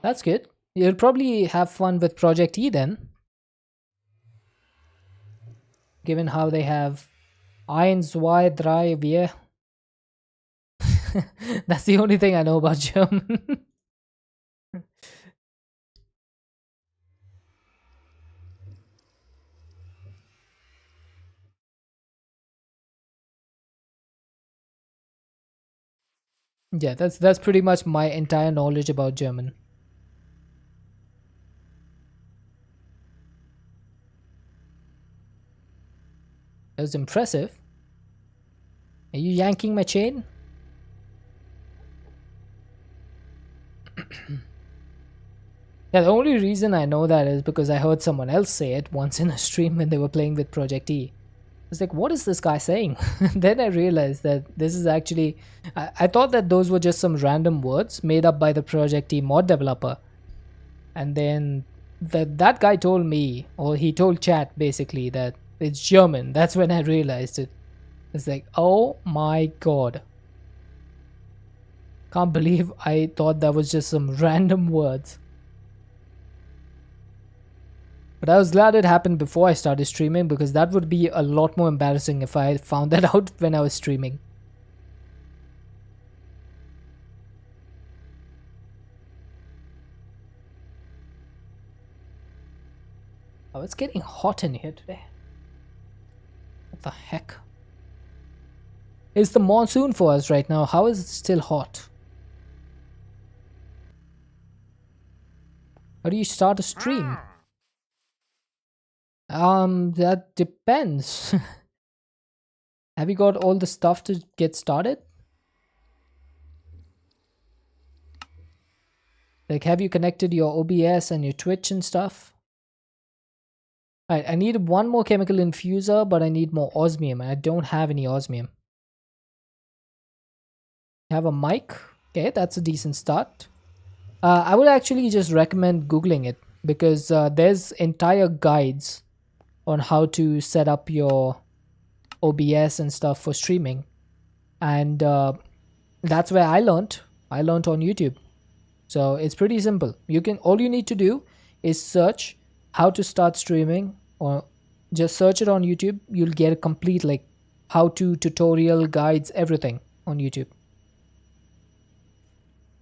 That's good. You'll probably have fun with Project E then. Given how they have 1, 2, 3, 4. That's the only thing I know about German. Yeah, that's pretty much my entire knowledge about German. That was impressive. Are you yanking my chain? Yeah, the only reason I know that is because I heard someone else say it once in a stream when they were playing with Project E. I was like, what is this guy saying? Then I realized that this is actually... I thought that those were just some random words made up by the Project E mod developer. And then that guy told me, or he told chat basically, that it's German. That's when I realized it. It's like, oh my god. Can't believe I thought that was just some random words. But I was glad it happened before I started streaming, because that would be a lot more embarrassing if I found that out when I was streaming. Oh, it's getting hot in here today. What the heck? It's the monsoon for us right now. How is it still hot? How do you start a stream? That depends. Have you got all the stuff to get started? Like, have you connected your OBS and your Twitch and stuff? Alright, I need one more chemical infuser, but I need more osmium. I don't have any osmium. Have a mic. Okay, that's a decent start. I would actually just recommend Googling it, because there's entire guides on how to set up your OBS and stuff for streaming. And that's where I learned. I learned on YouTube. So it's pretty simple. All you need to do is search how to start streaming, or just search it on YouTube. You'll get a complete like how-to tutorial guides, everything on YouTube.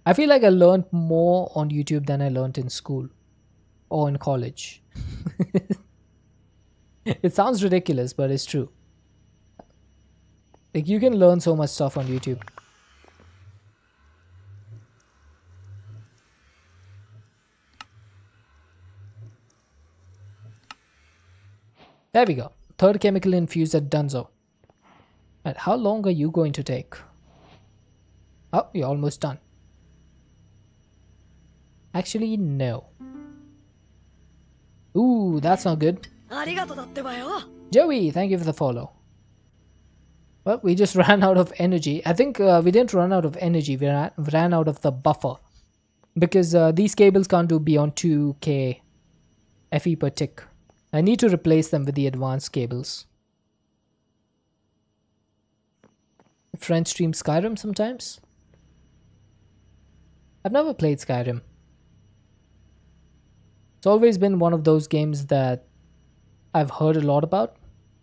I feel like I learned more on YouTube than I learned in school or in college. It sounds ridiculous, but it's true. Like, you can learn so much stuff on YouTube. There we go. Third chemical infuser donezo. And how long are you going to take? Oh, you're almost done. Actually, no. Ooh, that's not good. Joey, thank you for the follow. Well, we just ran out of energy. I think we didn't run out of energy. We ran out of the buffer. Because these cables can't do beyond 2k FE per tick. I need to replace them with the advanced cables. Friends stream Skyrim sometimes. I've never played Skyrim. It's always been one of those games that I've heard a lot about.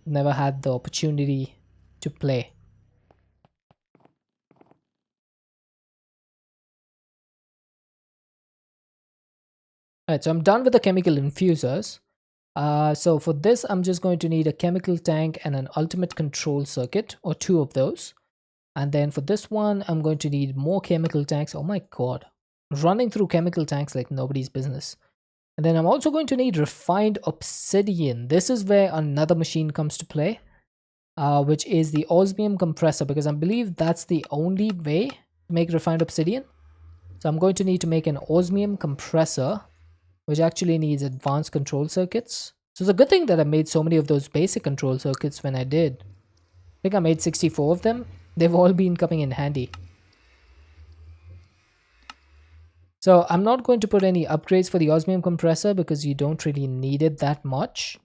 Never had the opportunity to play. Alright, so I'm done with the chemical infusers. So for this, I'm just going to need a chemical tank and an ultimate control circuit, or two of those. And then for this one, I'm going to need more chemical tanks. Oh my god. Running through chemical tanks like nobody's business. And then I'm also going to need refined obsidian. This is where another machine comes to play, which is the osmium compressor, because I believe that's the only way to make refined obsidian. So I'm going to need to make an osmium compressor, which actually needs advanced control circuits. So it's a good thing that I made so many of those basic control circuits when I did. I think I made 64 of them. They've all been coming in handy. So I'm not going to put any upgrades for the osmium compressor because you don't really need it that much.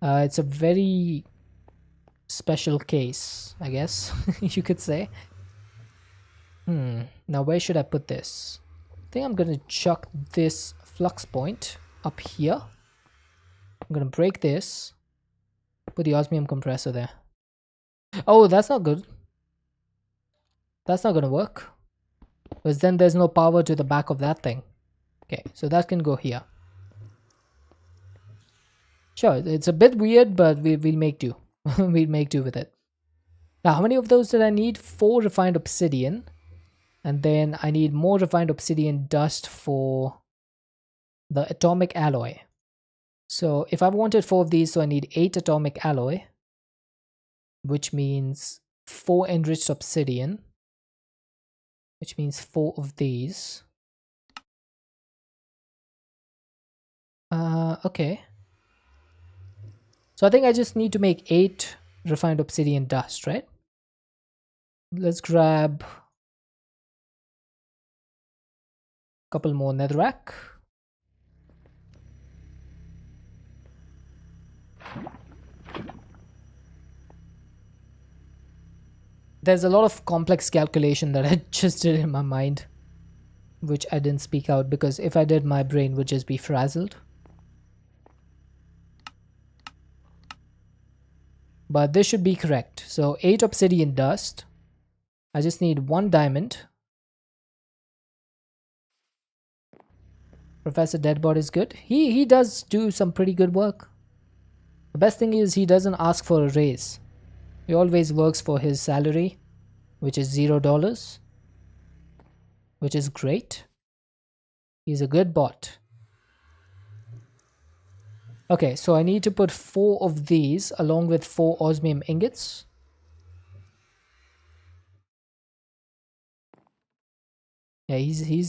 It's a very special case, I guess you could say. Now where should I put this? I think I'm going to chuck this flux point up here. I'm going to break this. Put the osmium compressor there. Oh, that's not good. That's not going to work. Because then there's no power to the back of that thing. Okay, so that can go here. Sure, it's a bit weird, but we'll make do. We'll make do with it. Now, how many of those did I need? 4 refined obsidian. And then I need more refined obsidian dust for the atomic alloy. So if I wanted 4 of these, so I need 8 atomic alloy, which means 4 enriched obsidian, which means 4 of these. Okay. So I think I just need to make 8 refined obsidian dust, right? Let's grab a couple more netherrack. There's a lot of complex calculation that I just did in my mind, which I didn't speak out because if I did, my brain would just be frazzled. But this should be correct. So 8 obsidian dust. I just need 1 diamond. Professor Deadbot is good. He does do some pretty good work. The best thing is he doesn't ask for a raise. He always works for his salary, which is $0, which is great. He's a good bot. Okay, so I need to put 4 of these along with 4 osmium ingots. Yeah, he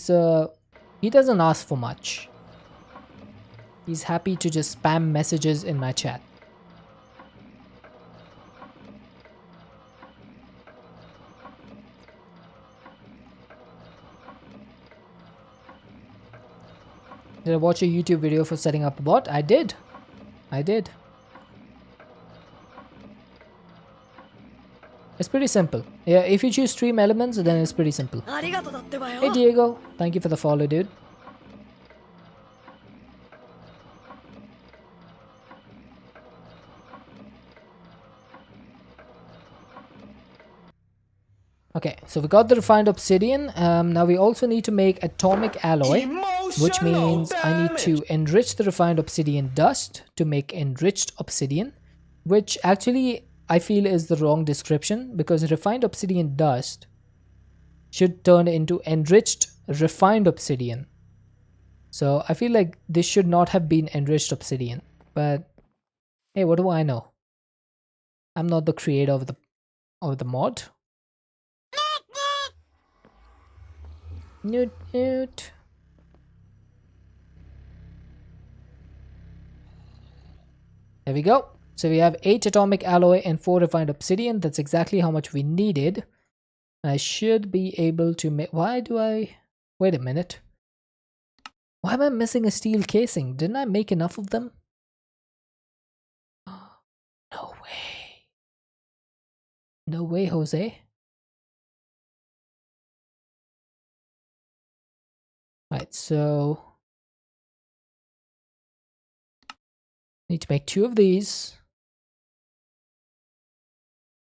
doesn't ask for much. He's happy to just spam messages in my chat. Did I watch a YouTube video for setting up a bot? I did. It's pretty simple. Yeah, if you choose stream elements, then it's pretty simple. Hey Diego, thank you for the follow, dude. Okay, so we got the refined obsidian. Now we also need to make atomic alloy, which means I need to enrich the refined obsidian dust to make enriched obsidian, which actually I feel is the wrong description because refined obsidian dust should turn into enriched refined obsidian. So I feel like this should not have been enriched obsidian, but hey, what do I know? I'm not the creator of the mod. Newt. There we go. So we have 8 atomic alloy and 4 refined obsidian. That's exactly how much we needed. I should be able to make... Why do I... Wait a minute. Why am I missing a steel casing? Didn't I make enough of them? No way. No way, Jose. Right, so... Need to make 2 of these.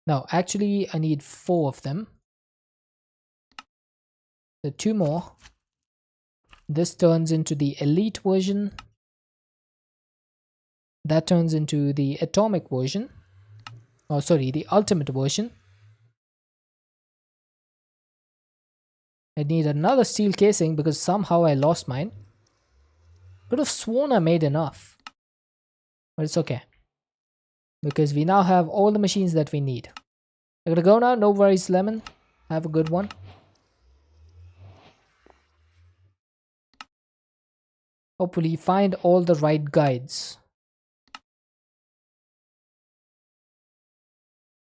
No, actually, I need 4 of them. So 2 more. This turns into the elite version. That turns into the atomic version. Oh, sorry, the ultimate version. I need another steel casing because somehow I lost mine. Could have sworn I made enough. But it's okay. Because we now have all the machines that we need. I gotta go now. No worries, Lemon. Have a good one. Hopefully find all the right guides.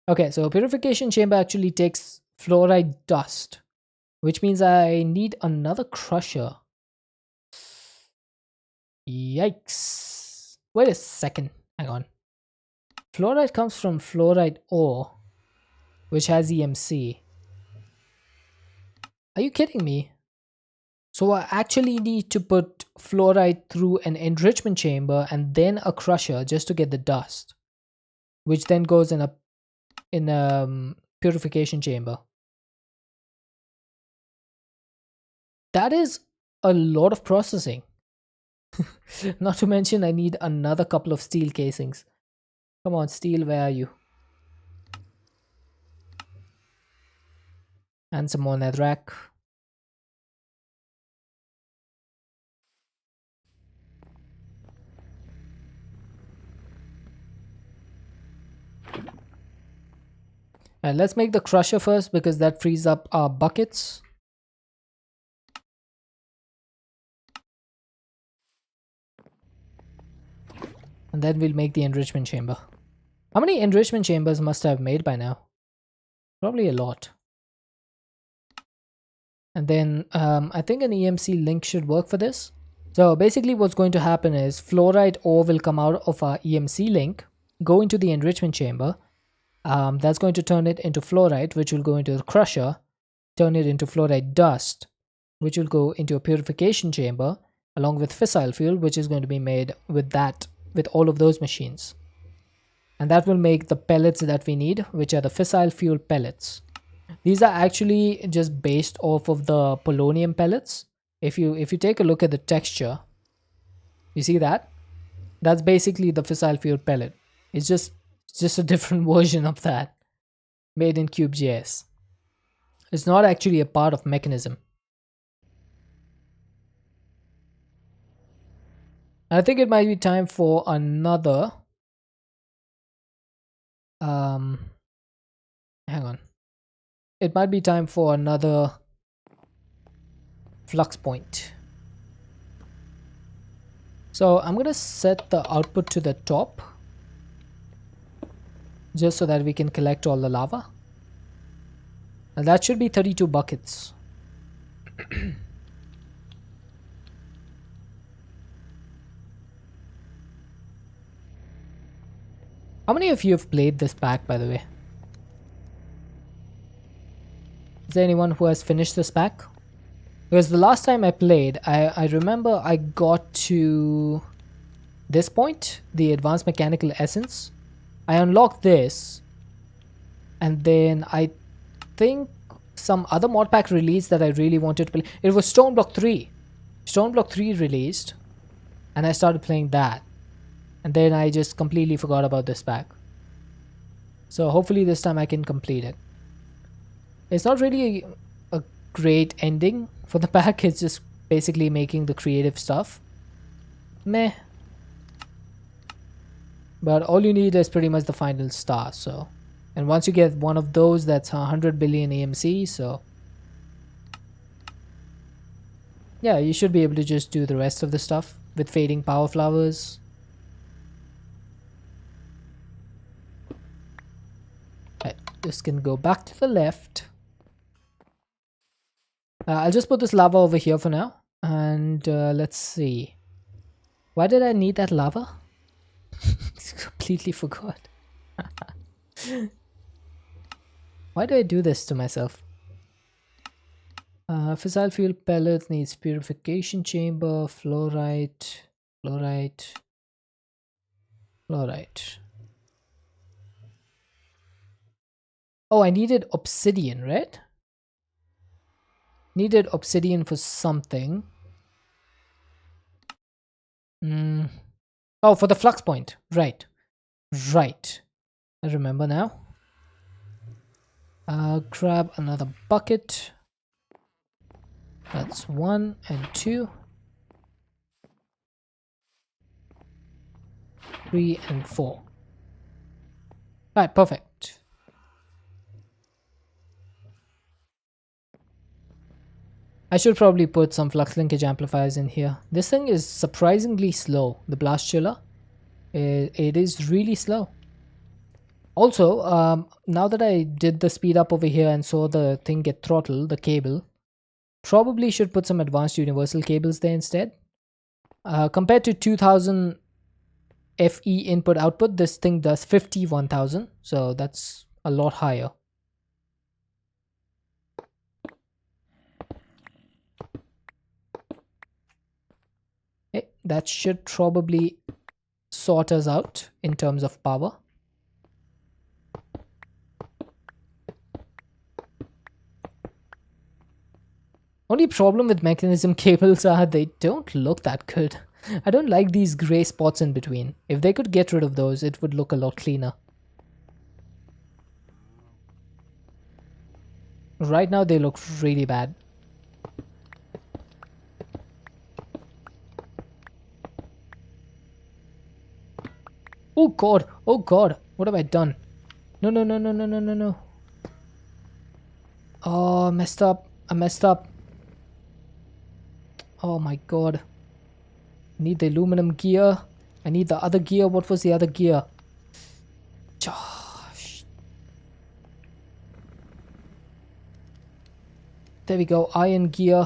Okay, so purification chamber actually takes fluoride dust, which means I need another crusher. Yikes. Wait a second. Hang on. Fluoride comes from fluoride ore, which has EMC. Are you kidding me? So I actually need to put fluoride through an enrichment chamber and then a crusher just to get the dust, which then goes in a purification chamber. That is a lot of processing. Not to mention I need another couple of steel casings. Come on, steel, where are you? And some more netherrack. And let's make the crusher first because that frees up our buckets. And then we'll make the enrichment chamber. How many enrichment chambers must I have made by now? Probably a lot. And then I think an EMC link should work for this. So basically what's going to happen is fluoride ore will come out of our EMC link, go into the enrichment chamber. That's going to turn it into fluoride, which will go into the crusher, turn it into fluoride dust, which will go into a purification chamber along with fissile fuel, which is going to be made with all of those machines. And that will make the pellets that we need, which are the fissile fuel pellets. These are actually just based off of the polonium pellets. If you take a look at the texture, you see that? That's basically the fissile fuel pellet. It's just a different version of that made in Cube.js. It's not actually a part of mechanism. I think it might be time for another hang on. It might be time for another flux point. So I'm gonna set the output to the top just so that we can collect all the lava. And that should be 32 buckets. How many of you have played this pack, by the way? Is there anyone who has finished this pack? Because the last time I played, I remember I got to this point, the advanced mechanical essence. I unlocked this, and then I think some other mod pack released that I really wanted to play. It was Stone Block 3. Stone Block 3 released, and I started playing that. And then I just completely forgot about this pack. So hopefully this time I can complete it. It's not really a great ending for the pack. It's just basically making the creative stuff. Meh. But all you need is pretty much the final star. So, and once you get one of those, that's 100 billion AMC. So yeah, you should be able to just do the rest of the stuff with fading power flowers. Right, this can go back to the left. I'll just put this lava over here for now. And let's see. Why did I need that lava? Completely forgot. Why do I do this to myself? Fissile fuel pellet needs purification chamber, fluorite. Oh, I needed obsidian, right? Needed obsidian for something. Mm. Oh, for the flux point. Right. Right. I remember now. Grab another bucket. That's 1 and 2. 3 and 4. Alright, perfect. I should probably put some flux linkage amplifiers in here. This thing is surprisingly slow. The blast chiller. It is really slow. Also, now that I did the speed up over here and saw the thing get throttled, the cable, probably should put some advanced universal cables there instead. Compared to 2000 FE input output, this thing does 51,000, so that's a lot higher. Okay, that should probably sort us out in terms of power. Only problem with mechanism cables are they don't look that good. I don't like these gray spots in between. If they could get rid of those, it would look a lot cleaner. Right now they look really bad. Oh god, oh god, what have I done? No, no, no, no, no, no, no, no. Oh, I messed up. I messed up. Oh my god. I need the aluminum gear. I need the other gear. What was the other gear? Gosh. There we go. Iron gear.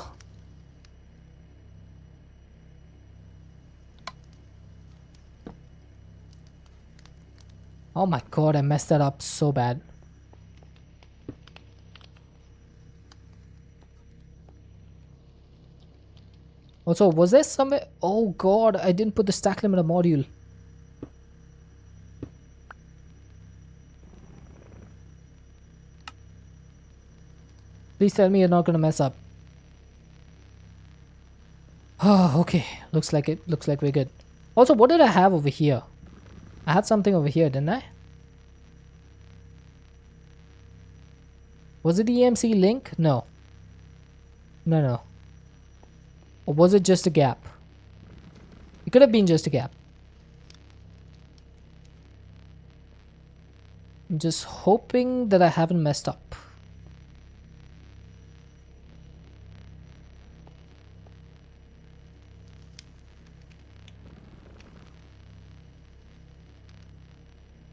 Oh my god, I messed that up so bad. Also, was there somewhere? Oh god, I didn't put the stack limiter module. Please tell me you're not gonna mess up. Oh, okay. Looks like it. Looks like we're good. Also, what did I have over here? I had something over here, didn't I? Was it the EMC link? No. No, no. Or was it just a gap? It could have been just a gap. I'm just hoping that I haven't messed up.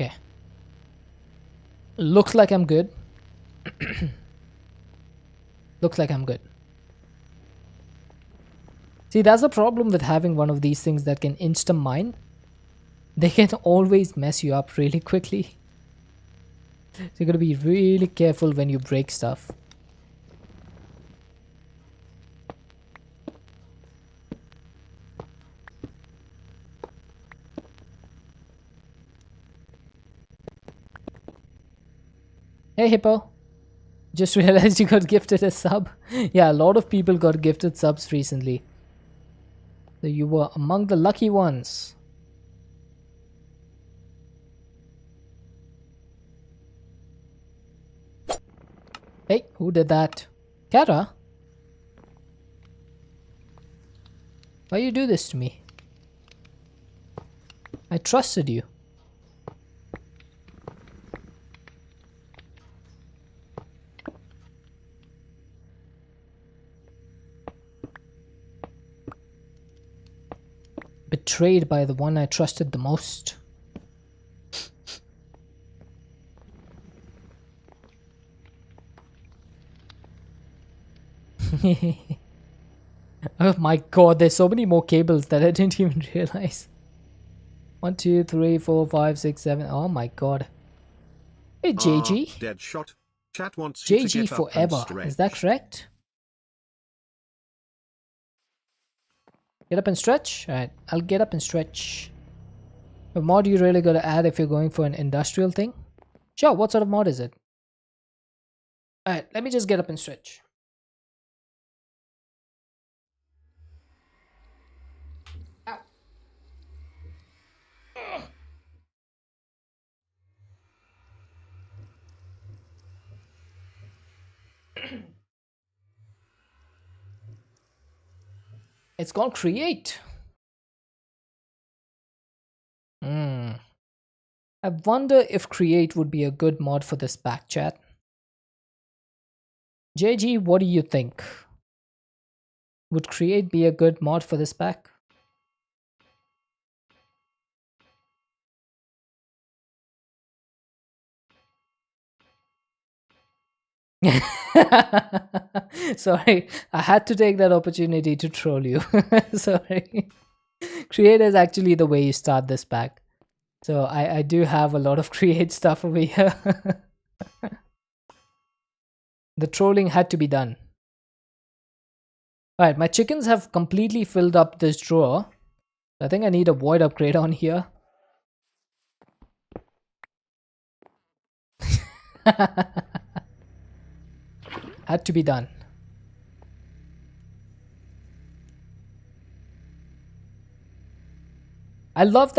Okay. Looks like I'm good. Looks like I'm good. See, that's the problem with having one of these things that can insta-mine. They can always mess you up really quickly. So you gotta be really careful when you break stuff. Hey Hippo. Just realized you got gifted a sub. Yeah, a lot of people got gifted subs recently. So you were among the lucky ones. Hey, who did that? Kara? Why you do this to me? I trusted you. Betrayed by the one I trusted the most. Oh my god, there's so many more cables that I didn't even realize. 1, 2, 3, 4, 5, 6, 7. Oh my god. Hey JG. Dead shot. Chat wants you to JG get up and forever. Is that stretch. correct? Get up and stretch? Alright, I'll get up and stretch. A mod you really gotta add if you're going for an industrial thing? Sure, what sort of mod is it? Alright, let me just get up and stretch. Ow. It's called Create. I wonder if Create would be a good mod for this pack, chat. JG, what do you think? Would Create be a good mod for this pack? Sorry, I had to take that opportunity to troll you. Sorry. Create is actually the way you start this pack. So I do have a lot of Create stuff over here. The trolling had to be done. Alright, my chickens have completely filled up this drawer. I think I need a void upgrade on here. Had to be done. I love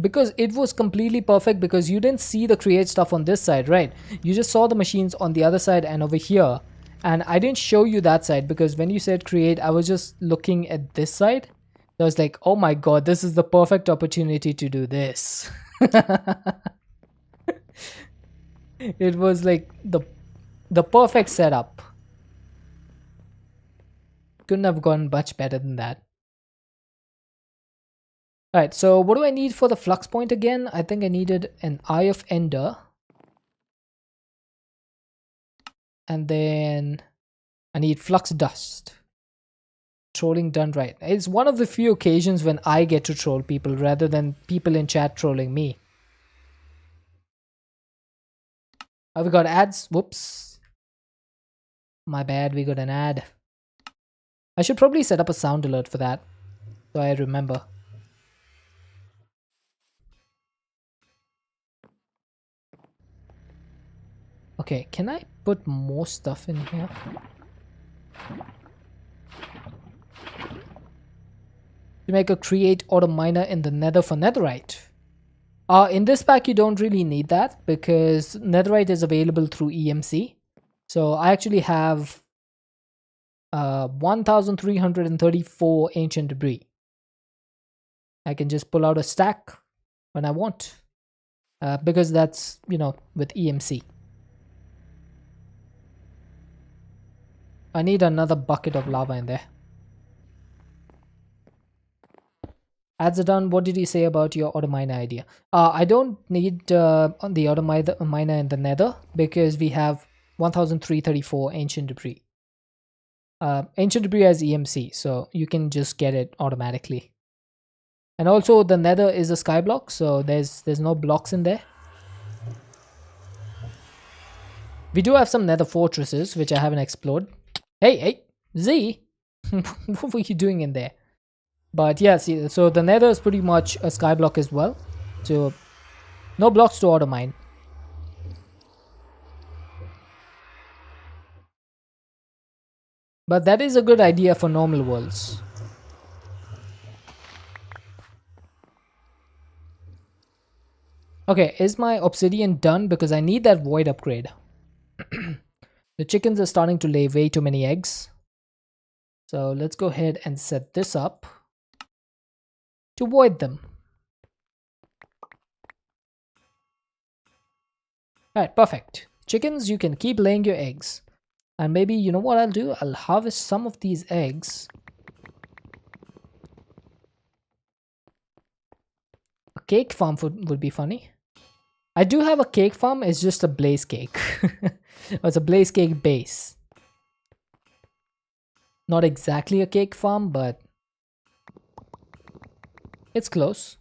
because it was completely perfect because you didn't see the create stuff on this side, right? You just saw the machines on the other side and over here. And I didn't show you that side because when you said create, I was just looking at this side. So I was like, oh my god, this is the perfect opportunity to do this. It was like the perfect setup. Couldn't have gone much better than that. Alright, so what do I need for the flux point again? I think I needed an Eye of Ender. And then I need flux dust. Trolling done right. It's one of the few occasions when I get to troll people rather than people in chat trolling me. Oh, we got ads. Whoops. My bad, we got an ad. I should probably set up a sound alert for that, so I remember. Okay, can I put more stuff in here? To make a create auto miner in the nether for netherite. In this pack you don't really need that because netherite is available through EMC. So I actually have 1334 ancient debris. I can just pull out a stack when I want because that's, you know, with EMC. I need another bucket of lava in there. Ads are done. What did you say about your auto miner idea? I don't need the auto miner in the nether because we have 1334 ancient debris. Ancient debris has EMC, so you can just get it automatically. And also the nether is a sky block, so there's no blocks in there. We do have some nether fortresses which I haven't explored. Hey, Z, what were you doing in there? But yeah, see, so the nether is pretty much a sky block as well. So no blocks to auto mine. But that is a good idea for normal worlds. Okay, is my obsidian done? Because I need that void upgrade. The chickens are starting to lay way too many eggs. So let's go ahead and set this up to void them. Alright, perfect. Chickens, you can keep laying your eggs. And maybe, you know what I'll do? I'll harvest some of these eggs. A cake farm would be funny. I do have a cake farm, it's just a blaze cake. It's a blaze cake base. Not exactly a cake farm, but it's close.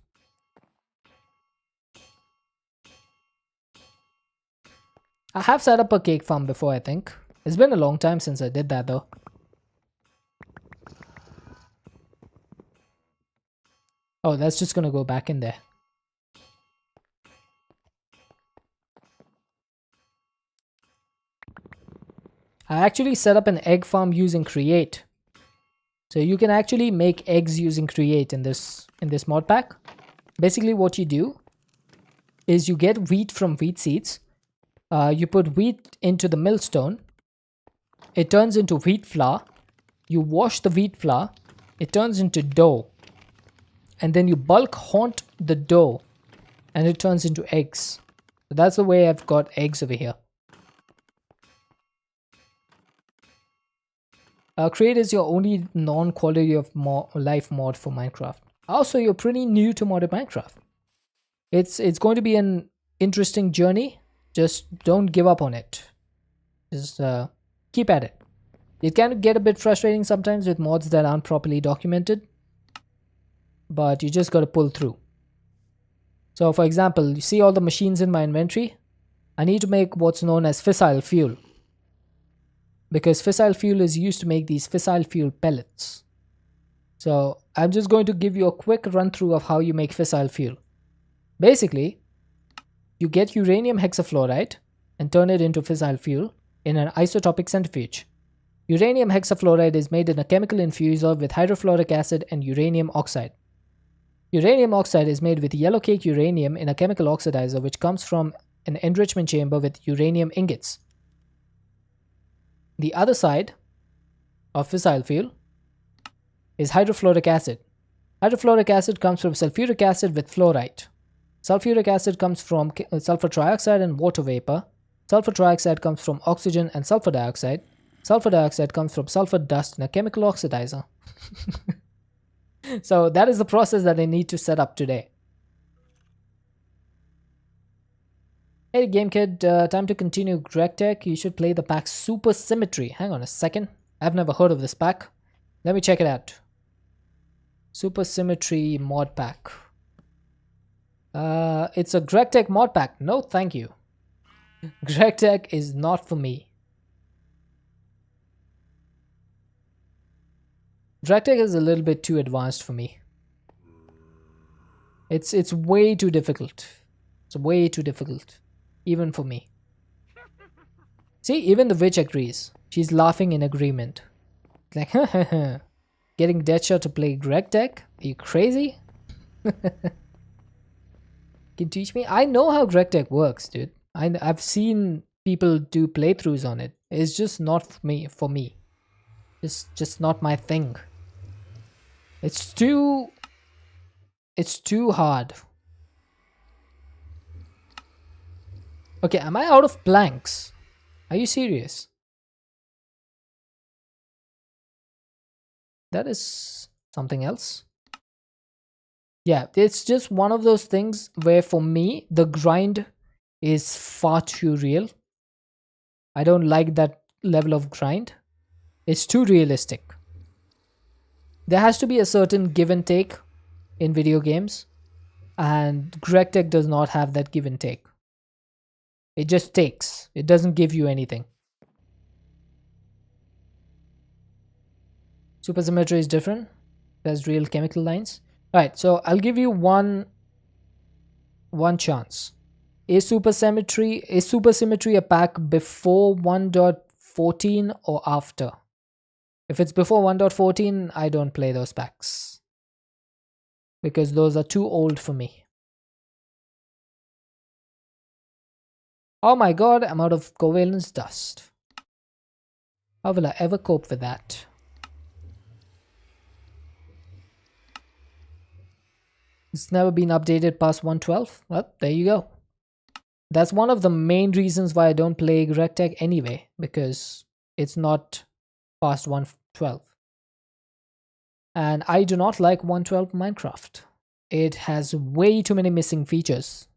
I have set up a cake farm before, I think. It's been a long time since I did that though. Oh, that's just gonna go back in there. I actually set up an egg farm using create. So you can actually make eggs using create in this mod pack. Basically what you do is you get wheat from wheat seeds. You put wheat into the millstone. It turns into wheat flour. You wash the wheat flour. it turns into dough. And then you bulk haunt the dough and it turns into eggs. So that's the way I've got eggs over here. Create is your only non-quality of life mod for Minecraft. Also, you're pretty new to modded Minecraft. It's going to be an interesting journey. Just don't give up on it. Just keep at it. It can get a bit frustrating sometimes with mods that aren't properly documented, but you just got to pull through. So for example, you see all the machines in my inventory? I need to make what's known as fissile fuel, because fissile fuel is used to make these fissile fuel pellets. So I'm just going to give you a quick run through of how you make fissile fuel. Basically, you get uranium hexafluoride and turn it into fissile fuel in an isotopic centrifuge. Uranium hexafluoride is made in a chemical infuser with hydrofluoric acid and uranium oxide. Uranium oxide is made with yellow cake uranium in a chemical oxidizer, which comes from an enrichment chamber with uranium ingots. The other side of fissile fuel is hydrofluoric acid. Hydrofluoric acid comes from sulfuric acid with fluorite. Sulfuric acid comes from sulfur trioxide and water vapor. Sulfur trioxide comes from oxygen and sulfur dioxide. Sulfur dioxide comes from sulfur dust in a chemical oxidizer. So that is the process that I need to set up today. Hey Game Kid, time to continue Greg Tech. You should play the pack Super Symmetry. Hang on a second. I've never heard of this pack. Let me check it out. Super Symmetry mod pack. It's a Greg Tech mod pack. No, thank you. Greg Tech is not for me. Greg Tech is a little bit too advanced for me. It's way too difficult. It's way too difficult. Even for me. See, even the witch agrees. She's laughing in agreement. Like, getting Deadshot to play Greg Tech? Are you crazy? Can you teach me? I know how Greg Tech works, dude. I've seen people do playthroughs on it. It's just not for me. It's just not my thing. It's too hard. Okay, am I out of planks? Are you serious? That is something else. Yeah, it's just one of those things where for me, the grind is far too real. I don't like that level of grind. It's too realistic. There has to be a certain give and take in video games, and Greg Tech does not have that give and take. It just takes. It doesn't give you anything. Super Symmetry is different. There's real chemical lines. Alright, so I'll give you one chance. Is Super Symmetry a pack before 1.14 or after? If it's before 1.14, I don't play those packs, because those are too old for me. Oh my god, I'm out of covalence dust. How will I ever cope with that? It's never been updated past 112. Well, there you go. That's one of the main reasons why I don't play Greg Tech anyway, because it's not past 112. And I do not like 112 Minecraft. It has way too many missing features.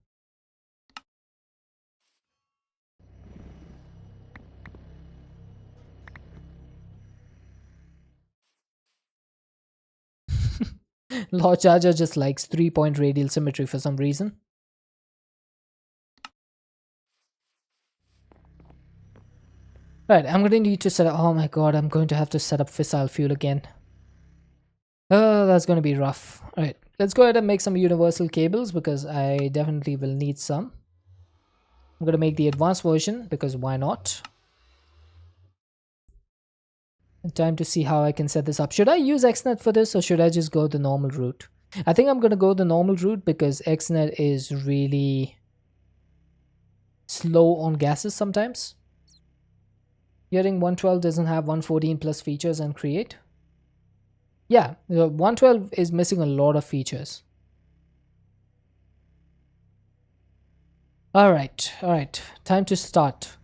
Lord Charger just likes 3-point radial symmetry for some reason. Right, I'm going to need to set up... Oh my god, I'm going to have to set up fissile fuel again. Oh, that's going to be rough. Alright, let's go ahead and make some universal cables, because I definitely will need some. I'm going to make the advanced version, because why not? And time to see how I can set this up. Should I use XNet for this, or should I just go the normal route? I think I'm going to go the normal route, because XNet is really slow on gases sometimes. Hearing 112 doesn't have 114 plus features and create. Yeah, the 112 is missing a lot of features. All right, time to start.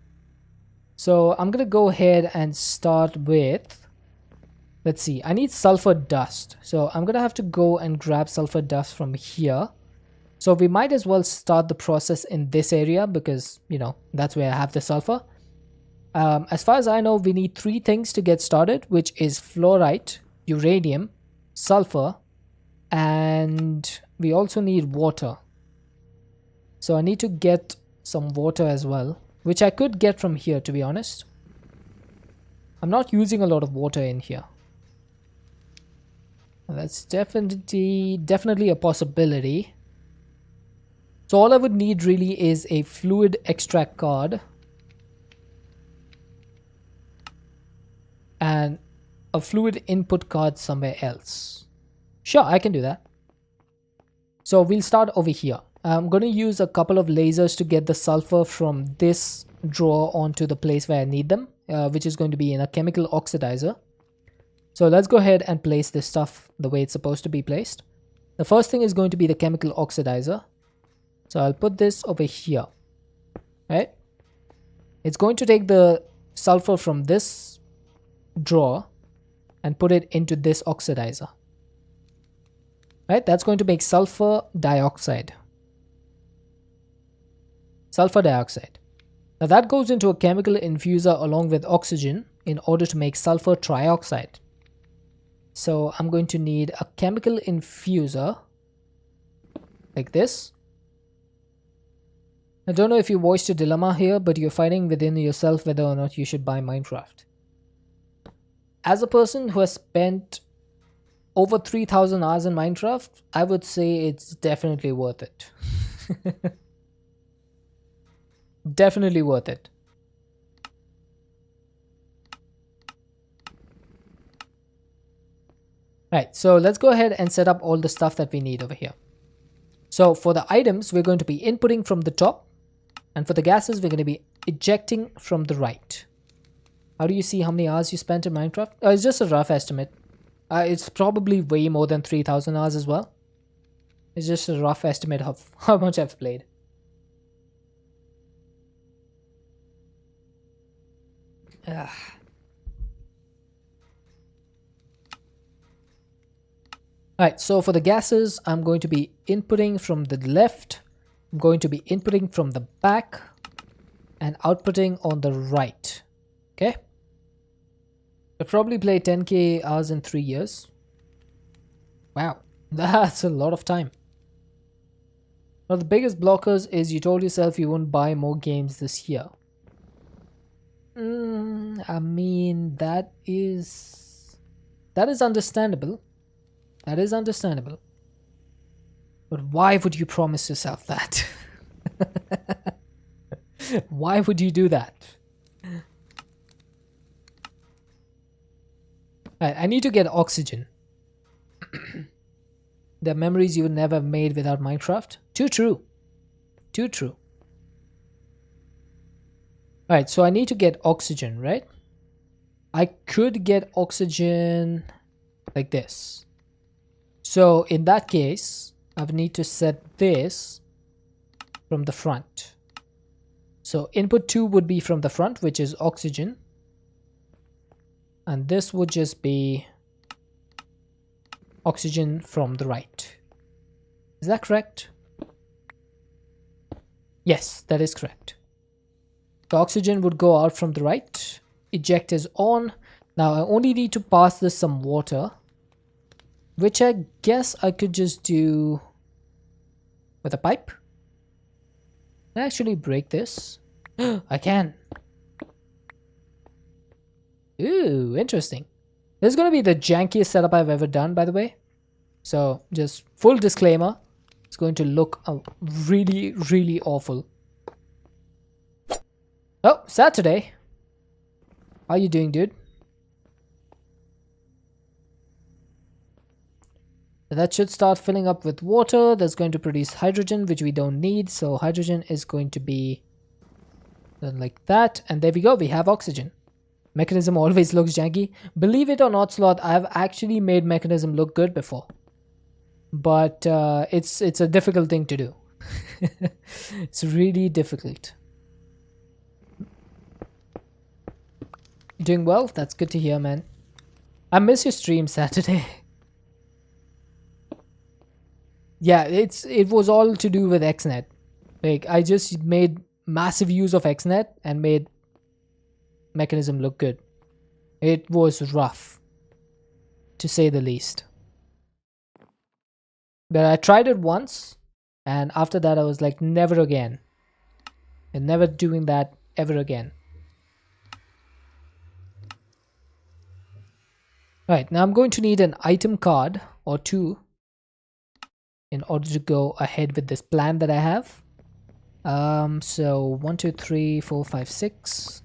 So I'm gonna go ahead and start with, let's see, I need sulfur dust. So I'm gonna have to go and grab sulfur dust from here. So we might as well start the process in this area because, you know, that's where I have the sulfur. As far as I know, we need three things to get started, which is fluorite, uranium, sulfur, and we also need water. So I need to get some water as well, which I could get from here, to be honest. I'm not using a lot of water in here. That's definitely a possibility. So all I would need really is a fluid extract card and a fluid input card somewhere else. Sure, I can do that. So we'll start over here. I'm going to use a couple of lasers to get the sulfur from this drawer onto the place where I need them, which is going to be in a chemical oxidizer. So let's go ahead and place this stuff the way it's supposed to be placed. The first thing is going to be the chemical oxidizer. So I'll put this over here, right? It's going to take the sulfur from this drawer and put it into this oxidizer, right? That's going to make sulfur dioxide. Sulfur dioxide. Now that goes into a chemical infuser along with oxygen in order to make sulfur trioxide. So I'm going to need a chemical infuser like this. I don't know if you voiced a dilemma here, but you're fighting within yourself whether or not you should buy Minecraft. As a person who has spent over 3,000 hours in Minecraft, I would say it's definitely worth it. Definitely worth it. Right, so let's go ahead and set up all the stuff that we need over here. So for the items, we're going to be inputting from the top. And for the gases, we're going to be ejecting from the right. How do you see how many hours you spent in Minecraft? It's just a rough estimate. It's probably way more than 3,000 hours as well. It's just a rough estimate of how much I've played. Alright, so for the gases, I'm going to be inputting from the left. I'm going to be inputting from the back and outputting on the right. Okay? I'll probably play 10k hours in 3 years. Wow, that's a lot of time. One of the biggest blockers is you told yourself you won't buy more games this year. I mean, that is understandable. That is understandable. But why would you promise yourself that? Why would you do that? Right, I need to get oxygen. The memories you would never have made without Minecraft. Too true. Too true. Alright, so I need to get oxygen, right? I could get oxygen like this. So in that case, I would need to set this from the front. So input 2 would be from the front, which is oxygen. And this would just be oxygen from the right. Is that correct? Yes, that is correct. The oxygen would go out from the right. Eject is on. Now I only need to pass this some water, which I guess I could just do with a pipe. Can I actually break this? I can. Ooh, interesting. This is going to be the jankiest setup I've ever done, by the way. So just full disclaimer, it's going to look really, really awful. Oh, Saturday. How you doing, dude? That should start filling up with water. That's going to produce hydrogen, which we don't need. So hydrogen is going to be done like that. And there we go. We have oxygen. Mechanism always looks janky. Believe it or not, Sloth, I've actually made Mechanism look good before. But it's a difficult thing to do. It's really difficult. You doing well? That's good to hear, man. I miss your stream Saturday. Yeah, it was all to do with XNet. Like, I just made massive use of XNet and made Mechanism look good. It was rough, to say the least. But I tried it once, and after that I was like, never again. And never doing that ever again. Right, now I'm going to need an item card or two in order to go ahead with this plan that I have. So 1, 2, 3, 4, 5, 6.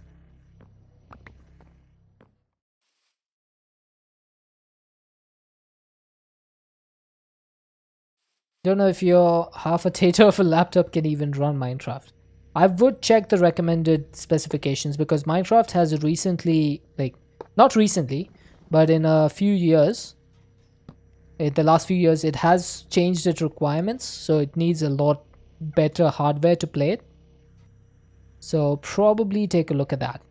Don't know if your half a tater of a laptop can even run Minecraft. I would check the recommended specifications because Minecraft has recently, like, not recently, but in a few years, in the last few years, it has changed its requirements, so it needs a lot better hardware to play it. So probably take a look at that.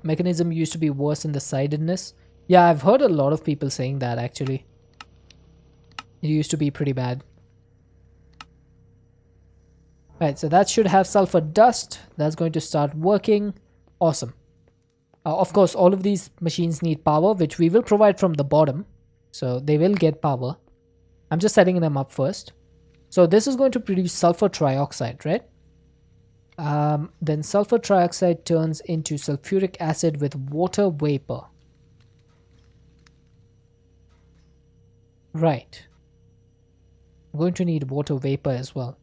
Mechanism used to be worse in the sidedness. Yeah, I've heard a lot of people saying that actually. It used to be pretty bad. Right, so that should have sulfur dust. That's going to start working. Awesome. Of course, all of these machines need power, which we will provide from the bottom. So they will get power. I'm just setting them up first. So this is going to produce sulfur trioxide, right? Then sulfur trioxide turns into sulfuric acid with water vapor. Right. I'm going to need water vapor as well.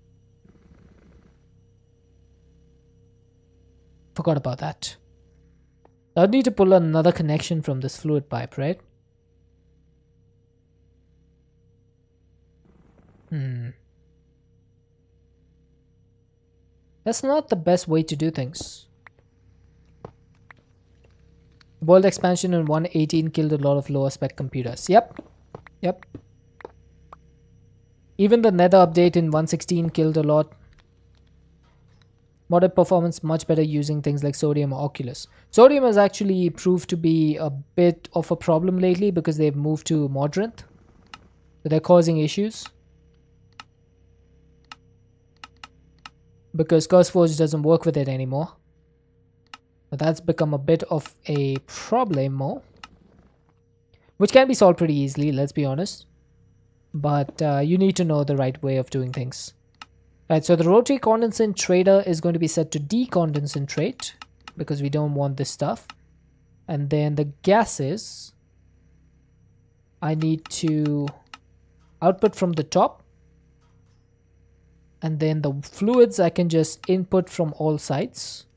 Forgot about that. I'll need to pull another connection from this fluid pipe, right? That's not the best way to do things. World expansion in 1.18 killed a lot of lower spec computers. Yep. Even the Nether update in 1.16 killed a lot. Modded performance much better using things like Sodium or Oculus. Sodium has actually proved to be a bit of a problem lately because they've moved to Modrinth. So they're causing issues. Because CurseForge doesn't work with it anymore. But that's become a bit of a problem, which can be solved pretty easily, let's be honest. But you need to know the right way of doing things. Right, so the rotary condensator is going to be set to decondentrate because we don't want this stuff. And then the gases, I need to output from the top. And then the fluids I can just input from all sides.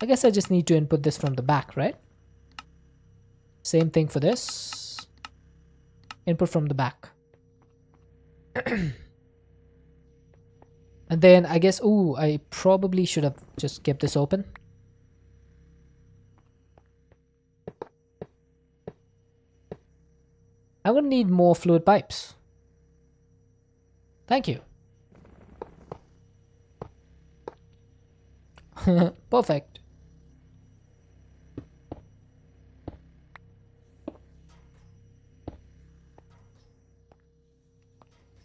I guess I just need to input this from the back, right? Same thing for this. Input from the back. And then I guess, I probably should have just kept this open. I'm going to need more fluid pipes. Thank you. Perfect.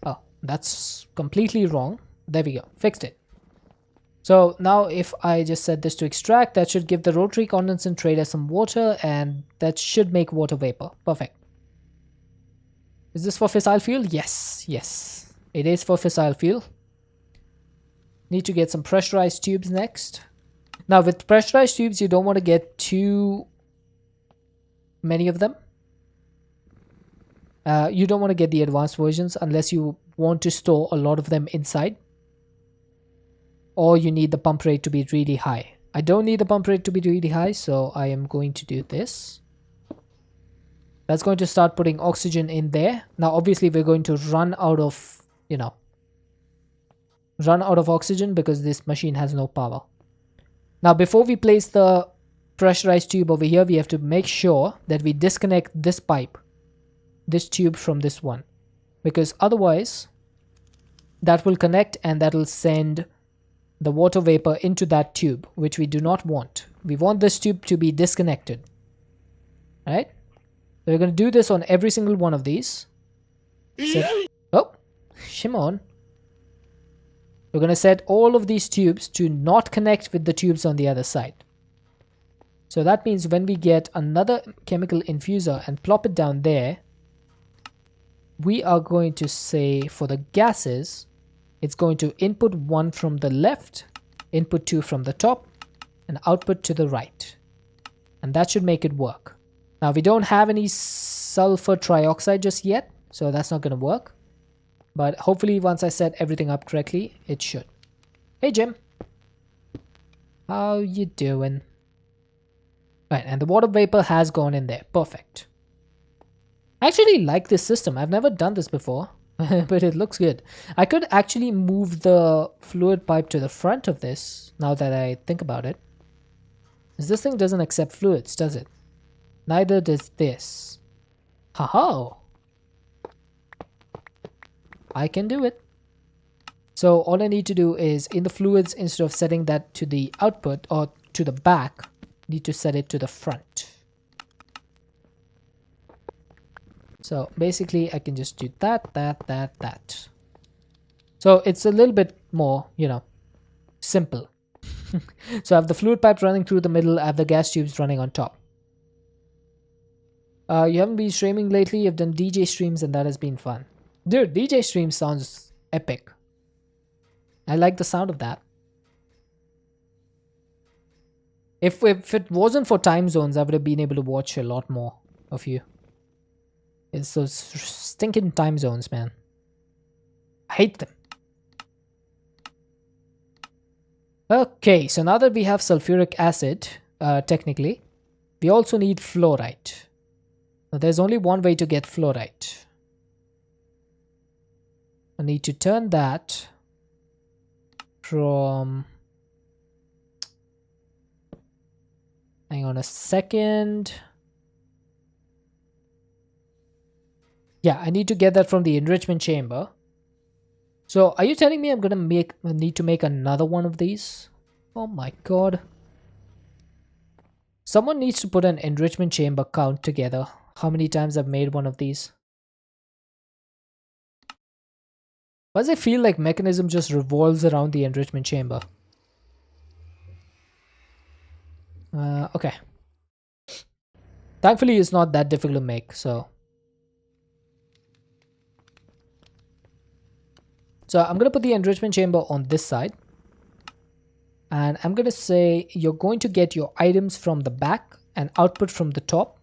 Oh, that's completely wrong. There we go. Fixed it. So now if I just set this to extract, that should give the rotary condensator some water and that should make water vapor. Perfect. Is this for fissile fuel? Yes. It is for fissile fuel. Need to get some pressurized tubes next. Now with pressurized tubes, you don't want to get too many of them. You don't want to get the advanced versions unless you want to store a lot of them inside. Or you need the pump rate to be really high. I don't need the pump rate to be really high, so I am going to do this. That's going to start putting oxygen in there. Now obviously we're going to run out of, run out of oxygen because this machine has no power. Now, before we place the pressurized tube over here, we have to make sure that we disconnect this pipe, this tube from this one, because otherwise that will connect and that will send the water vapor into that tube, which we do not want. We want this tube to be disconnected. Right? So we're going to do this on every single one of these. Oh, Shimon. We're going to set all of these tubes to not connect with the tubes on the other side. So that means when we get another chemical infuser and plop it down there, we are going to say for the gases, it's going to input 1 from the left, input 2 from the top, and output to the right. And that should make it work. Now we don't have any sulfur trioxide just yet, so that's not going to work. But hopefully once I set everything up correctly, it should. Hey Jim. How you doing? Right, and the water vapor has gone in there. Perfect. I actually like this system. I've never done this before, but it looks good. I could actually move the fluid pipe to the front of this, now that I think about it. Because this thing doesn't accept fluids, does it? Neither does this. Haha! I can do it. So all I need to do is, in the fluids, instead of setting that to the output or to the back, need to set it to the front. So basically I can just do that. So it's a little bit more, you know, simple. So I have the fluid pipe running through the middle, I have the gas tubes running on top. You haven't been streaming lately, you've done DJ streams and that has been fun. Dude, DJ stream sounds epic. I like the sound of that. If it wasn't for time zones, I would have been able to watch a lot more of you. It's those stinking time zones, man. I hate them. Okay, so now that we have sulfuric acid, technically, we also need fluoride. Now, there's only one way to get fluoride. I need to turn that from... Hang on a second. Yeah, I need to get that from the enrichment chamber. So, are you telling me I'm gonna need to make another one of these? Oh my god. Someone needs to put an enrichment chamber count together. How many times I've made one of these? Why does it feel like mechanism just revolves around the enrichment chamber? Okay. Thankfully, it's not that difficult to make, so... So I'm going to put the enrichment chamber on this side. And I'm going to say you're going to get your items from the back and output from the top.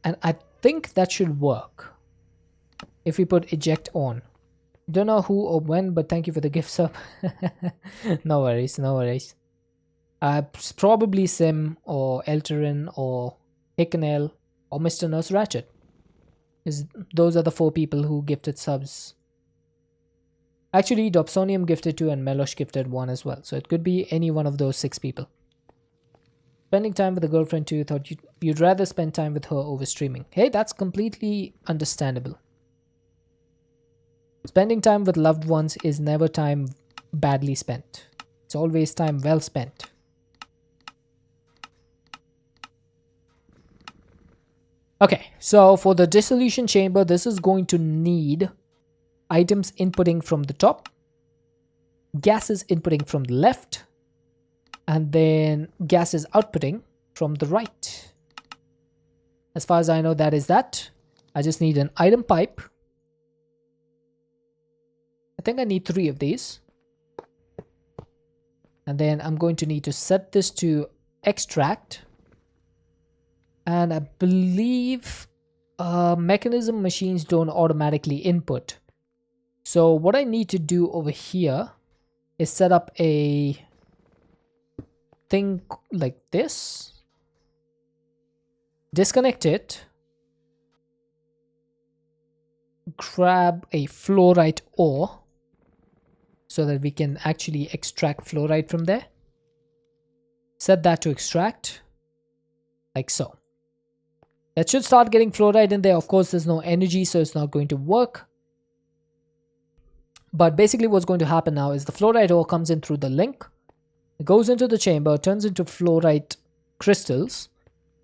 And I think that should work if we put eject on. Don't know who or when, but thank you for the gift sub. No worries, no worries. Probably Sim or Elterin or Hickenel or Mr. Nurse Ratchet. Those are the 4 people who gifted subs. Actually, Dobsonium gifted 2 and Melosh gifted 1 as well. So it could be any one of those 6 people. Spending time with a girlfriend too, thought you'd rather spend time with her over streaming. Hey, that's completely understandable. Spending time with loved ones is never time badly spent. It's always time well spent. Okay, so for the dissolution chamber, this is going to need items inputting from the top, gases inputting from the left, and then gases outputting from the right. As far as I know, that is that. I just need an item pipe. I think I need 3 of these. And then I'm going to need to set this to extract. And I believe mechanism machines don't automatically input. So what I need to do over here is set up a thing like this. Disconnect it. Grab a fluorite ore so that we can actually extract fluoride from there. Set that to extract, like so. That should start getting fluoride in there. Of course, there's no energy, so it's not going to work. But basically what's going to happen now is the fluoride ore comes in through the link. It goes into the chamber, turns into fluorite crystals.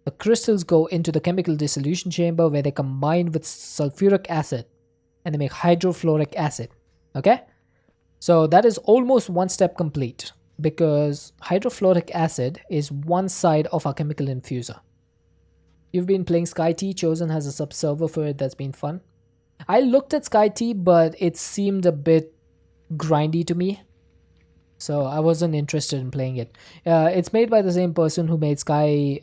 The crystals go into the chemical dissolution chamber where they combine with sulfuric acid and they make hydrofluoric acid. Okay? So that is almost one step complete because hydrofluoric acid is one side of our chemical infuser. You've been playing SkyT. Chosen has a sub-server for it. That's been fun. I looked at SkyT, but it seemed a bit grindy to me. So I wasn't interested in playing it. It's made by the same person who made Stone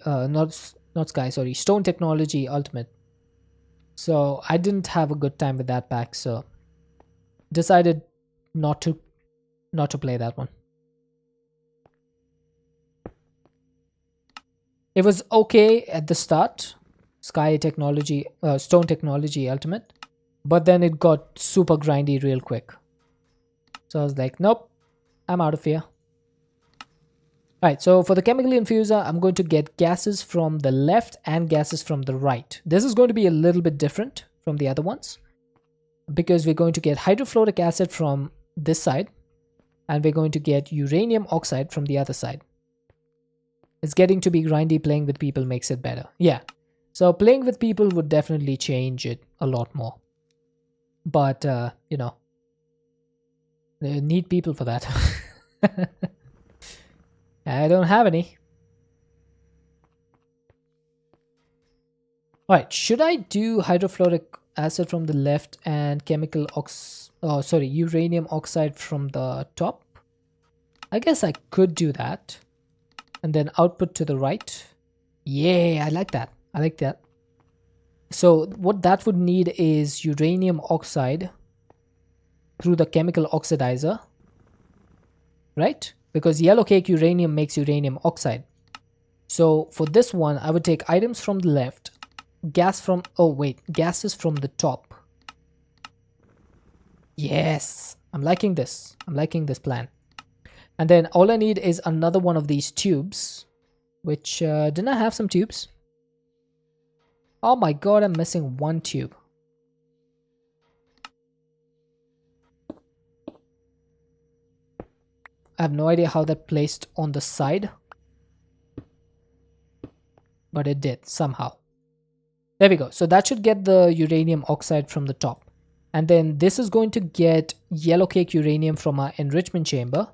Technology Ultimate. So I didn't have a good time with that pack, so decided not to play that one. It was okay at the start, Stone Technology Ultimate, but then it got super grindy real quick. So I was like, nope, I'm out of here. Alright, so for the chemical infuser, I'm going to get gases from the left and gases from the right. This is going to be a little bit different from the other ones because we're going to get hydrofluoric acid from this side and we're going to get uranium oxide from the other side. It's getting to be grindy. Playing with people makes it better. Yeah, so playing with people would definitely change it a lot more. But, you know, they need people for that. I don't have any. Alright, should I do hydrofluoric acid from the left and uranium oxide from the top? I guess I could do that. And then output to the right. Yeah, I like that. I like that. So what that would need is uranium oxide through the chemical oxidizer. Right? Because yellow cake uranium makes uranium oxide. So for this one, I would take items from the left, gases from the top. Yes, I'm liking this. I'm liking this plan. And then all I need is another one of these tubes, which, didn't I have some tubes? Oh my god, I'm missing one tube. I have no idea how that placed on the side, but it did somehow. There we go. So that should get the uranium oxide from the top. And then this is going to get yellow cake uranium from our enrichment chamber.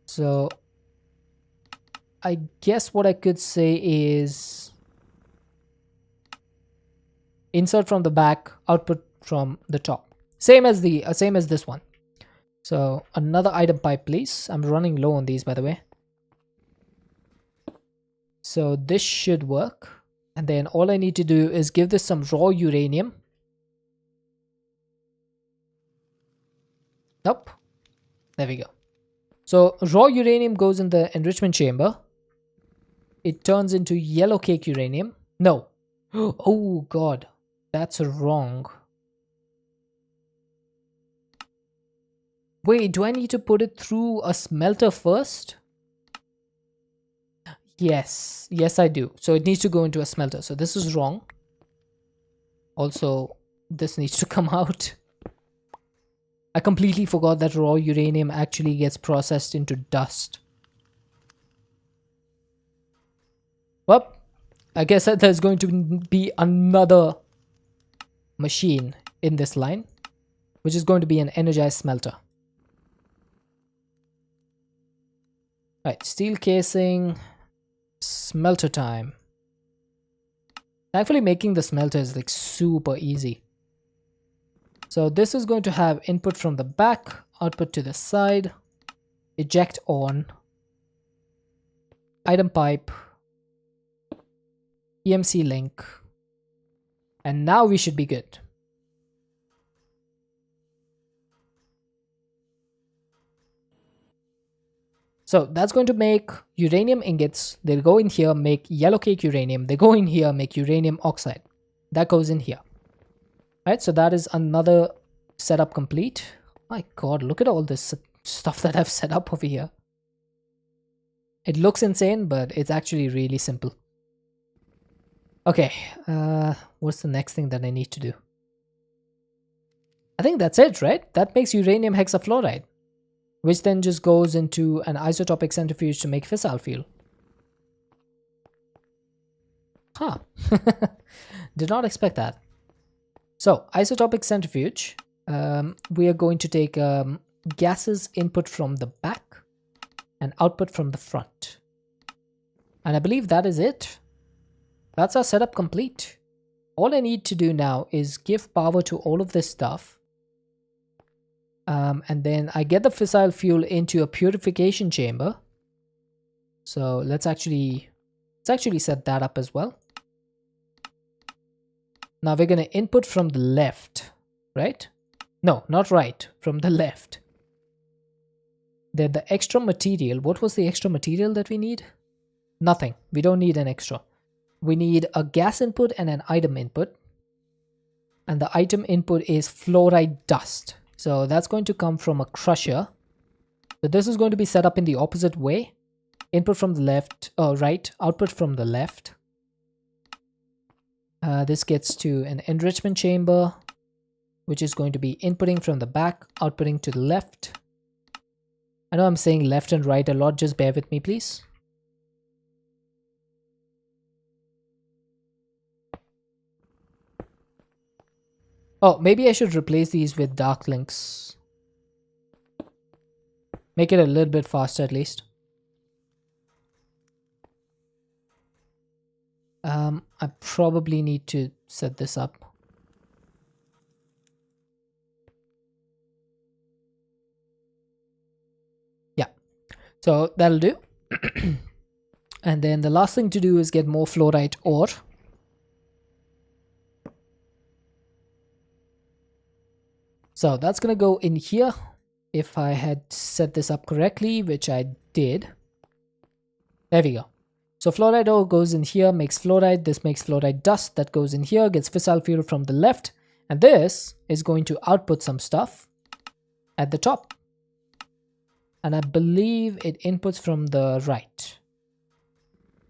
So I guess what I could say is insert from the back, output from the top. Same as this one. So another item pipe, please. I'm running low on these, by the way. So this should work. And then all I need to do is give this some raw uranium. Nope. There we go. So raw uranium goes in the enrichment chamber. It turns into yellow cake uranium. No. Oh god. That's wrong. Wait, do I need to put it through a smelter first? Yes. Yes, I do. So it needs to go into a smelter. So this is wrong. Also, this needs to come out. I completely forgot that raw uranium actually gets processed into dust. Well, I guess that there's going to be another machine in this line, which is going to be an energized smelter. Right, steel casing, smelter time. Thankfully, making the smelter is like super easy. So this is going to have input from the back, output to the side, eject on, item pipe, EMC link, and now we should be good. So that's going to make uranium ingots. They'll go in here, make yellow cake uranium. They go in here, make uranium oxide. That goes in here. Right, so that is another setup complete. My god, look at all this stuff that I've set up over here. It looks insane, but it's actually really simple. Okay, what's the next thing that I need to do? I think that's it, right? That makes uranium hexafluoride, which then just goes into an isotopic centrifuge to make fissile fuel. Huh. Did not expect that. So, isotopic centrifuge. We are going to take gases input from the back and output from the front. And I believe that is it. That's our setup complete. All I need to do now is give power to all of this stuff. And then I get the fissile fuel into a purification chamber. So let's actually set that up as well. Now we're going to input from the left, right? No, not right, from the left. Then the extra material, what was the extra material that we need? Nothing, we don't need an extra. We need a gas input and an item input. And the item input is fluoride dust. So that's going to come from a crusher. So this is going to be set up in the opposite way. Input from the left, right, output from the left. This gets to an enrichment chamber, which is going to be inputting from the back, outputting to the left. I know I'm saying left and right a lot, just bear with me, please. Oh, maybe I should replace these with dark links. Make it a little bit faster at least. I probably need to set this up. Yeah, so that'll do. And then the last thing to do is get more fluorite ore. So that's gonna go in here. If I had set this up correctly, which I did. There we go. So fluoride ore goes in here, makes fluoride. This makes fluoride dust that goes in here, gets fissile fuel from the left. And this is going to output some stuff at the top. And I believe it inputs from the right.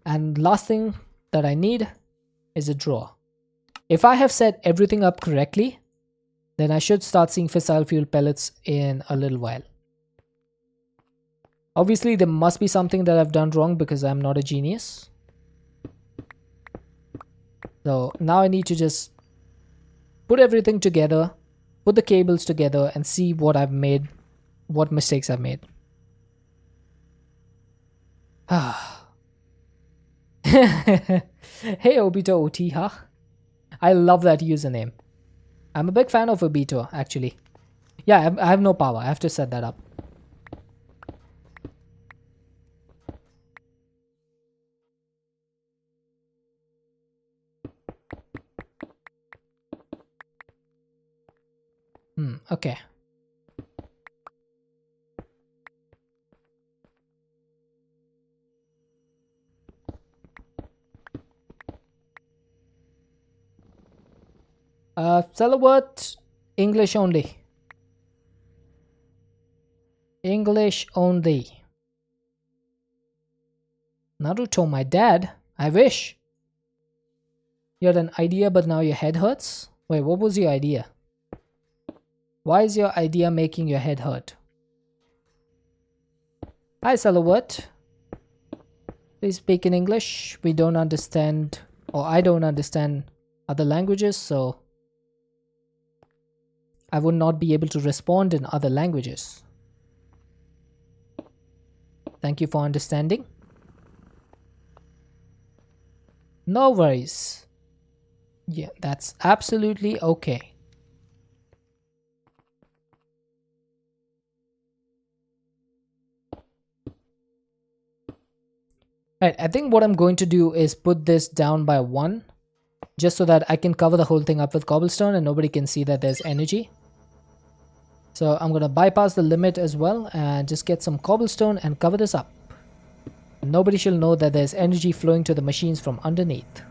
And last thing that I need is a drawer. If I have set everything up correctly, then I should start seeing fissile fuel pellets in a little while. Obviously, there must be something that I've done wrong because I'm not a genius. So now I need to just put everything together, put the cables together, and see what I've made, what mistakes I've made. Hey Obito Uchiha. I love that username. I'm a big fan of Obito, actually. Yeah, I have no power. I have to set that up. Okay. Selawat, English only. English only. Naruto, my dad? I wish. You had an idea, but now your head hurts? Wait, what was your idea? Why is your idea making your head hurt? Hi, Selawat. Please speak in English. We don't understand, or I don't understand other languages, so I would not be able to respond in other languages. Thank you for understanding. No worries. Yeah, that's absolutely okay. Right, I think what I'm going to do is put this down by 1, just so that I can cover the whole thing up with cobblestone and nobody can see that there's energy. So I'm going to bypass the limit as well and just get some cobblestone and cover this up. Nobody shall know that there's energy flowing to the machines from underneath.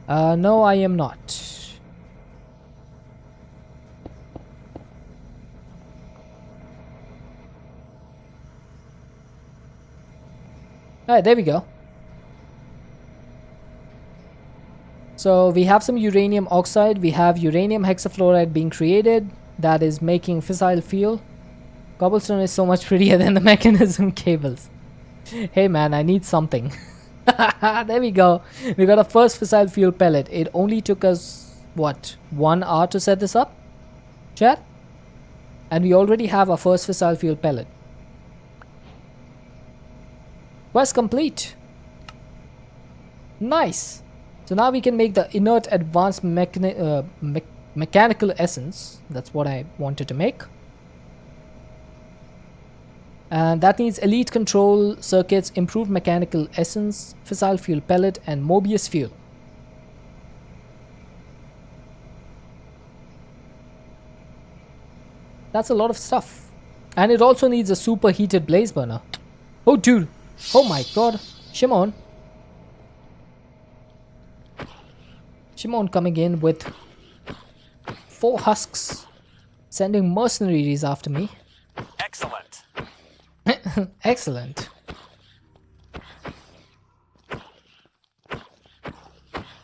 No, I am not. Alright, there we go. So we have some uranium oxide, we have uranium hexafluoride being created that is making fissile fuel. Cobblestone is so much prettier than the mechanism cables. Hey man, I need something. There we go. We got a first fissile fuel pellet. It only took us, what, 1 hour to set this up? Chat? And we already have our first fissile fuel pellet. Quest complete. Nice. So now we can make the inert advanced mechanical essence. That's what I wanted to make. And that needs elite control circuits, improved mechanical essence, fissile fuel pellet, and Mobius fuel. That's a lot of stuff. And it also needs a superheated blaze burner. Oh dude. Oh my god. Shimon. Shimon coming in with 4 husks. Sending mercenaries after me. Excellent. Excellent.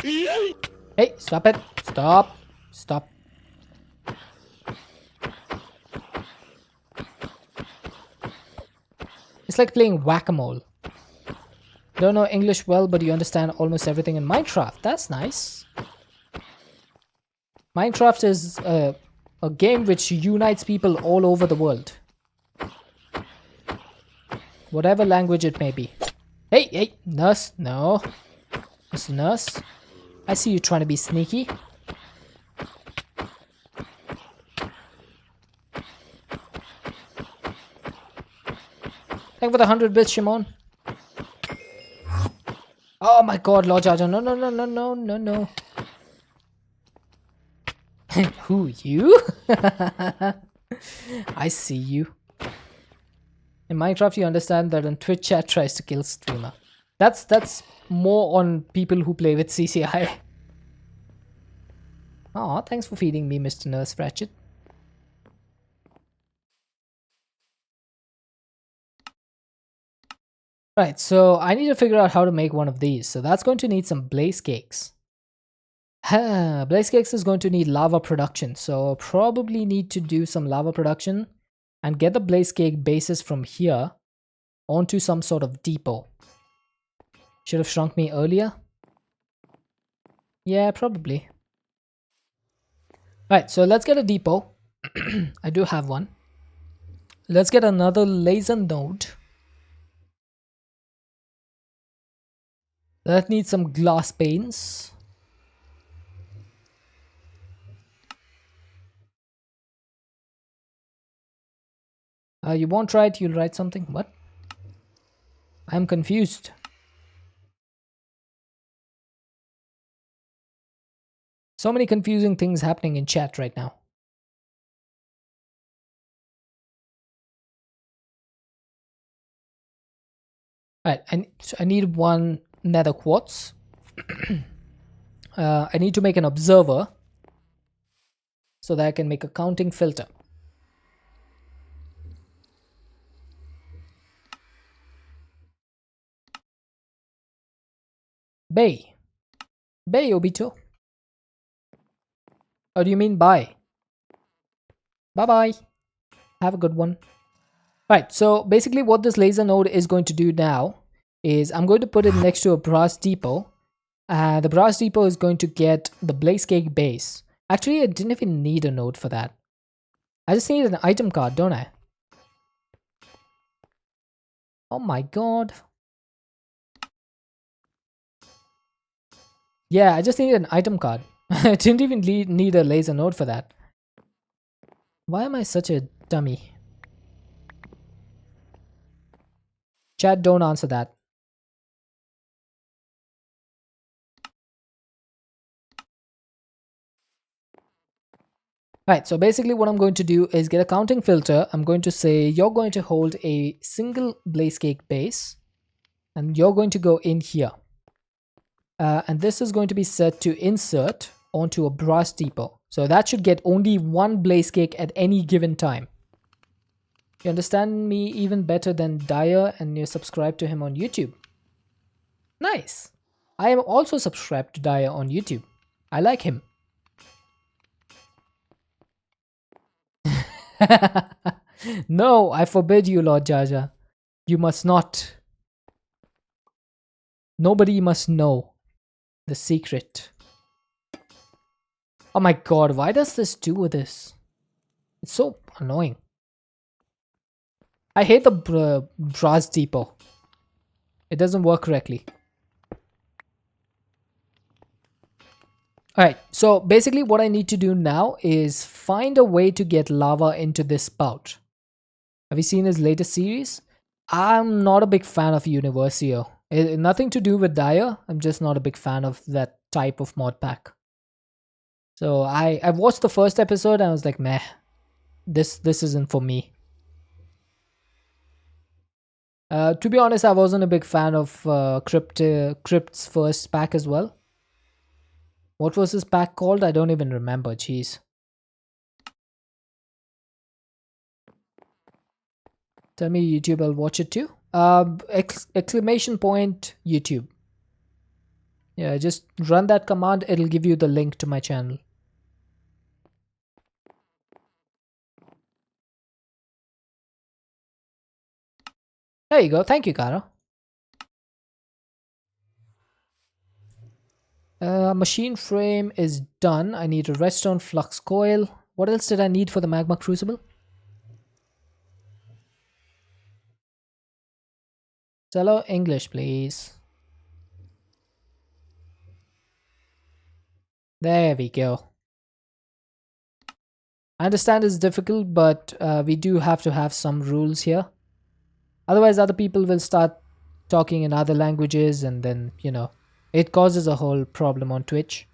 Hey, stop it. Stop. Stop. It's like playing whack-a-mole. Don't know English well, but you understand almost everything in Minecraft. That's nice. Minecraft is a game which unites people all over the world. Whatever language it may be. Hey, hey, nurse, no. Mr. Nurse, I see you trying to be sneaky. Thank for the 100 bits, Shimon. Oh my god, Lord Jar Jar, no, no, no, no, no, no, no. Who, you? I see you. In Minecraft, you understand that when Twitch chat tries to kill streamer. That's more on people who play with CCI. Aw, thanks for feeding me, Mr. Nurse Ratchet. Right, so I need to figure out how to make one of these. So that's going to need some blaze cakes. Blaze cakes is going to need lava production. So probably need to do some lava production and get the blaze cake bases from here onto some sort of depot. Should have shrunk me earlier. Yeah, probably. Right, so let's get a depot. I do have one. Let's get another laser node. That needs some glass panes. You won't write, you'll write something. What? I'm confused. So many confusing things happening in chat right now. Alright, so I need 1 nether quartz. I need to make an observer so that I can make a counting filter. Bay. Bay, Obito. Or do you mean bye? Bye-bye. Have a good one. Right, so basically what this laser node is going to do now is I'm going to put it next to a brass depot. The brass depot is going to get the blaze cake base. Actually, I didn't even need a node for that. I just need an item card, don't I? Oh my god. Yeah, I just need an item card. I didn't even need a laser node for that. Why am I such a dummy? Chat, don't answer that. Right, so basically what I'm going to do is get a counting filter. I'm going to say you're going to hold a single blaze cake base and you're going to go in here. And this is going to be set to insert onto a brass depot. So that should get only 1 blaze cake at any given time. You understand me even better than Dyer and you're subscribed to him on YouTube. Nice. I am also subscribed to Dyer on YouTube. I like him. No, I forbid you, Lord Jaja. You must not. Nobody must know the secret. Oh my god, why does this do this? It's so annoying. I hate the brass depot. It doesn't work correctly. Alright, so basically what I need to do now is find a way to get lava into this spout. Have you seen his latest series? I'm not a big fan of Universio. Nothing to do with Dyer. I'm just not a big fan of that type of mod pack. So I watched the first episode and I was like, meh, this isn't for me. To be honest, I wasn't a big fan of Crypt's first pack as well. What was his pack called? I don't even remember. Jeez. Tell me YouTube, I'll watch it too. Exclamation point YouTube. Yeah, just run that command. It'll give you the link to my channel. There you go. Thank you, Kara. Machine frame is done. I need a redstone flux coil. What else did I need for the magma crucible? Hello, English, please. There we go. I understand it's difficult, but we do have to have some rules here. Otherwise, other people will start talking in other languages and then, you know, it causes a whole problem on Twitch.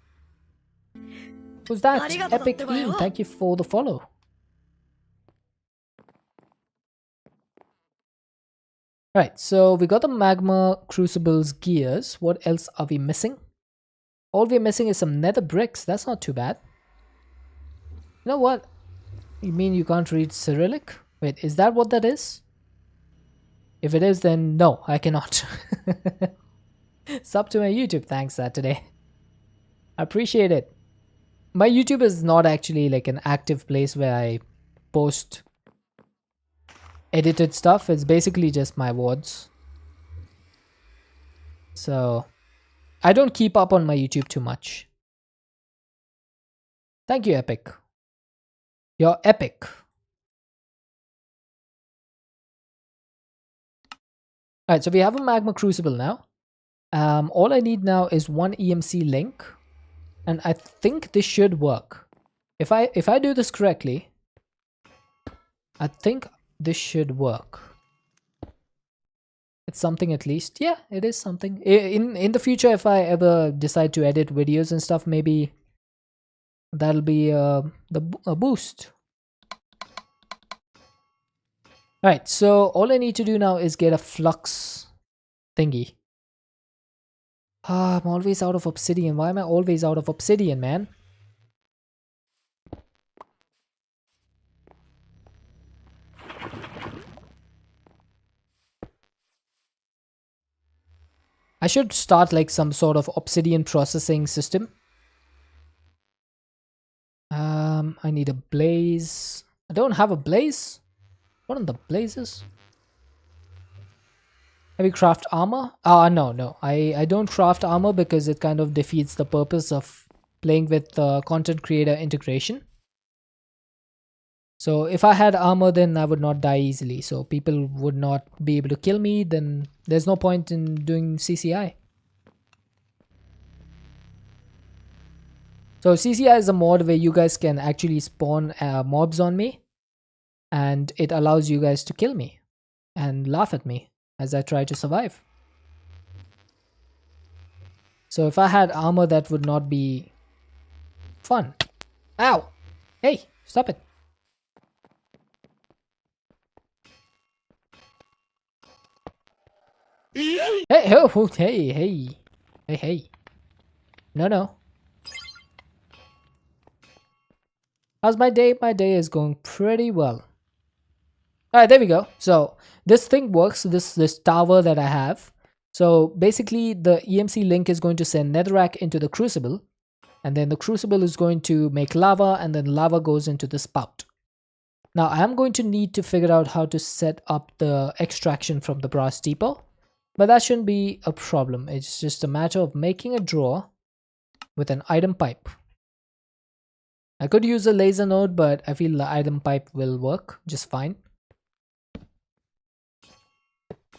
Who's that? Epic Beam, thank you for the follow. Right, so we got the magma crucible's gears. What else are we missing? All we're missing is some nether bricks. That's not too bad. You know what? You mean you can't read Cyrillic? Wait, is that what that is? If it is, then no, I cannot. Sub to my YouTube, thanks Saturday. I appreciate it. My YouTube is not actually like an active place where I post edited stuff. It's basically just my words. So I don't keep up on my YouTube too much. Thank you, Epic. You're epic. Alright, so we have a magma crucible now. All I need now is one EMC link, and I think this should work. If I do this correctly, I think this should work. It's something at least. Yeah, it is something. In the future, if I ever decide to edit videos and stuff, maybe that'll be a boost. Alright, so all I need to do now is get a flux thingy. I'm always out of obsidian. Why am I always out of obsidian, man? I should start like some sort of obsidian processing system. I need a blaze. I don't have a blaze. What are the blazes? Maybe craft armor? No. I don't craft armor because it kind of defeats the purpose of playing with content creator integration. So if I had armor, then I would not die easily. So people would not be able to kill me. Then there's no point in doing CCI. So CCI is a mod where you guys can actually spawn mobs on me. And it allows you guys to kill me and laugh at me as I try to survive. So if I had armor, that would not be fun. Ow! Hey, stop it. Hey, oh, hey. No. How's my day? My day is going pretty well. Alright, there we go. So this thing works, this tower that I have. So basically the EMC link is going to send netherrack into the crucible, and then the crucible is going to make lava, and then lava goes into the spout. Now I am going to need to figure out how to set up the extraction from the brass depot, but that shouldn't be a problem. It's just a matter of making a drawer with an item pipe. I could use a laser node, but I feel the item pipe will work just fine.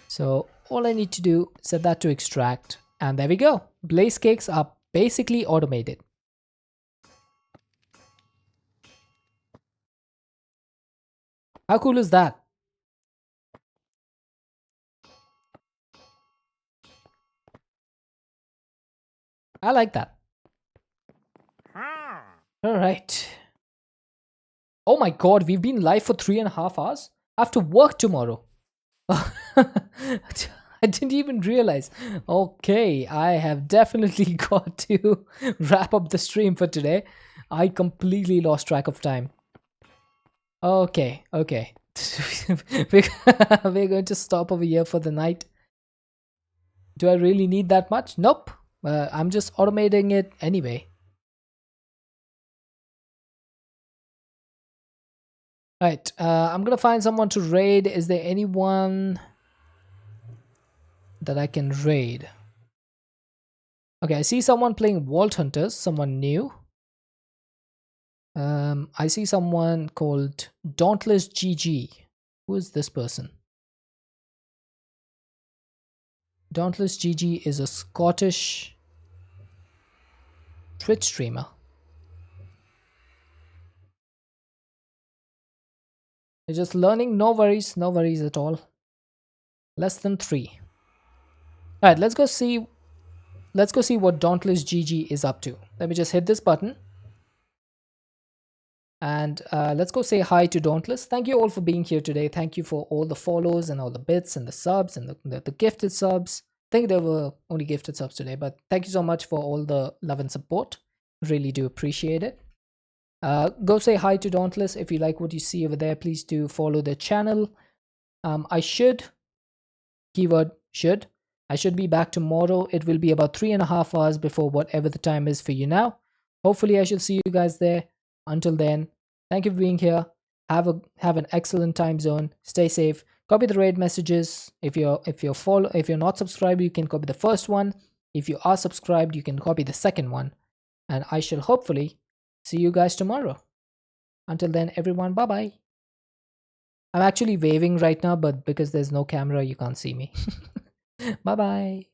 So all I need to do, set that to extract, and there we go. Blaze cakes are basically automated. How cool is that? I like that. All right. Oh my god, we've been live for 3.5 hours? I have to work tomorrow. I didn't even realize. Okay, I have definitely got to wrap up the stream for today. I completely lost track of time. Okay. We're going to stop over here for the night. Do I really need that much? Nope. I'm just automating it anyway. Alright, I'm gonna find someone to raid. Is there anyone that I can raid? Okay, I see someone playing Vault Hunters, someone new. I see someone called Dauntless GG. Who is this person? Dauntless GG is a Scottish Twitch streamer. You're just learning, no worries at all. Less than 3. Alright, let's go see what Dauntless GG is up to. Let me just hit this button. And let's go say hi to Dauntless. Thank you all for being here today. Thank you for all the follows and all the bits and the subs and the gifted subs. I think there were only gifted subs today, but thank you so much for all the love and support. Really do appreciate it. Go say hi to Dauntless. If you like what you see over there, please do follow the channel. I should, keyword should, I should be back tomorrow. It will be about 3.5 hours before whatever the time is for you now. Hopefully I shall see you guys there. Until then, thank you for being here. Have an excellent time zone. Stay safe. Copy the raid messages. If you're not subscribed, you can copy the first one. If you are subscribed, you can copy the second one. And I shall hopefully see you guys tomorrow. Until then, everyone, bye bye. I'm actually waving right now, but because there's no camera, you can't see me. Bye bye.